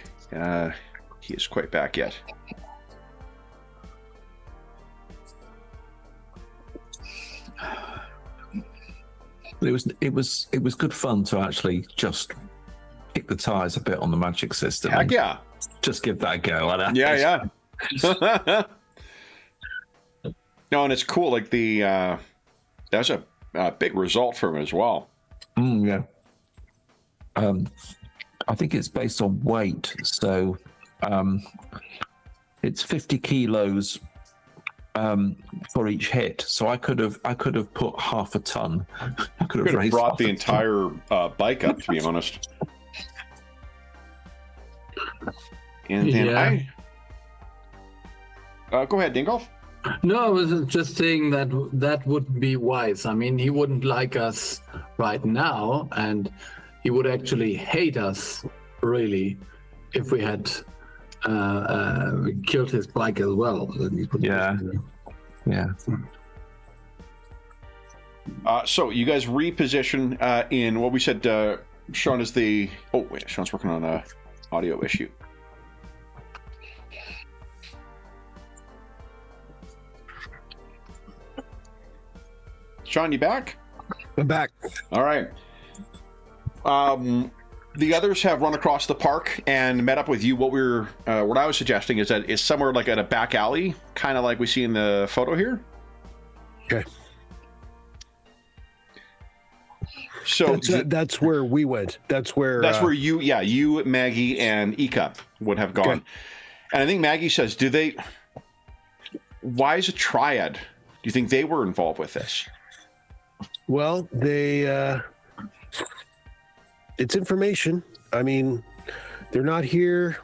he is quite back yet. It was good fun to actually just kick the tires a bit on the magic system. Heck yeah! Just give that a go. Yeah. No, and it's cool. Like that's a big result from it as well. Yeah. I think it's based on weight, so it's 50 kilos for each hit. So I could have put half a ton. I could have brought the entire bike up, to be honest. And then go ahead, Dingolf. No, I was just saying that would be wise. I mean, he wouldn't like us right now, and he would actually hate us, really, if we had killed his bike as well. Yeah. So you guys reposition in what we said. Sean is the. Oh wait, Sean's working on a audio issue. Sean, you back? I'm back. All right. The others have run across the park and met up with you. What I was suggesting is that it's somewhere like at a back alley, kind of like we see in the photo here. Okay. So that's where we went. That's where you, Maggie, and Ika would have gone. Okay. And I think Maggie says, why is a triad? Do you think they were involved with this? Well, it's information. I mean, they're not here.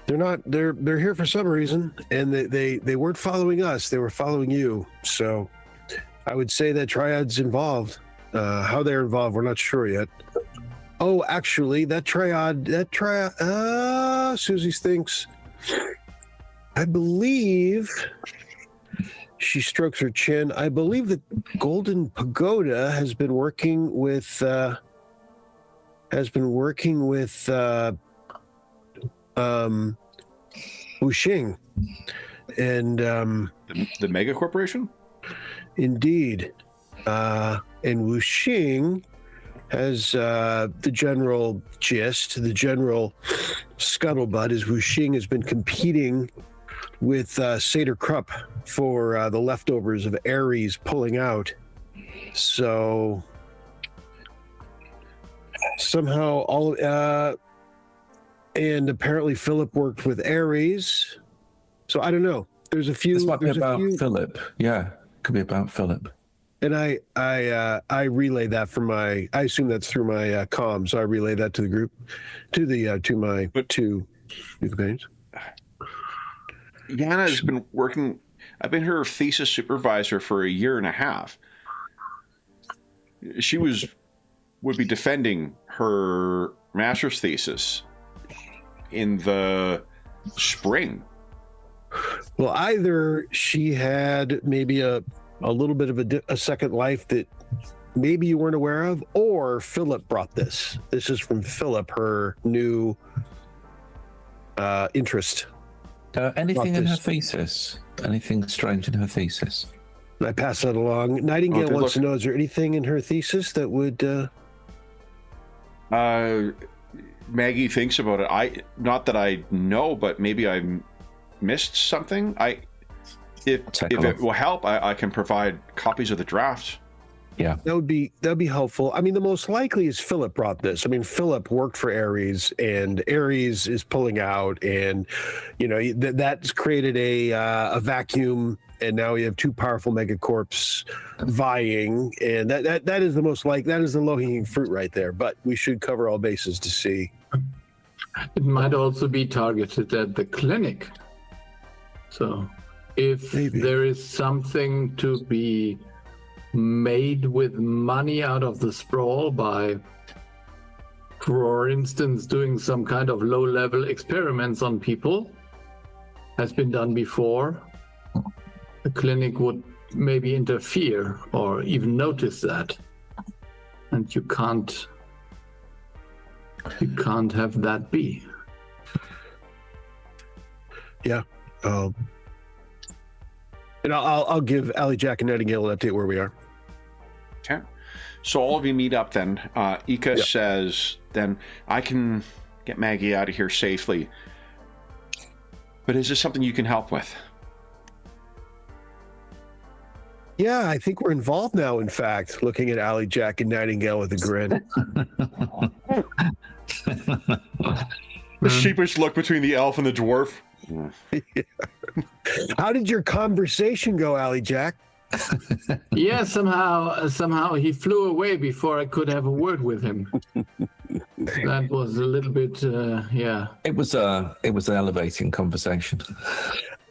They're here for some reason, and they weren't following us. They were following you. So I would say that triad's involved. How they're involved, we're not sure yet. Oh, actually, that triad, Susie thinks, I believe, she strokes her chin. I believe the Golden Pagoda has been working with Wuxing, and the Mega Corporation. Indeed, and Wuxing has the general gist, the general scuttlebutt is Wu Xing has been competing with Seder Krupp for the leftovers of Ares pulling out. So somehow and apparently Philip worked with Ares. So I don't know. There's a few. This might be about Philip. Yeah, could be about Philip. And I relay that from my. I assume that's through my comms. So I relay that to the group, to my two new companions. Yana has been working. I've been her thesis supervisor for a year and a half. She would be defending her master's thesis in the spring. Well, either she had maybe a little bit of a second life that maybe you weren't aware of, or Philip brought this. This is from Philip, her new interest. Anything in her thesis? Anything strange in her thesis? I pass that along. Nightingale wants to know, is there anything in her thesis that would... Maggie thinks about it. Not that I know, but maybe I missed something. If it will help, I can provide copies of the draft. Yeah, that'd be helpful. I mean, the most likely is Philip brought this. I mean, Philip worked for Ares, and Ares is pulling out, and that's created a vacuum, and now we have two powerful megacorps vying, and that is the most that is the low-hanging fruit right there. But we should cover all bases to see. It might also be targeted at the clinic. So, if there is something to be made with money out of the sprawl by, for instance, doing some kind of low-level experiments on people, has been done before, the clinic would maybe interfere or even notice that, and you can't have that be. Yeah. And I'll give Ali Jack and Nightingale an update where we are. Okay. So all of you meet up then. Ika says, then I can get Maggie out of here safely. But is this something you can help with? Yeah, I think we're involved now, in fact, looking at Ali Jack and Nightingale with a grin. The sheepish look between the elf and the dwarf. Yeah. How did your conversation go, Ali Jack? Yeah, somehow he flew away before I could have a word with him. That was a little bit, yeah. It was an elevating conversation.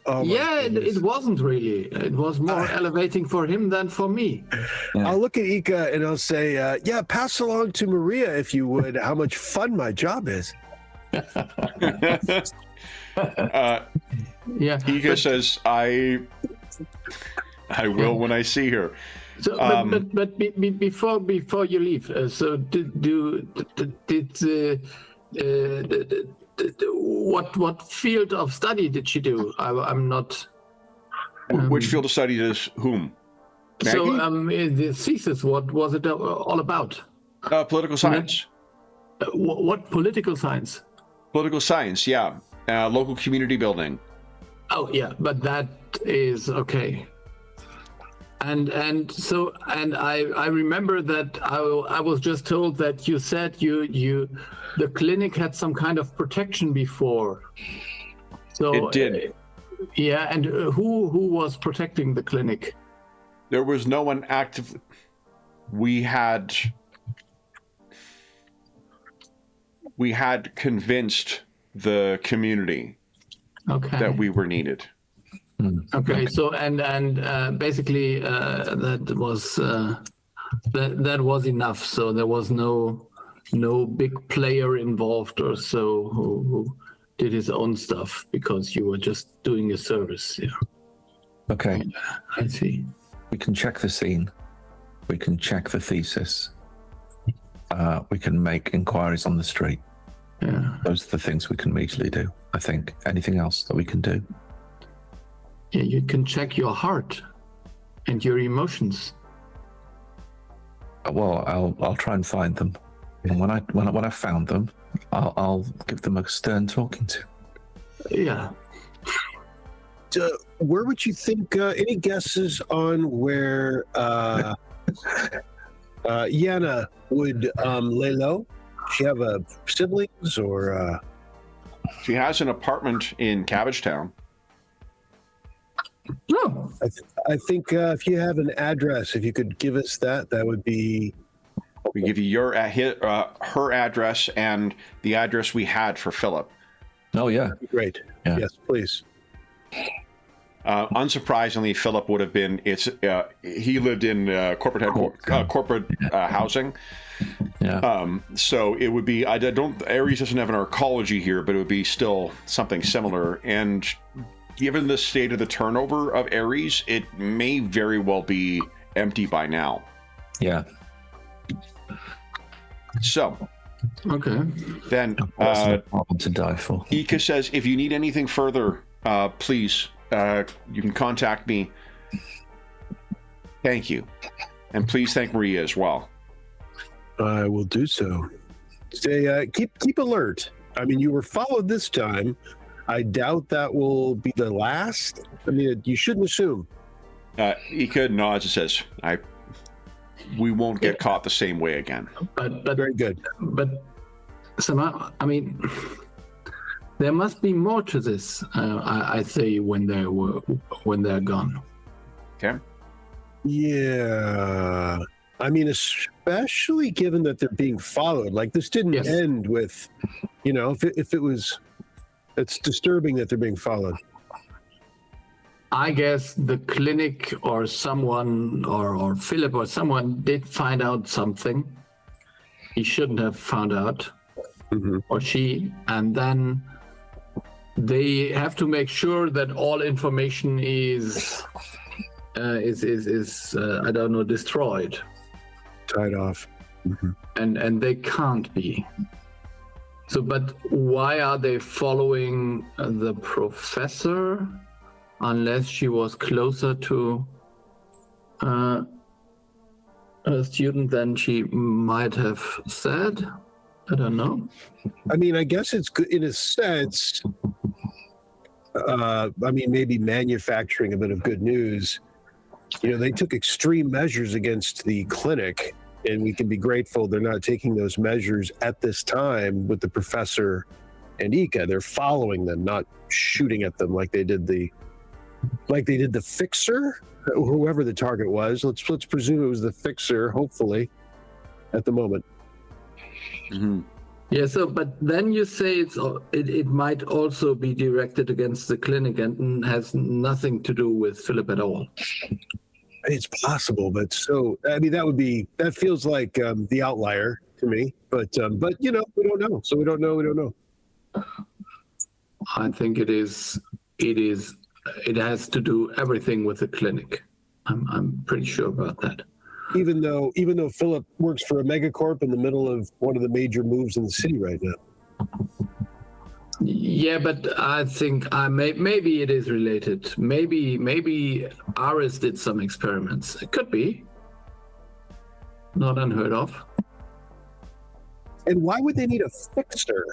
Oh yeah, it wasn't really. It was more elevating for him than for me. Yeah. I'll look at Ika and I'll say, yeah, pass along to Maria, if you would, how much fun my job is. Yeah. Ika says, I will when I see her. So, but before you leave, so what field of study did she do? I'm not. Which field of study does whom? Maggie? So the thesis, what was it all about? Political science. What political science? Political science, yeah. Local community building. Oh yeah, but that is okay. And I remember that I was just told that you said the clinic had some kind of protection before. So it did. Yeah, and who was protecting the clinic? There was no one active. We had convinced the community that we were needed. Okay, so and basically that was enough. So there was no big player involved or so who did his own stuff, because you were just doing a service. Yeah. Okay. I see. We can check the scene. We can check the thesis. We can make inquiries on the street. Yeah. Those are the things we can immediately do, I think. Anything else that we can do? Yeah, you can check your heart and your emotions. Well, I'll try and find them, and when I found them, I'll give them a stern talking to. Yeah. Where would you think? Any guesses on where Yana would lay low? She have siblings or? She has an apartment in Cabbage Town. No. I think if you have an address, if you could give us that would be. We give you her address and the address we had for Philip. Oh yeah, Great. Yeah. Yes, please. Unsurprisingly, Philip would have been. He lived in corporate housing. Yeah. So it would be. Ares doesn't have an arcology here, but it would be still something similar. And given the state of the turnover of Ares, it may very well be empty by now. Yeah. So. Okay. Then That's no problem to die for. Ika says, if you need anything further, please, you can contact me. Thank you. And please thank Maria as well. I will do so. Stay, keep alert. I mean, you were followed this time. I doubt that will be the last. I mean, you shouldn't assume. Ika nods and says, we won't get caught the same way again. But Very good. But Sama, I mean, there must be more to this. I say when they're gone. Okay. Yeah. I mean, especially given that they're being followed. Like this didn't Yes. end with, if it was, it's disturbing that they're being followed. I guess the clinic or someone or Philip or someone did find out something he shouldn't have found out, or she, and then they have to make sure that all information is I don't know, destroyed, Tied off. and they can't be. So, but why are they following the professor? Unless she was closer to a student than she might have said. I don't know. I mean, I guess it's good in a sense. I mean, maybe manufacturing a bit of good news. They took extreme measures against the clinic, and we can be grateful they're not taking those measures at this time with the professor and Ika. They're following them, not shooting at them like they did the fixer, whoever the target was. Let's presume it was the fixer, hopefully, at the moment. Yeah. So, but then you say it might also be directed against the clinic and has nothing to do with Philip at all. It's possible, but that feels like the outlier to me. But we don't know. So we don't know. I think it is. It has to do everything with the clinic. I'm pretty sure about that. Even though Philip works for a megacorp in the middle of one of the major moves in the city right now. Yeah, but I think maybe it is related. Maybe Aris did some experiments. It could be. Not unheard of. And why would they need a fixer?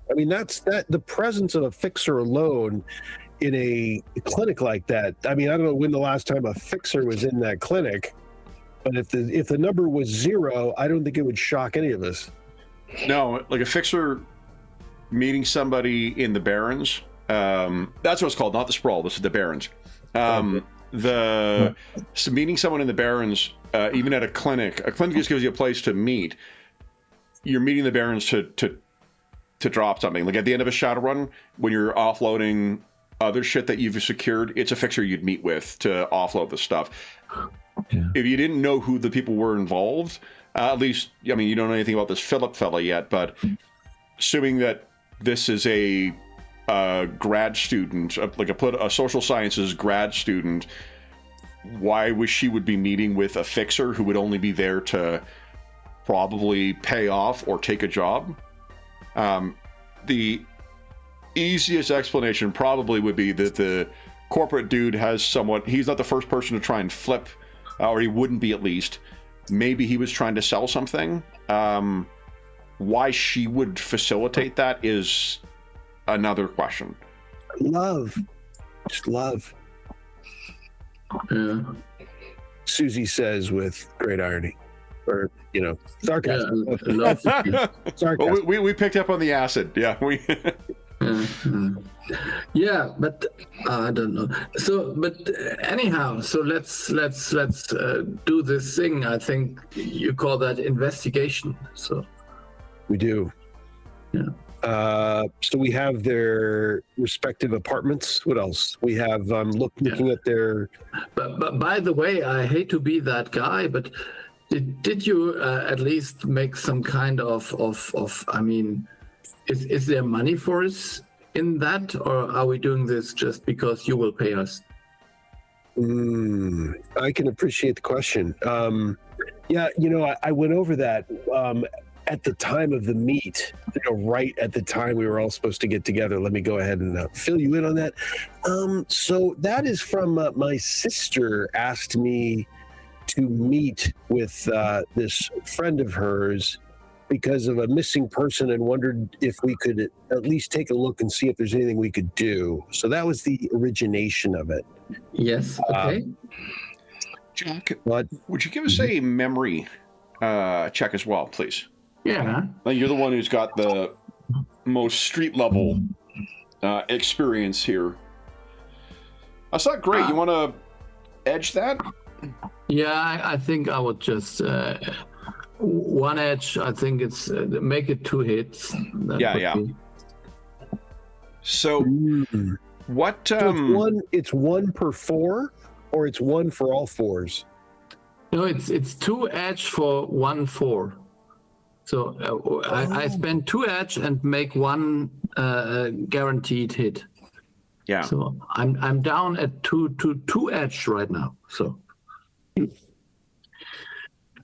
I mean, the presence of a fixer alone in a clinic like that. I mean, I don't know when the last time a fixer was in that clinic, but if the number was 0, I don't think it would shock any of us. No, like a fixer meeting somebody in the Barrens. That's what it's called, not the Sprawl. This is the Barrens. So meeting someone in the Barrens, even at a clinic just gives you a place to meet. You're meeting the Barrens to drop something. Like at the end of a Shadowrun, when you're offloading other shit that you've secured, it's a fixer you'd meet with to offload the stuff. Yeah. If you didn't know who the people were involved, at least, I mean, you don't know anything about this Philip fella yet, but assuming that this is a grad student, like a social sciences grad student, why wish she would be meeting with a fixer who would only be there to probably pay off or take a job? The easiest explanation probably would be that the corporate dude has he's not the first person to try and flip, or he wouldn't be at least, maybe he was trying to sell something. Why she would facilitate that is another question. Love. Just love. Yeah. Susie says with great irony. Or, sarcasm. Yeah, Sarcasm. Well, we picked up on the acid. Yeah, we. Yeah, but I don't know. So, but anyhow, so let's do this thing. I think you call that investigation. So We do. Yeah. So we have their respective apartments. What else? We have looking at their. But by the way, I hate to be that guy, but did you at least make some kind of I mean, is there money for us in that, or are we doing this just because you will pay us? I can appreciate the question. Yeah, I went over that at the time of the meet, right at the time we were all supposed to get together. Let me go ahead and fill you in on that. So that is from my sister asked me to meet with this friend of hers because of a missing person and wondered if we could at least take a look and see if there's anything we could do. So that was the origination of it. Yes. Okay. Jack, What? would you give us a memory check as well, please? Yeah. You're the one who's got the most street level experience here. That's not great. You want to edge that? Yeah, I think I would just one edge. I think it's make it 2 hits. Yeah. So what? So it's one per 4, or it's 1 for all 4s. No, it's 2 edge for 1 4. So I spend 2 edge and make 1 guaranteed hit. Yeah. So I'm down at 2 edge right now. So.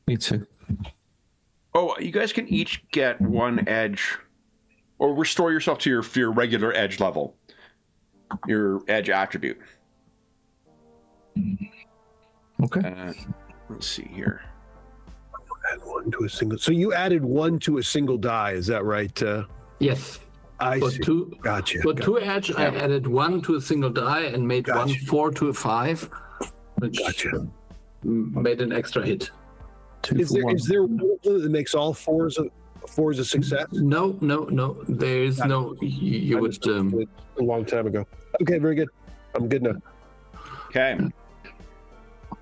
Me too. Oh, you guys can each get 1 edge, or restore yourself to your regular edge level, your edge attribute. Okay. Let's see here. Add 1 to a single. So you added 1 to a single die, is that right? Yes. I For see. 2, Gotcha. for 2 edge, I added 1 to a single die and made Gotcha. 1 4 to a 5, which made an extra hit. 2 Is for there 1. is there one that makes all 4s a success? No. There is no. You I would. just looked at it a long time ago. Okay, very good. I'm good now. Okay.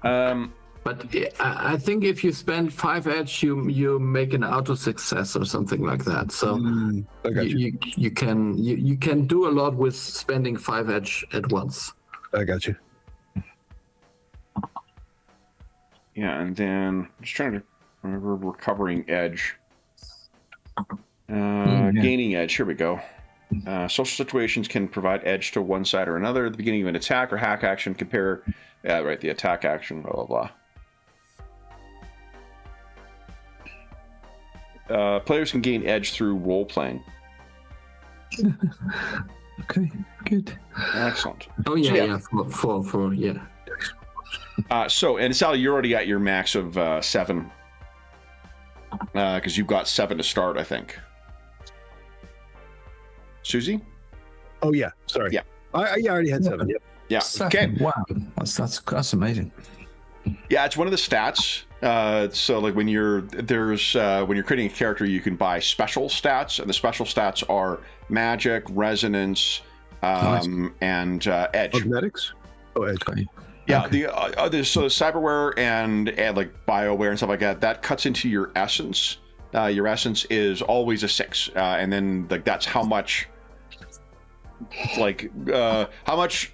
But I think if you spend 5 edge, you make an auto success or something like that. So I got you. you can do a lot with spending 5 edge at once. I got you. Yeah, and then just trying to remember recovering edge. Gaining edge. Here we go. Social situations can provide edge to one side or another. At the beginning of an attack or hack action, compare. Yeah, right. The attack action. Blah blah blah. Players can gain edge through role playing. Okay, good. Excellent. Oh yeah. For yeah. So, and Sally, you're already at your max of 7. Because you've got 7 to start, I think. Susie? Oh yeah, sorry. Yeah. I already had 7. Yep. Yeah. 7. Okay. Wow, that's amazing. Yeah, it's one of the stats. So like when you're creating a character, you can buy special stats, and the special stats are magic, resonance, Nice. and edge. Cosmetics? Oh, edge. Okay. Yeah, Okay. so cyberware and like bioware and stuff like that cuts into your essence. Your essence is always a 6, and then like that's how much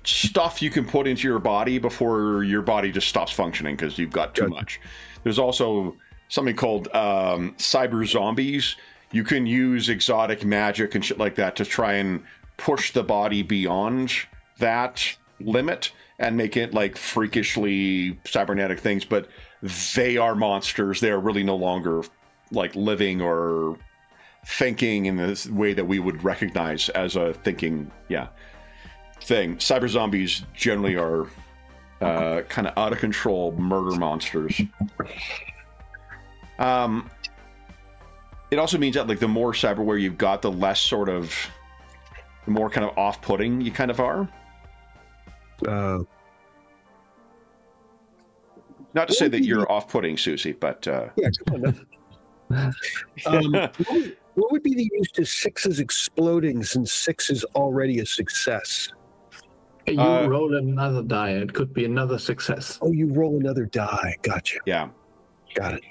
stuff you can put into your body before your body just stops functioning because you've got too much. There's also something called cyber zombies. You can use exotic magic and shit like that to try and push the body beyond that limit and make it like freakishly cybernetic things, but they are monsters. They are really no longer like living or thinking in the way that we would recognize as a thinking thing. Cyber zombies generally are kind of out of control murder monsters. It also means that like the more cyberware you've got, the less sort of, the more kind of off-putting you kind of are. Not to say that you're off-putting, Susie, but yeah, come on. What would be the use to 6s exploding since 6 is already a success? You roll another die. It could be another success. Oh, you roll another die. Gotcha. Yeah. Got it.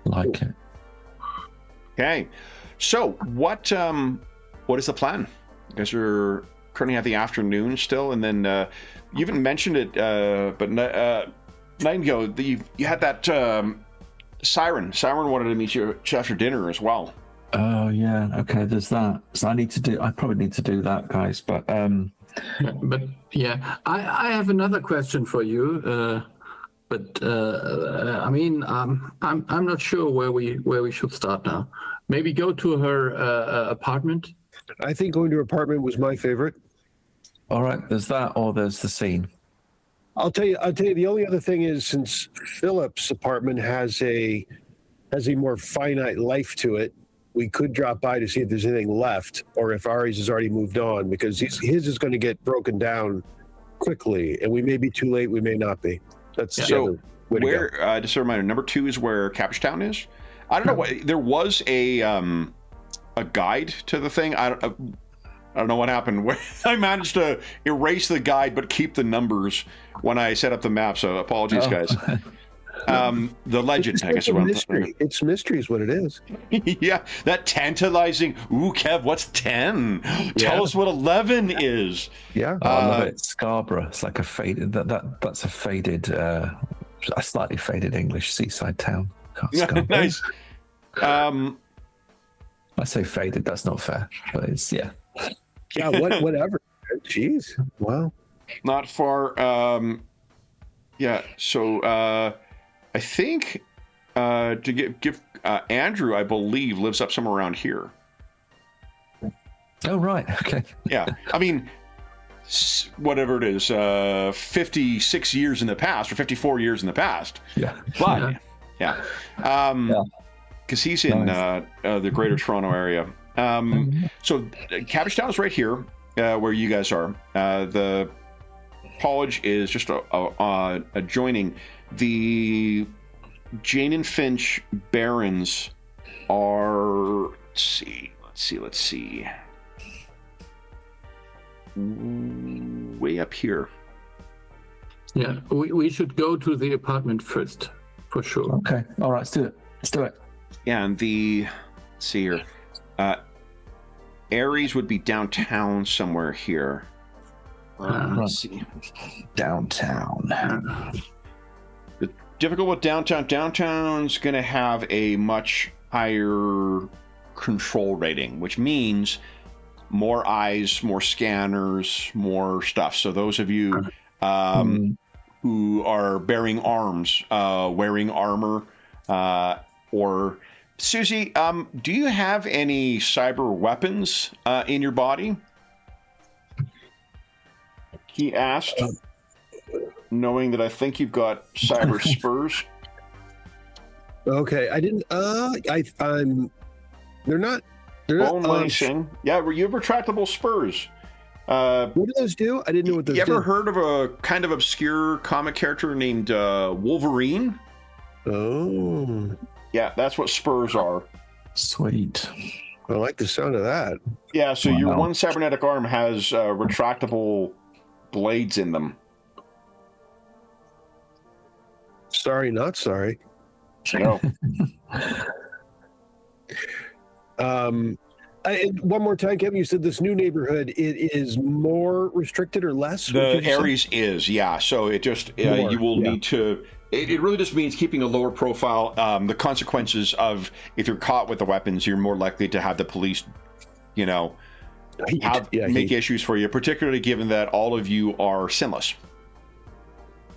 Like it. Okay. So what is the plan? You guys are currently at the afternoon still, and then you haven't mentioned it, but Nightingale, you had that Siren. Siren wanted to meet you after dinner as well. Oh yeah, okay. There's that. So I probably need to do that, guys. But yeah, I have another question for you. I mean, I'm not sure where we should start now. Maybe go to her apartment. I think going to her apartment was my favorite. all right, there's that, or there's the scene. I'll tell you. The only other thing is, since Philip's apartment has a more finite life to it, we could drop by to see if there's anything left, or if Ari's has already moved on, because his is going to get broken down quickly, and we may be too late. We may not be. That's the other way to go. Just a reminder, number 2 is where Cabbagetown is. I don't know what there was a guide to the thing. I don't know what happened. Where I managed to erase the guide but keep the numbers when I set up the map. So apologies, guys. The legend, I guess. Mystery. It's mystery is what it is. Yeah, that tantalizing. Ooh, Kev, what's 10? Tell us what 11 is. Yeah, I love it. Scarborough. It's like a faded. That's a faded, a slightly faded English seaside town. Nice. I say faded. That's not fair, but it's Yeah, whatever. Jeez. Wow. Not far. Yeah. So I think to give Andrew, I believe, lives up somewhere around here. Oh right. Okay. Yeah. I mean, whatever it is, 56 years in the past or 54 years in the past. Yeah. But yeah. Because he's in the Greater Toronto area. So Cabbagetown is right here, where you guys are. The college is just adjoining. The Jane and Finch Barons are. Let's see. Way up here. Yeah, we should go to the apartment first, for sure. Okay. All right. Let's do it. Yeah, and let's see here. Aries would be downtown somewhere here. Let's see. Downtown. The difficult with downtown. Downtown's going to have a much higher control rating, which means more eyes, more scanners, more stuff. So those of you who are bearing arms, wearing armor, or Susie, do you have any cyber weapons in your body? He asked, knowing that I think you've got cyber spurs. Okay, I didn't. I'm. They're not. Bone lacing. Yeah, you have retractable spurs. What do those do? I didn't know what those do. You ever heard of a kind of obscure comic character named Wolverine? Oh. Yeah, that's what spurs are. Sweet. I like the sound of that. Yeah, so your one cybernetic arm has retractable blades in them. Sorry, not sorry. No. One more time, Kevin, you said this new neighborhood, it is more restricted or less? The Aries is, yeah. So it just, you will need to, it really just means keeping a lower profile. The consequences of, if you're caught with the weapons, you're more likely to have the police, make issues for you, particularly given that all of you are sinless.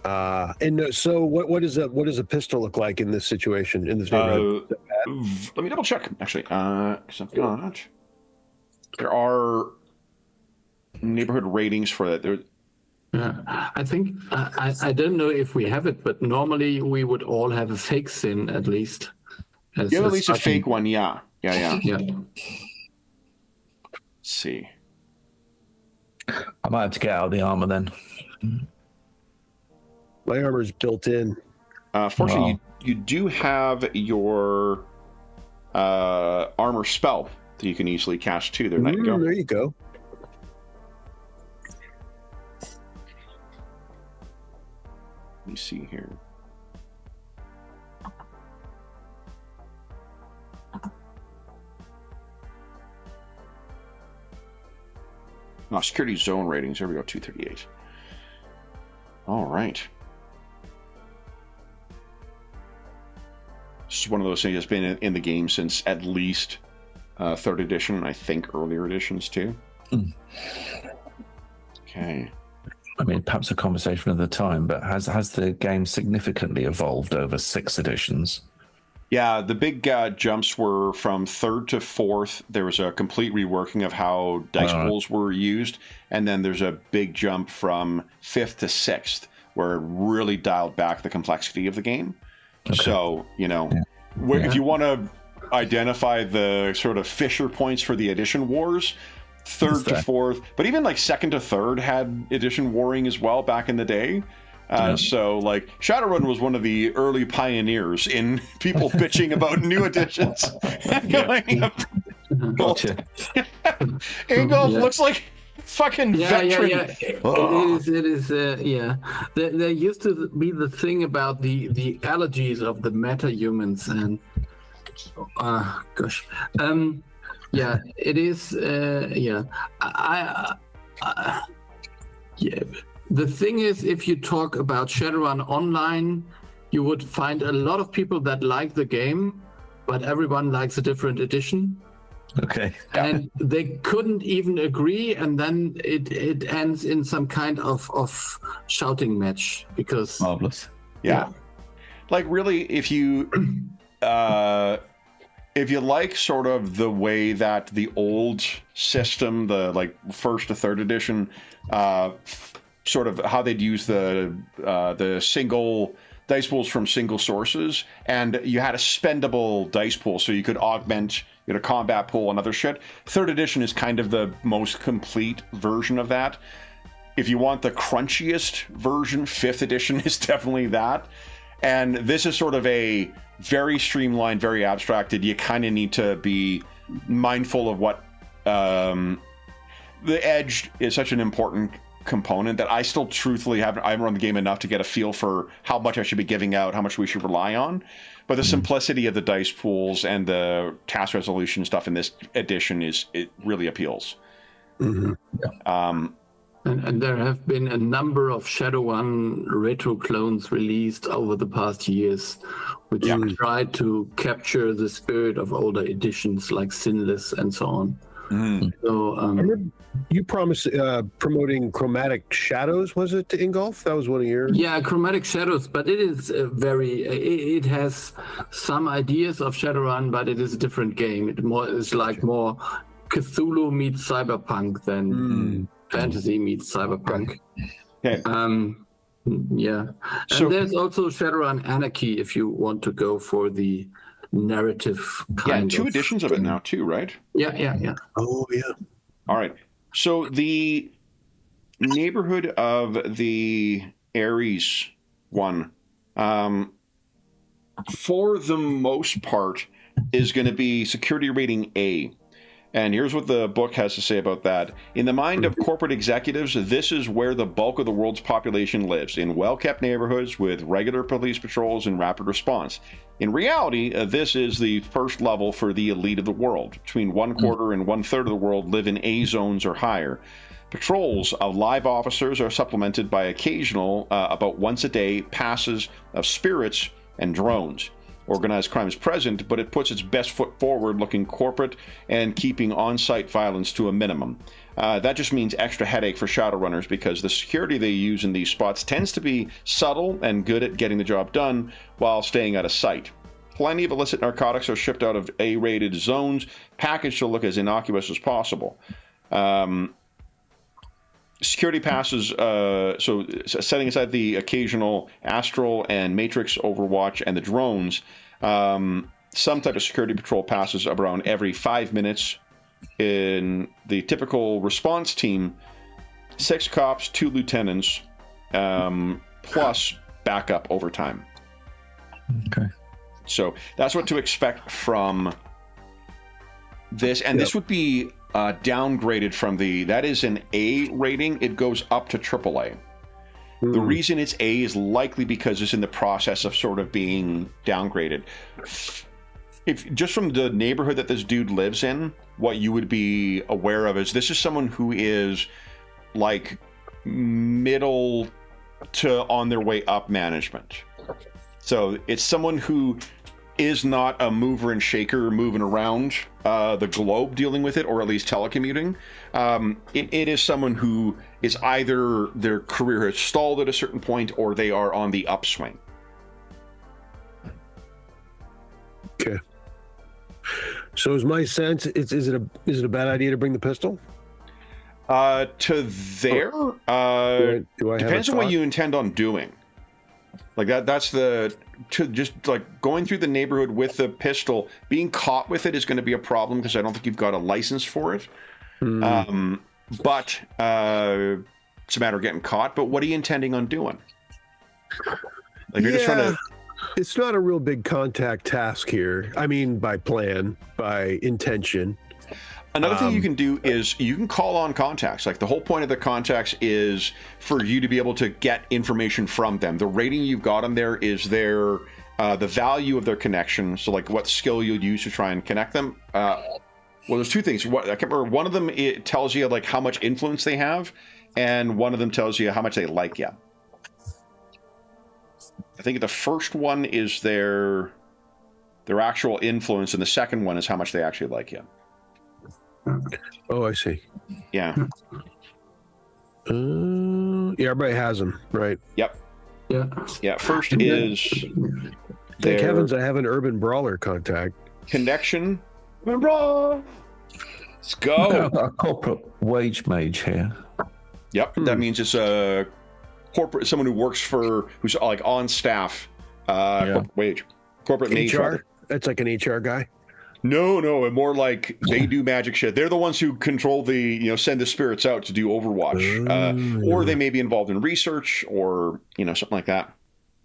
So what does a pistol look like in this situation, in this neighborhood? Let me double check, actually, because I've got, there are neighborhood ratings for that. I think, I don't know if we have it, but normally we would all have a fake sin at least. As You have a at least a starting- fake one, yeah. Yeah. Let's see. I might have to get out the armor then. My armor's built in. Fortunately, Wow. you do have your armor spell that you can easily cast too. There you go. There you go. Let me see here. Oh, security zone ratings. There we go, 238. All right. This is one of those things that's been in the game since at least 3rd edition, and I think earlier editions too. Mm. Okay. I mean, perhaps a conversation of the time, but has the game significantly evolved over 6 editions? Yeah, the big jumps were from 3rd to 4th. There was a complete reworking of how dice pools were used. And then there's a big jump from 5th to 6th, where it really dialed back the complexity of the game. Okay. So, if you want to identify the sort of fissure points for the edition wars, 3rd to 4th, but even like 2nd to 3rd had edition warring as well back in the day. So, like, Shadowrun was one of the early pioneers in people bitching about new editions. Gotcha. Ingolf looks like fucking veteran. Yeah. It is. Yeah. There used to be the thing about the allergies of the meta-humans, and gosh. Yeah, it is. Yeah. Yeah. The thing is, if you talk about Shadowrun Online, you would find a lot of people that like the game, but everyone likes a different edition. Okay. And they couldn't even agree, and then it ends in some kind of shouting match because Marvelous. Yeah. Like, really, if you like sort of the way that the old system, the like 1st to 3rd edition, sort of how they'd use the single dice pools from single sources, and you had a spendable dice pool, so you could augment, you had a combat pool and other shit. 3rd edition is kind of the most complete version of that. If you want the crunchiest version, 5th edition is definitely that. And this is sort of a very streamlined, very abstracted. You kind of need to be mindful of what the edge is such an important component that I still truthfully I haven't run the game enough to get a feel for how much I should be giving out, how much we should rely on. But the simplicity of the dice pools and the task resolution stuff in this edition it really appeals. Mm-hmm. And there have been a number of Shadowrun retro clones released over the past years, which try to capture the spirit of older editions like Sinless and so on. So, I remember you promised promoting Chromatic Shadows, was it, to Ingolf? That was one of your... Yeah, Chromatic Shadows, but it is it has some ideas of Shadowrun, but it is a different game. It's like more Cthulhu meets cyberpunk than fantasy meets cyberpunk. Okay. Yeah. And there's also Shadowrun Anarchy if you want to go for the narrative kind of... 2 editions of it now too, right? Yeah. Oh, yeah. All right. So the neighborhood of the Ares one, for the most part, is going to be security rating A. And here's what the book has to say about that. In the mind of corporate executives, this is where the bulk of the world's population lives, in well-kept neighborhoods with regular police patrols and rapid response. In reality, this is the first level for the elite of the world. Between 1/4 and 1/3 of the world live in A zones or higher. Patrols of live officers are supplemented by occasional, about once a day, passes of spirits and drones. Organized crime is present, but it puts its best foot forward, looking corporate and keeping on-site violence to a minimum. That just means extra headache for Shadowrunners because the security they use in these spots tends to be subtle and good at getting the job done while staying out of sight. Plenty of illicit narcotics are shipped out of A-rated zones, packaged to look as innocuous as possible. Security passes, so setting aside the occasional Astral and Matrix Overwatch and the drones, some type of security patrol passes around every 5 minutes. In the typical response team, 6 cops, 2 lieutenants, plus backup overtime. Okay. So that's what to expect from this. And this would be downgraded from that is an A rating. It goes up to AAA. The reason it's A is likely because it's in the process of sort of being downgraded. If just from the neighborhood that this dude lives in, what you would be aware of is this is someone who is like middle to on their way up management. So it's someone who is not a mover and shaker moving around the globe dealing with it, or at least telecommuting. It is someone who is either their career has stalled at a certain point or they are on the upswing. Okay. So is my sense, is it a bad idea to bring the pistol? To there, do I depends on what you intend on doing. Like that's just like going through the neighborhood with the pistol. Being caught with it is going to be a problem because I don't think you've got a license for it. But it's a matter of getting caught. But what are you intending on doing? Like you're just trying to. It's not a real big contact task here. I mean, by plan, by intention. Another thing you can do is you can call on contacts. Like the whole point of the contacts is for you to be able to get information from them. The rating you've got on there is the value of their connection. So like what skill you'll use to try and connect them. Well, there's 2 things. I can't remember. One of them, it tells you like how much influence they have, and one of them tells you how much they like you. I think the first one is their actual influence, and the second one is how much they actually like you. Oh, I see. Yeah. Yeah, everybody has them, right? Yep. Yeah. Yeah. First is Thank heavens I have an urban brawler contact. Connection. Let's go. A corporate wage mage here. Yep. That means it's a someone who works who's like on staff. Corporate mage. HR. That's like an HR guy. No, more like they do magic shit. They're the ones who control send the spirits out to do Overwatch, or they may be involved in research or something like that.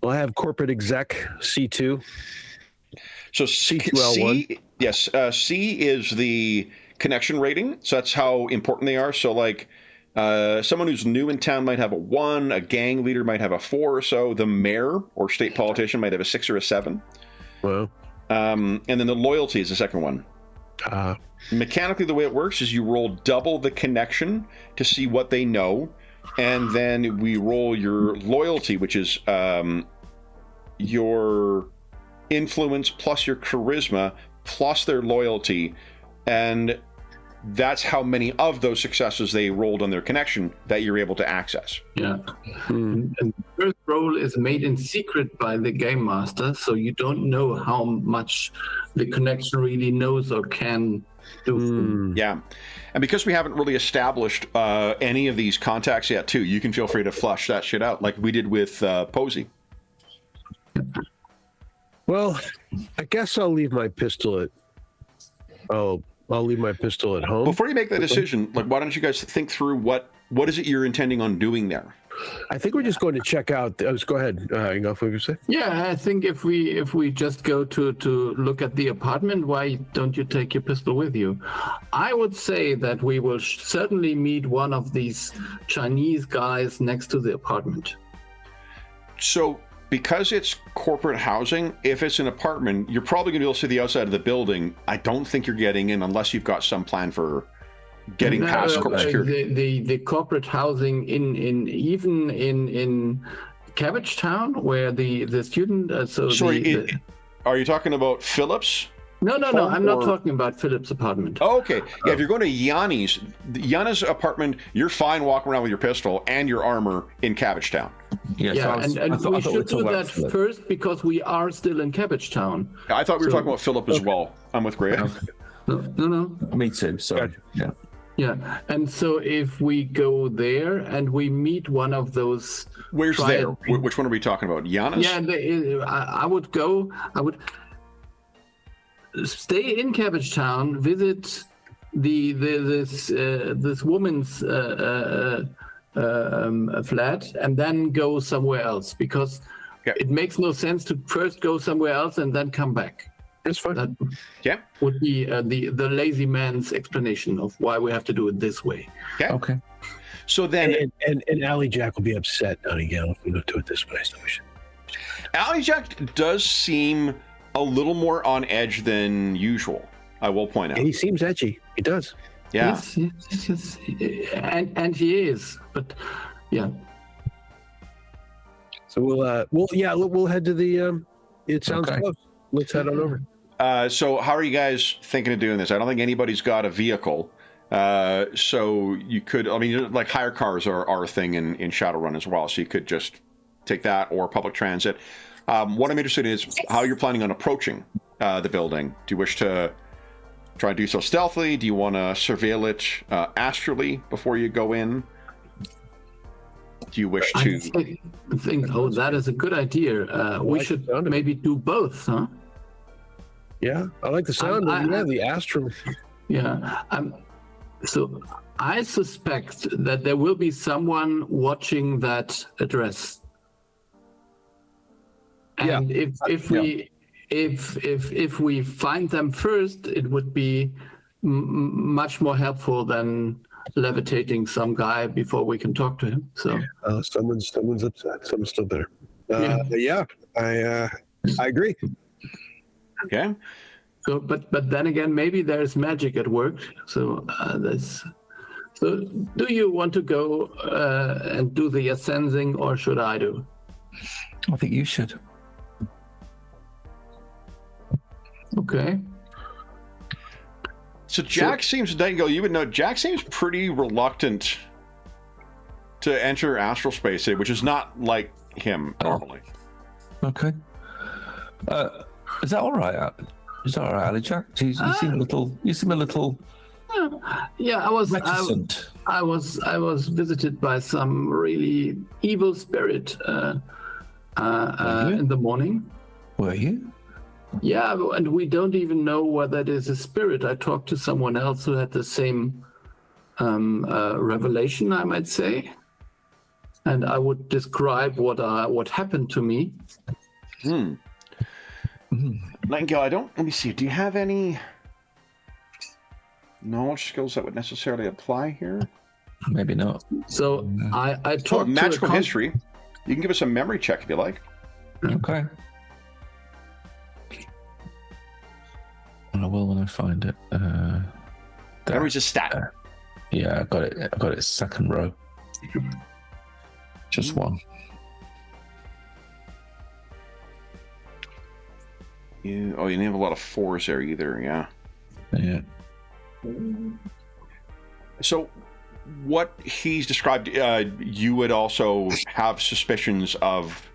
Well, I have corporate exec C2. So C2L1. Yes, C is the connection rating. So that's how important they are. So like someone who's new in town might have a 1, a gang leader might have a 4 or so. The mayor or state politician might have a 6 or a 7. Well. And then the loyalty is the second one. Mechanically, the way it works is you roll double the connection to see what they know, and then we roll your loyalty, which is your influence plus your charisma plus their loyalty, and that's how many of those successes they rolled on their connection that you're able to access. Yeah. And the first roll is made in secret by the game master, so you don't know how much the connection really knows or can do. Yeah. And because we haven't really established any of these contacts yet, too, you can feel free to flush that shit out like we did with Posey. Well, I guess I'll leave my pistol at... I'll leave my pistol at home. Before you make that decision, like, why don't you guys think through what is it you're intending on doing there? I think we're just going to check out. Go ahead. You know what you say? Yeah, I think if we just go to look at the apartment, why don't you take your pistol with you? I would say that we will certainly meet one of these Chinese guys next to the apartment. So, because it's corporate housing, if it's an apartment, you're probably going to be able to see the outside of the building. I don't think you're getting in unless you've got some plan for getting past corporate security. The corporate housing in Cabbage Town, where the student. Are you talking about Phillips? No. I'm not talking about Philip's apartment. Oh, okay. Yeah, if you're going to Yanni's apartment, you're fine walking around with your pistol and your armor in Cabbage Town. Yes, we should do that first because we are still in Cabbage Town. I thought we were talking about Philip as well. I'm with Graham. No. Me too. Sorry. Yeah. Yeah, and so if we go there and we meet one of those... Where's there? Which one are we talking about? Yannis? Yeah, I would go... stay in Cabbage Town, visit this woman's flat, and then go somewhere else, because it makes no sense to first go somewhere else and then come back. That's fine. That would be the lazy man's explanation of why we have to do it this way. Okay. So then, and Alley Jack will be upset, Nottingham, if we don't do it this way. So we should. Alley Jack does seem a little more on edge than usual, I will point out. And he seems edgy. He does. Yeah. Yes, and he is, but yeah. So we'll head to the. It sounds close. Let's head on over. So how are you guys thinking of doing this? I don't think anybody's got a vehicle. So you could, I mean, like hire cars are a thing in Shadowrun as well. So you could just take that or public transit. What I'm interested in is how you're planning on approaching the building. Do you wish to try and do so stealthily? Do you want to surveil it astrally before you go in? Do you wish to? I think that is a good idea. We should maybe do both, huh? Yeah, I like the sound of the astral. Yeah. So I suspect that there will be someone watching that address. And if we find them first, it would be much more helpful than levitating some guy before we can talk to him. So someone's upset. Someone's still bitter. I agree. Okay. So, but then again, maybe there's magic at work. So So, do you want to go and do the ascending, or should I do? I think you should. Okay. So Jack seems, Dango, you would know, Jack seems pretty reluctant to enter astral space, which is not like him normally. Okay. Is that all right? Is that all right, Ali Jack? You seem a little. You seem a little. Yeah, I was reticent. I was visited by some really evil spirit in the morning. Were you? Yeah, and we don't even know whether it is a spirit. I talked to someone else who had the same revelation, I might say, and I would describe what happened to me. Nightingale, let me see. Do you have any knowledge skills that would necessarily apply here? Maybe not. So I talked magical history. You can give us a memory check if you like. Okay. I will when I find it. Memory's a stat. Yeah, I got it. I got it. Second row. Just one. You didn't have a lot of fours there either. Yeah. Yeah. So, what he's described, you would also have suspicions of.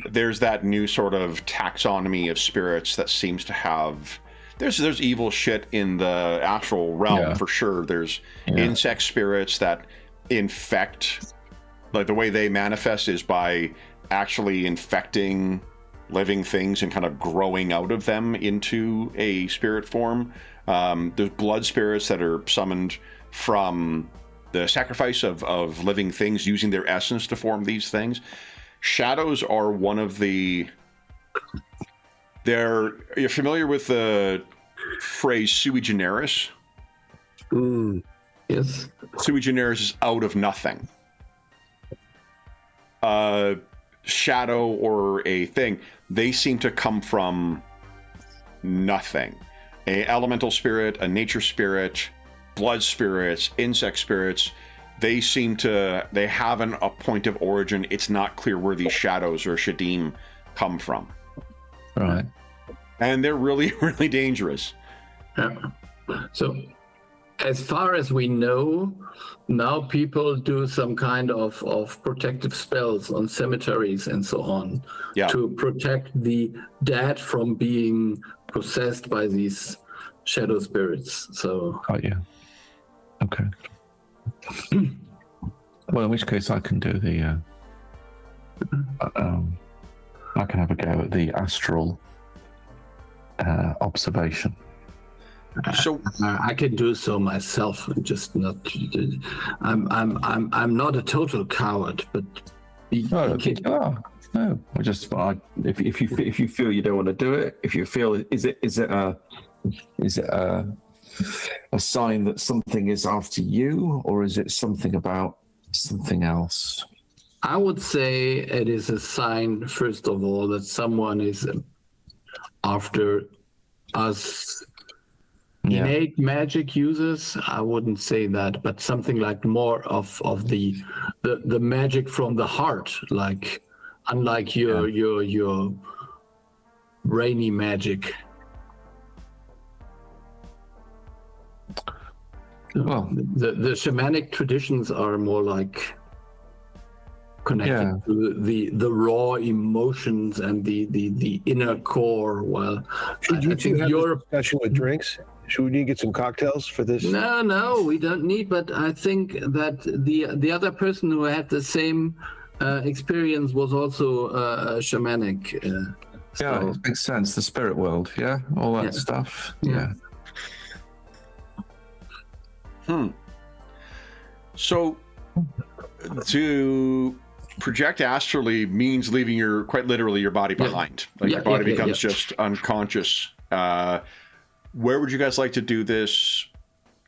There's that new sort of taxonomy of spirits that seems to have. There's evil shit in the astral realm for sure. There's insect spirits that infect, like the way they manifest is by actually infecting living things and kind of growing out of them into a spirit form. There's blood spirits that are summoned from the sacrifice of living things using their essence to form these things. Shadows are one of the... You're familiar with the phrase sui generis? Yes. Sui generis is out of nothing. Shadow or a thing, they seem to come from nothing. A elemental spirit, a nature spirit, blood spirits, insect spirits, they have a point of origin. It's not clear where these shadows or shadim come from. Right. And they're really, really dangerous. Yeah. So, as far as we know, now people do some kind of protective spells on cemeteries and so on to protect the dead from being possessed by these shadow spirits. So. Oh yeah. Okay. Well, in which case I can do the. I can have a go at the astral observation. So I can do so myself, just not. I'm not a total coward, but No, I don't think you are. No, if you feel you don't want to do it, if you feel is it a sign that something is after you, or is it something about something else? I would say it is a sign, first of all, that someone is after us. Yeah. Innate magic users, I wouldn't say that, but something like more of the magic from the heart, like unlike your brainy magic. Well, the shamanic traditions are more like connected to the raw emotions and the inner core. Well, Should you two have a discussion with drinks? Should we need to get some cocktails for this? No, we don't need. But I think that the other person who had the same experience was also shamanic. Yeah, it makes sense. The spirit world, all that stuff. Yeah. So to project astrally means leaving quite literally your body behind. Your body becomes just unconscious. Where would you guys like to do this?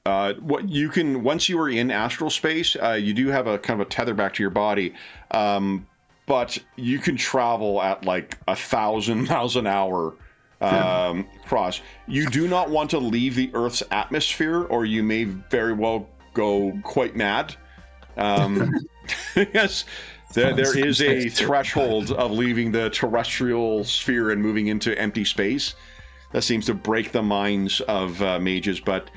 Once you are in astral space, you do have a kind of a tether back to your body, but you can travel at like 1,000 miles an hour cross. You do not want to leave the Earth's atmosphere, or you may very well go quite mad. Yes, there is a threshold of leaving the terrestrial sphere and moving into empty space. That seems to break the minds of mages, but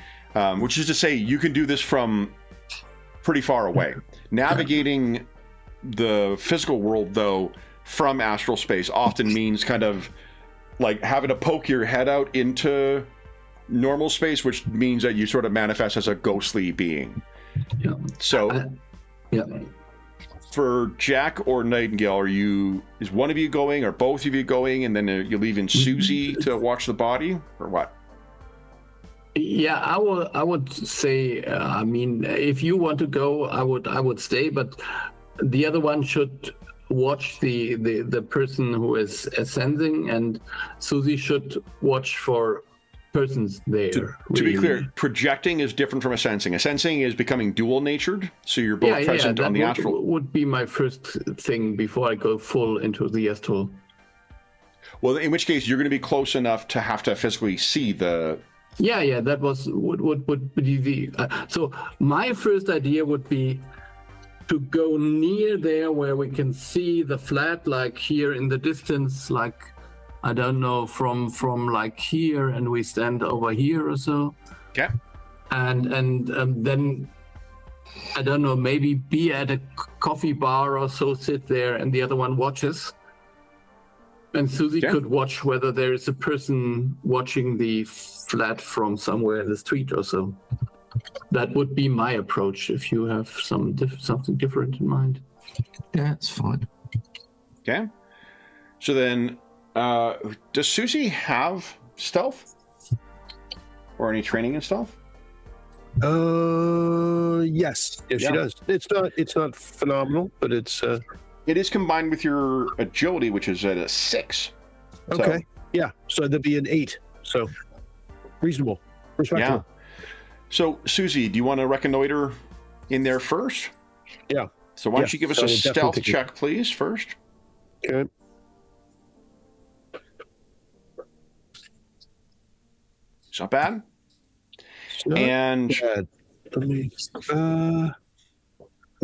which is to say, you can do this from pretty far away. Navigating the physical world, though, from astral space often means kind of like having to poke your head out into normal space, which means that you sort of manifest as a ghostly being. Yeah. So, for Jack or Nightingale, is one of you going, or both of you going, and then you're leaving Susie to watch the body, or what? Yeah, I would say. I mean, if you want to go, I would stay, but the other one should watch the person who is ascending, and Susie should watch for persons there. To be clear, projecting is different from assensing. Assensing is becoming dual-natured, so you're both present on the astral. Would be my first thing before I go full into the astral. Well, in which case, you're going to be close enough to have to physically see the... Yeah, that would be the... so my first idea would be to go near there where we can see the flat, like here in the distance, like, I don't know, from like here, and we stand over here or so. Okay. And then, I don't know, maybe be at a coffee bar or so, sit there, and the other one watches. And Susie could watch whether there is a person watching the flat from somewhere in the street or so. That would be my approach if you have something different in mind. Yeah, it's fine. Okay. So then, does Susie have stealth? Or any training in stealth? Yes, she does. It's not phenomenal, but it's it is combined with your agility, which is at a 6. Okay. So that'd be an 8. So reasonable. Respectable. Yeah. So Susie, do you want to reconnoiter in there first? Yeah. So why don't you give us a stealth check, please, first? Okay. It's not bad. It's not bad. Let me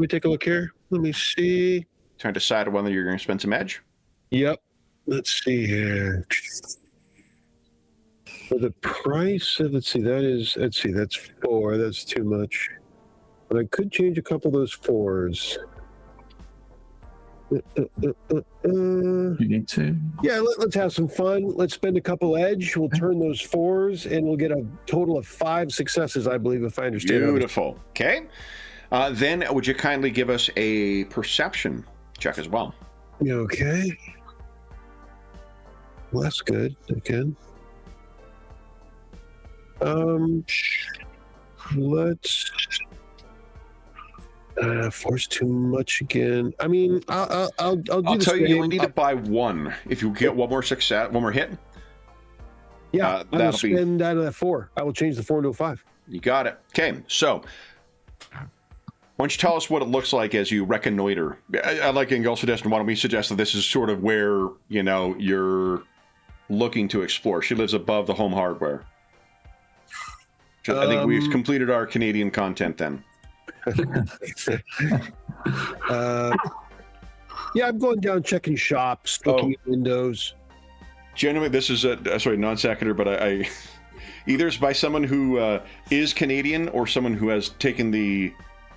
take a look here. Let me see. Trying to decide whether you're going to spend some edge. Yep. Let's see here. For the price, let's see, that's 4. That's too much. But I could change a couple of those 4s. You need to? Yeah, let's have some fun. Let's spend a couple edge. We'll turn those 4s, and we'll get a total of 5 successes, I believe, if I understand. Beautiful. Okay. Then would you kindly give us a perception check as well? Okay. Well, that's good. Again. Let's force too much again. I mean, I'll do I'll the tell you, same. you only need it by one. If you get one more hit. Yeah, I will spend out of that 4. I will change the 4 into a 5. You got it. Okay, so why don't you tell us what it looks like as you reconnoiter? I like Engel's suggestion. Why don't we suggest that this is sort of where, you're looking to explore? She lives above the home hardware. I think we've completed our Canadian content then. Yeah, I'm going down checking shops, looking at windows. Genuinely, this is non sequitur, but I either it's by someone who is Canadian or someone who has taken the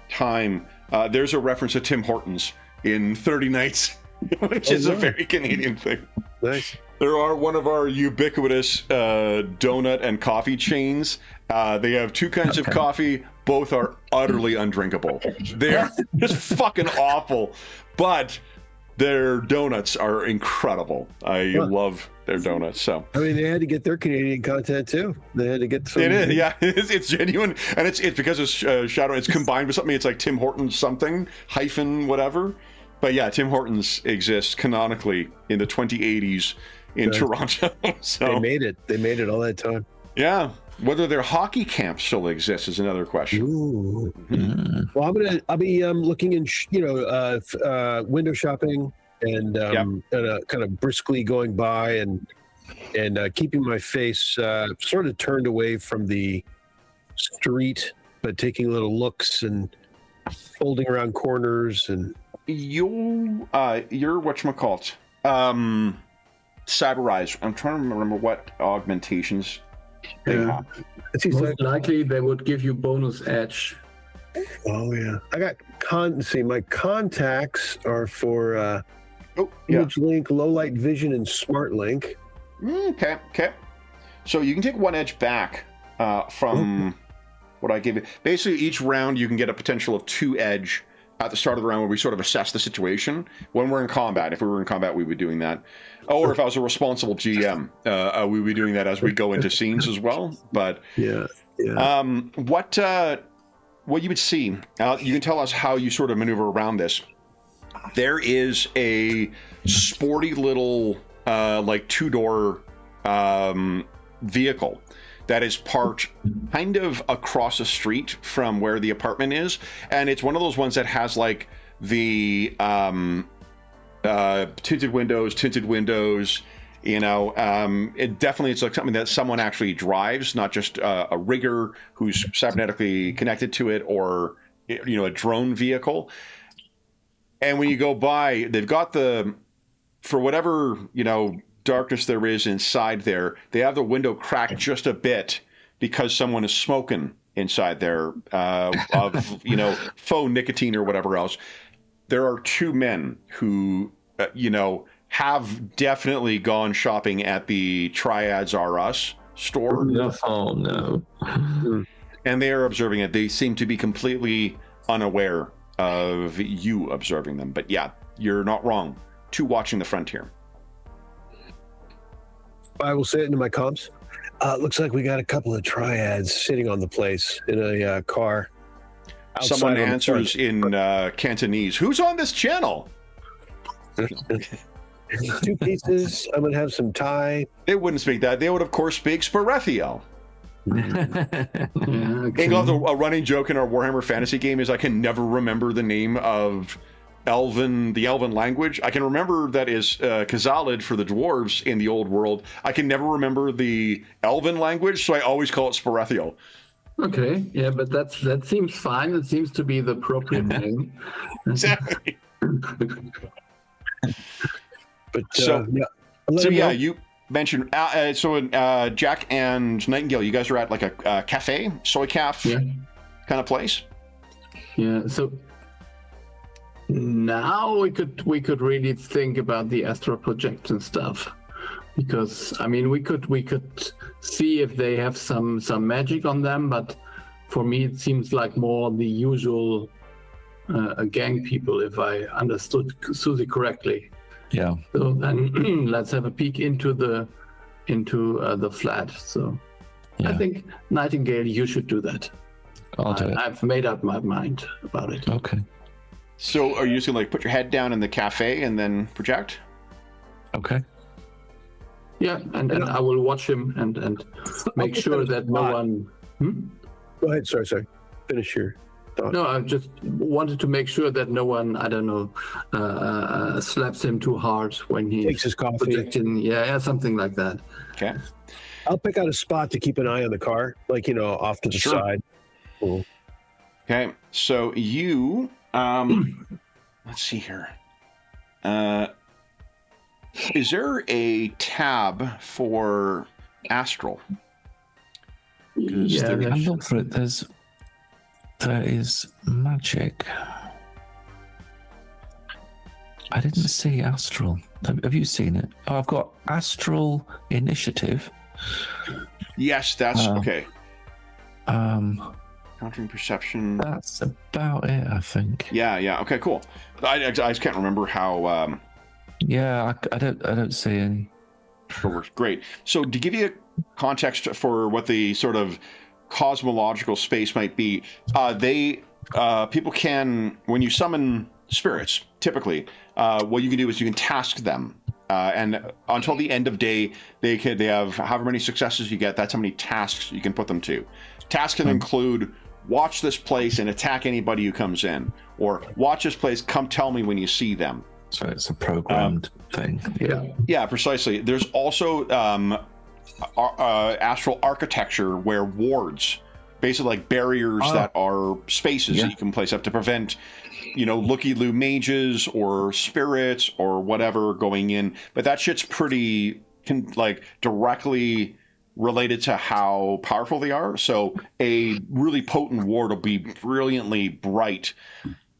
time. There's a reference to Tim Hortons in 30 Nights, which is a very Canadian thing. Nice. There are one of our ubiquitous donut and coffee chains. They have 2 kinds of coffee. Both are utterly undrinkable. They're just fucking awful. But their donuts are incredible. I love their donuts. So I mean, they had to get their Canadian content too. They had to get some. It is, yeah. It's genuine, and it's because it's Shadowrun. It's combined with something. It's like Tim Hortons something hyphen whatever. But yeah, Tim Hortons exists canonically in the 2080s in Toronto. So they made it. They made it all that time. Yeah. Whether their hockey camp still exists is another question. Ooh. Mm-hmm. Well, I'll be looking in, window shopping and kind of briskly going by and keeping my face sort of turned away from the street, but taking little looks and folding around corners and. You're whatchamacallit, Cyberrise. I'm trying to remember what augmentations. Most likely they would give you bonus edge. Oh yeah, I got my contacts are for image link, low light vision, and smart link. Okay. So you can take 1 edge back from what I gave you. Basically, each round you can get a potential of 2 edge at the start of the round where we sort of assess the situation when we're in combat. If we were in combat, we would be doing that. Or if I was a responsible GM, we would be doing that as we go into scenes as well. But what you would see, you can tell us how you sort of maneuver around this. There is a sporty little like 2-door vehicle that is parked kind of across the street from where the apartment is, and it's one of those ones that has like the tinted windows. It definitely it's like something that someone actually drives, not just a rigger who's cybernetically connected to it, or a drone vehicle. And when you go by, they've got for whatever darkness there is inside there, they have the window cracked just a bit because someone is smoking inside there of faux nicotine or whatever else. There are 2 men who have definitely gone shopping at the Triads R Us store. Oh no. And they are observing it. They seem to be completely unaware of you observing them. But yeah, you're not wrong. 2 watching the frontier. I will say it into my comms. Looks like we got a couple of Triads sitting on the place in a car. Someone answers in Cantonese. Who's on this channel? 2 pieces. I'm going to have some Thai. They wouldn't speak that. They would, of course, speak Sparethiel. Okay. A running joke in our Warhammer Fantasy game is I can never remember the name of the Elven language. I can remember that is Khazalid for the dwarves in the old world. I can never remember the Elven language, so I always call it Sparethiel. Okay, yeah, but that seems fine. It seems to be the appropriate name. Exactly. But you mentioned Jack and Nightingale. You guys are at like a cafe, soy calf kind of place. Yeah. So now we could really think about the astral projection stuff, because I mean we could see if they have some magic on them, but for me it seems like more the usual gang people, if I understood Susie correctly. Yeah. So then let's have a peek into the flat. So I think Nightingale, you should do that. I'll do it. I've made up my mind about it. Okay. So are you just gonna put your head down in the cafe and then project? Okay. Yeah, and I will watch him and make sure that no one. Go ahead. Sorry. Finish your thought. No, I just wanted to make sure that no one, I don't know, slaps him too hard when he Takes his coffee. projecting. Yeah, something like that. Okay. I'll pick out a spot to keep an eye on the car, off to the side. Cool. Okay. So you, let's see here. Is there a tab for Astral? Yeah, I look for it. There is magic. I didn't see Astral. Have you seen it? Oh, I've got Astral Initiative. Yes, that's okay. Countering perception. That's about it, I think. Yeah. Okay, cool. I just can't remember how. Yeah, I don't see any. Sure, great. So to give you context for what the sort of cosmological space might be, people can, when you summon spirits, typically, what you can do is you can task them. And until the end of day, they have however many successes you get, that's how many tasks you can put them to. Tasks can include watch this place and attack anybody who comes in, or watch this place, come tell me when you see them. So it's a programmed thing. Yeah, precisely. There's also astral architecture where wards, basically like barriers that are spaces that you can place up to prevent, looky-loo mages or spirits or whatever going in. But that shit's pretty directly related to how powerful they are. So a really potent ward will be brilliantly bright.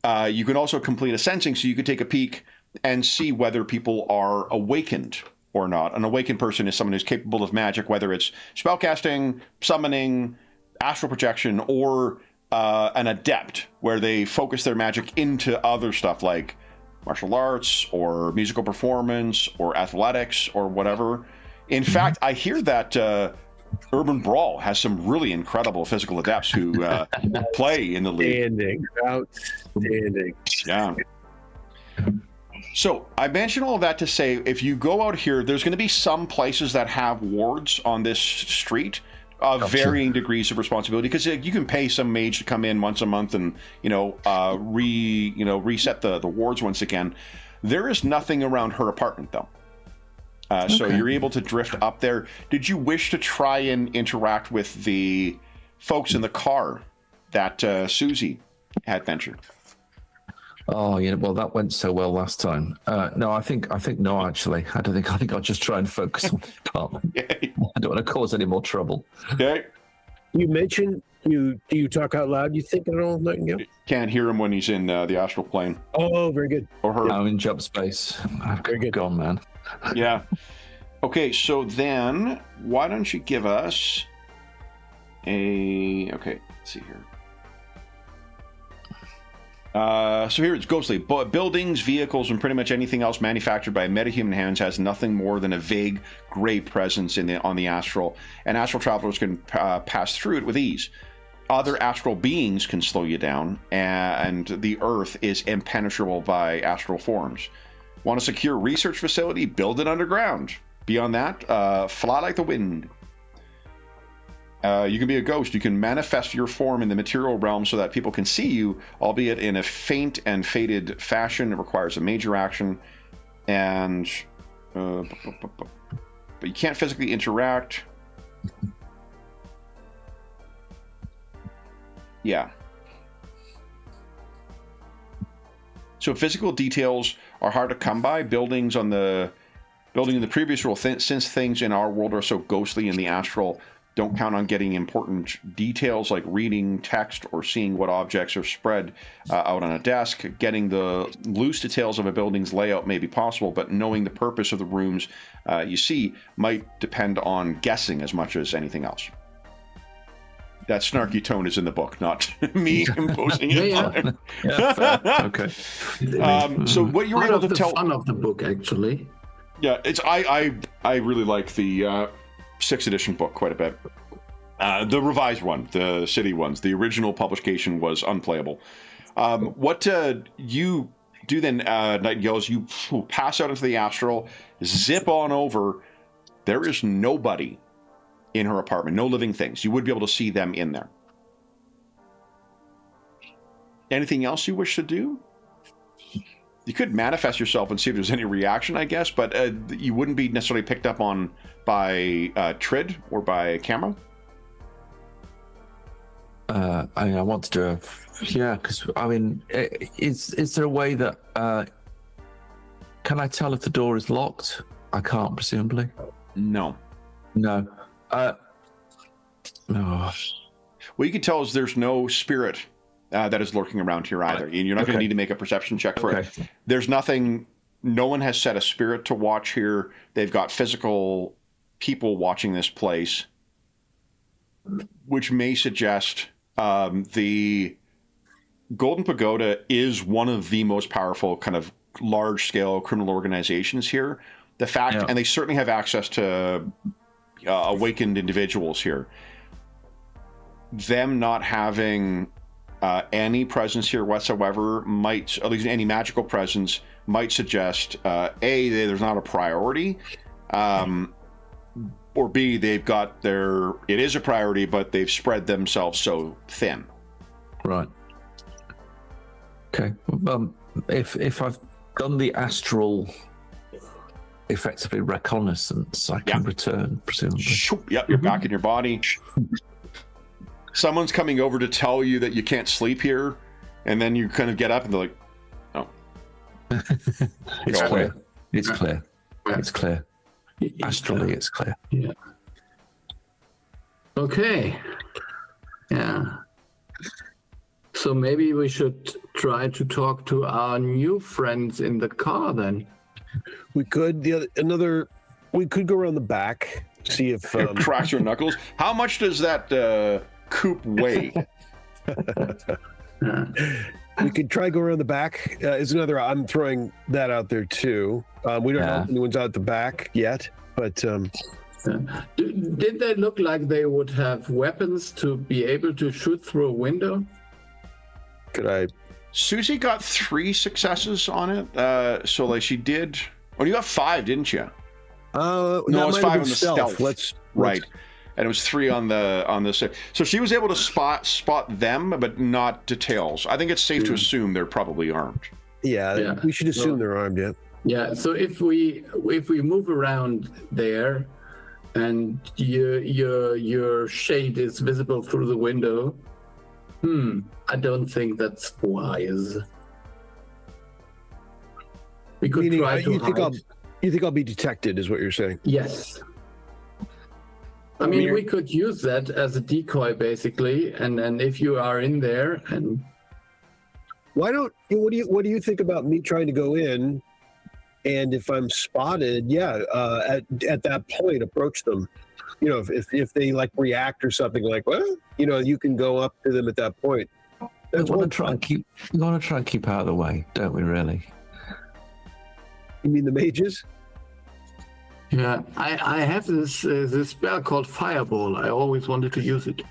You can also complete a sensing, so you could take a peek and see whether people are awakened or not. An awakened person is someone who's capable of magic, whether it's spellcasting, summoning, astral projection, or an adept, where they focus their magic into other stuff like martial arts or musical performance or athletics or whatever. In fact, I hear that Urban Brawl has some really incredible physical adepts who play in the league. Outstanding. Yeah. So I mentioned all of that to say, if you go out here, there's going to be some places that have wards on this street of varying degrees of responsibility, because you can pay some mage to come in once a month and reset the wards once again. There is nothing around her apartment though. So you're able to drift up there. Did you wish to try and interact with the folks in the car that Susie had ventured? Oh, yeah. Well, that went so well last time. No, I think no. Actually, I think I'll just try and focus on the department. I don't want to cause any more trouble. Okay. You mentioned do you talk out loud? You think at all, Nightingale? Can't hear him when he's in the astral plane. Oh, very good. Or her. I'm in jump space. Very good. Gone, man. Yeah. Okay, so then why don't you give us let's see here. So here it's ghostly. Buildings, vehicles, and pretty much anything else manufactured by metahuman hands has nothing more than a vague gray presence on the astral, and astral travelers can pass through it with ease. Other astral beings can slow you down, and the earth is impenetrable by astral forms. Want a secure research facility? Build it underground. Beyond that, fly like the wind. You can be a ghost. You can manifest your form in the material realm so that people can see you, albeit in a faint and faded fashion. It requires a major action, and but you can't physically interact. Yeah. So physical details are hard to come by. Building in the previous rule, since things in our world are so ghostly in the astral, don't count on getting important details like reading text or seeing what objects are spread out on a desk. Getting the loose details of a building's layout may be possible, but knowing the purpose of the rooms you see might depend on guessing as much as anything else. That snarky tone is in the book, not me imposing it on him. Okay. So what you were able to tell... Fun of the book, actually. Yeah, I really like the 6th edition book quite a bit. The revised one, the city ones. The original publication was unplayable. What you do then, Nightingale, is you pass out into the astral, zip on over. There is nobody in her apartment, no living things. You would be able to see them in there. Anything else you wish to do? You could manifest yourself and see if there's any reaction, I guess, but you wouldn't be necessarily picked up on by Trid or by camera. I want to do because I mean, is there a way that can I tell if the door is locked? I can't, presumably. No. No. No. What you can tell is there's no spirit that is lurking around here either, and you're not going to need to make a perception check for it. There's nothing. No one has set a spirit to watch here. They've got physical people watching this place, which may suggest the Golden Pagoda is one of the most powerful kind of large-scale criminal organizations here. The fact, and they certainly have access to awakened individuals here. Them not having any presence here whatsoever might, at least any magical presence, might suggest there's not a priority, or B, they've got it is a priority, but they've spread themselves so thin. Right. Okay. If I've done the astral, effectively reconnaissance, I can return, presumably. Yep, you're back in your body. Someone's coming over to tell you that you can't sleep here, and then you kind of get up and they're like, "Oh, it's clear. It's clear. It's clear. Astrally, it's clear." Yeah. Okay. Yeah. So maybe we should try to talk to our new friends in the car then. We could. We could go around the back, see if crack your knuckles. How much does that coupe weigh? We could try go around the back. Is another. I'm throwing that out there too. We don't know if anyone's out the back yet, but did they look like they would have weapons to be able to shoot through a window? could I? Susie got 3 successes on it. So like she did. Oh, you got 5, didn't you? No, it was 5 on the stealth. stealth. Right. And it was 3 on the. So she was able to spot them, but not details. I think it's safe to assume they're probably armed. Yeah, we should assume they're armed. Yeah. Yeah. So if we move around there, and your shade is visible through the window, I don't think that's wise. We could try to hide. You think I'll be detected, is what you're saying? Yes. I mean, we could use that as a decoy, basically, and if you are in there, and what do you think about me trying to go in, and if I'm spotted, at that point, approach them. You know, if they like react or something, like, well, you know, you can go up to them at that point. We want to try and keep out of the way, don't we? Really? You mean the mages? Yeah, I have this spell called Fireball. I always wanted to use it.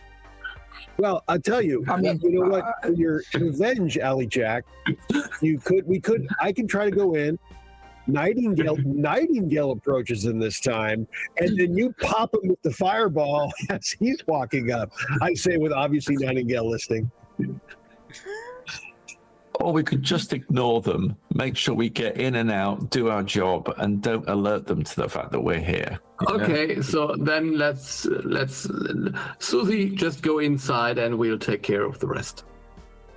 Well, I'll tell you. I mean, you know what? For your revenge, Alley Jack, I can try to go in. Nightingale approaches him this time, and then you pop him with the fireball as he's walking up. I say with obviously Nightingale listening. Or we could just ignore them, make sure we get in and out, do our job, and don't alert them to the fact that we're here. Okay, so then let's Susie just go inside, and we'll take care of the rest.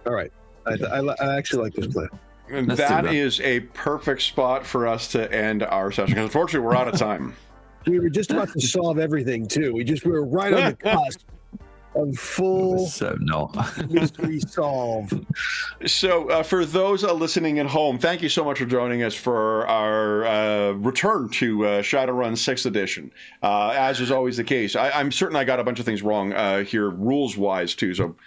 All right, I actually like this plan. And that is a perfect spot for us to end our session. Because unfortunately, we're out of time. We were just about to solve everything too. We were right on the cusp of full mystery solve. So for those listening at home, thank you so much for joining us for our return to Shadowrun 6th edition. As is always the case, I'm certain I got a bunch of things wrong here, rules-wise too. So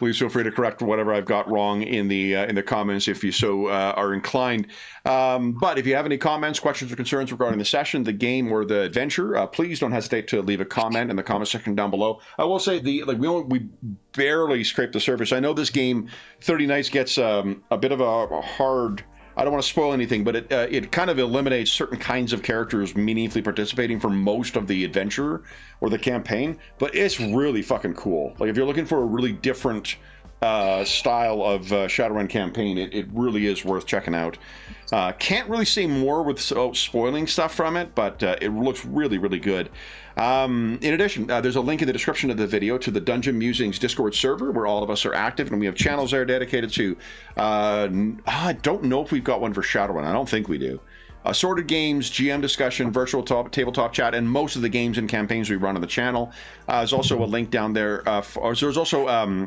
please feel free to correct whatever I've got wrong in the comments if you so are inclined. But if you have any comments, questions, or concerns regarding the session, the game, or the adventure, please don't hesitate to leave a comment in the comment section down below. I will say we barely scraped the surface. I know this game, 30 Nights, gets a bit of a hard. I don't want to spoil anything, but it kind of eliminates certain kinds of characters meaningfully participating for most of the adventure or the campaign. But it's really fucking cool. Like, if you're looking for a really different style of Shadowrun campaign, it really is worth checking out. Can't really say more without spoiling stuff from it, but it looks really, really good. In addition, there's a link in the description of the video to the Dungeon Musings Discord server where all of us are active, and we have channels there dedicated to, I don't know if we've got one for Shadowrun. I don't think we do. Assorted games, GM discussion, virtual tabletop chat, and most of the games and campaigns we run on the channel. There's also a link down there. There's also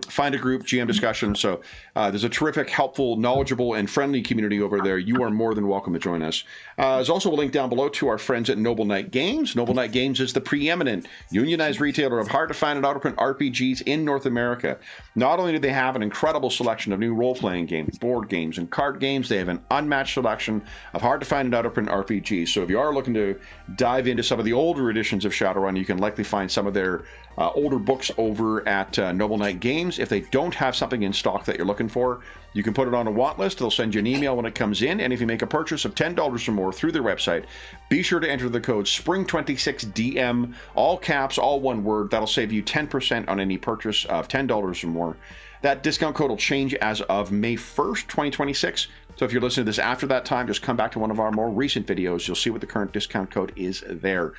find a group, GM discussion. So there's a terrific, helpful, knowledgeable, and friendly community over there. You are more than welcome to join us. There's also a link down below to our friends at Noble Knight Games. Noble Knight Games is the preeminent unionized retailer of hard-to-find and out-of-print RPGs in North America. Not only do they have an incredible selection of new role-playing games, board games, and card games, they have an unmatched selection of hard-to-find and out-of-print RPGs. So if you are looking to dive into some of the older editions of Shadowrun, you can likely find some of their older books over at Noble Knight Games. If they don't have something in stock that you're looking for, you can put it on a want list. They'll send you an email when it comes in, and if you make a purchase of $10 or more through their website, be sure to enter the code SPRING26DM, all caps, all one word. That'll save you 10% on any purchase of $10 or more. That discount code will change as of May 1st, 2026. So if you're listening to this after that time, just come back to one of our more recent videos. You'll see what the current discount code is there.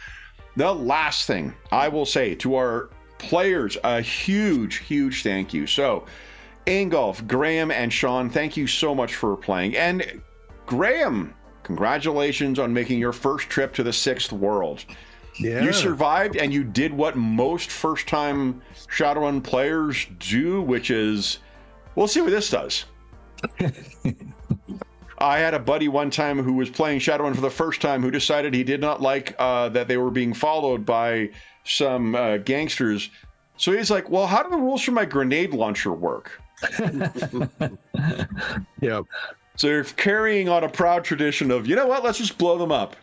The last thing I will say to our players, a huge, huge thank you. So, Ingolf, Graham, and Sean, thank you so much for playing. And Graham, congratulations on making your first trip to the 6th world. Yeah. You survived, and you did what most first-time Shadowrun players do, which is, we'll see what this does. I had a buddy one time who was playing Shadowrun for the first time who decided he did not like that they were being followed by some gangsters. So he's like, well, how do the rules for my grenade launcher work? Yeah. So you're carrying on a proud tradition of, you know what, let's just blow them up.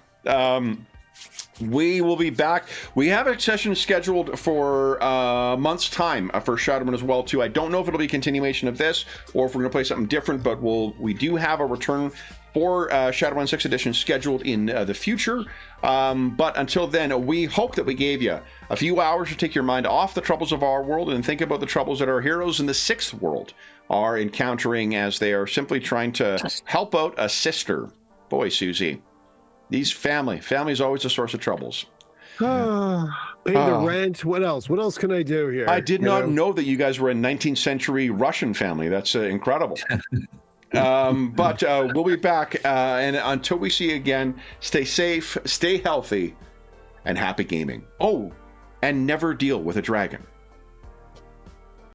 We will be back. We have a session scheduled for a month's time for Shadowrun as well, too. I don't know if it'll be a continuation of this or if we're going to play something different, but we do have a return for Shadowrun 6th edition scheduled in the future. But until then, we hope that we gave you a few hours to take your mind off the troubles of our world and think about the troubles that our heroes in the 6th world are encountering as they are simply trying to help out a sister. Boy, Susie. These family's always a source of troubles. Pay the rent. What else? What else can I do here? I did not know that you guys were a 19th century Russian family. That's incredible. But we'll be back. And until we see you again, stay safe, stay healthy, and happy gaming. Oh, and never deal with a dragon.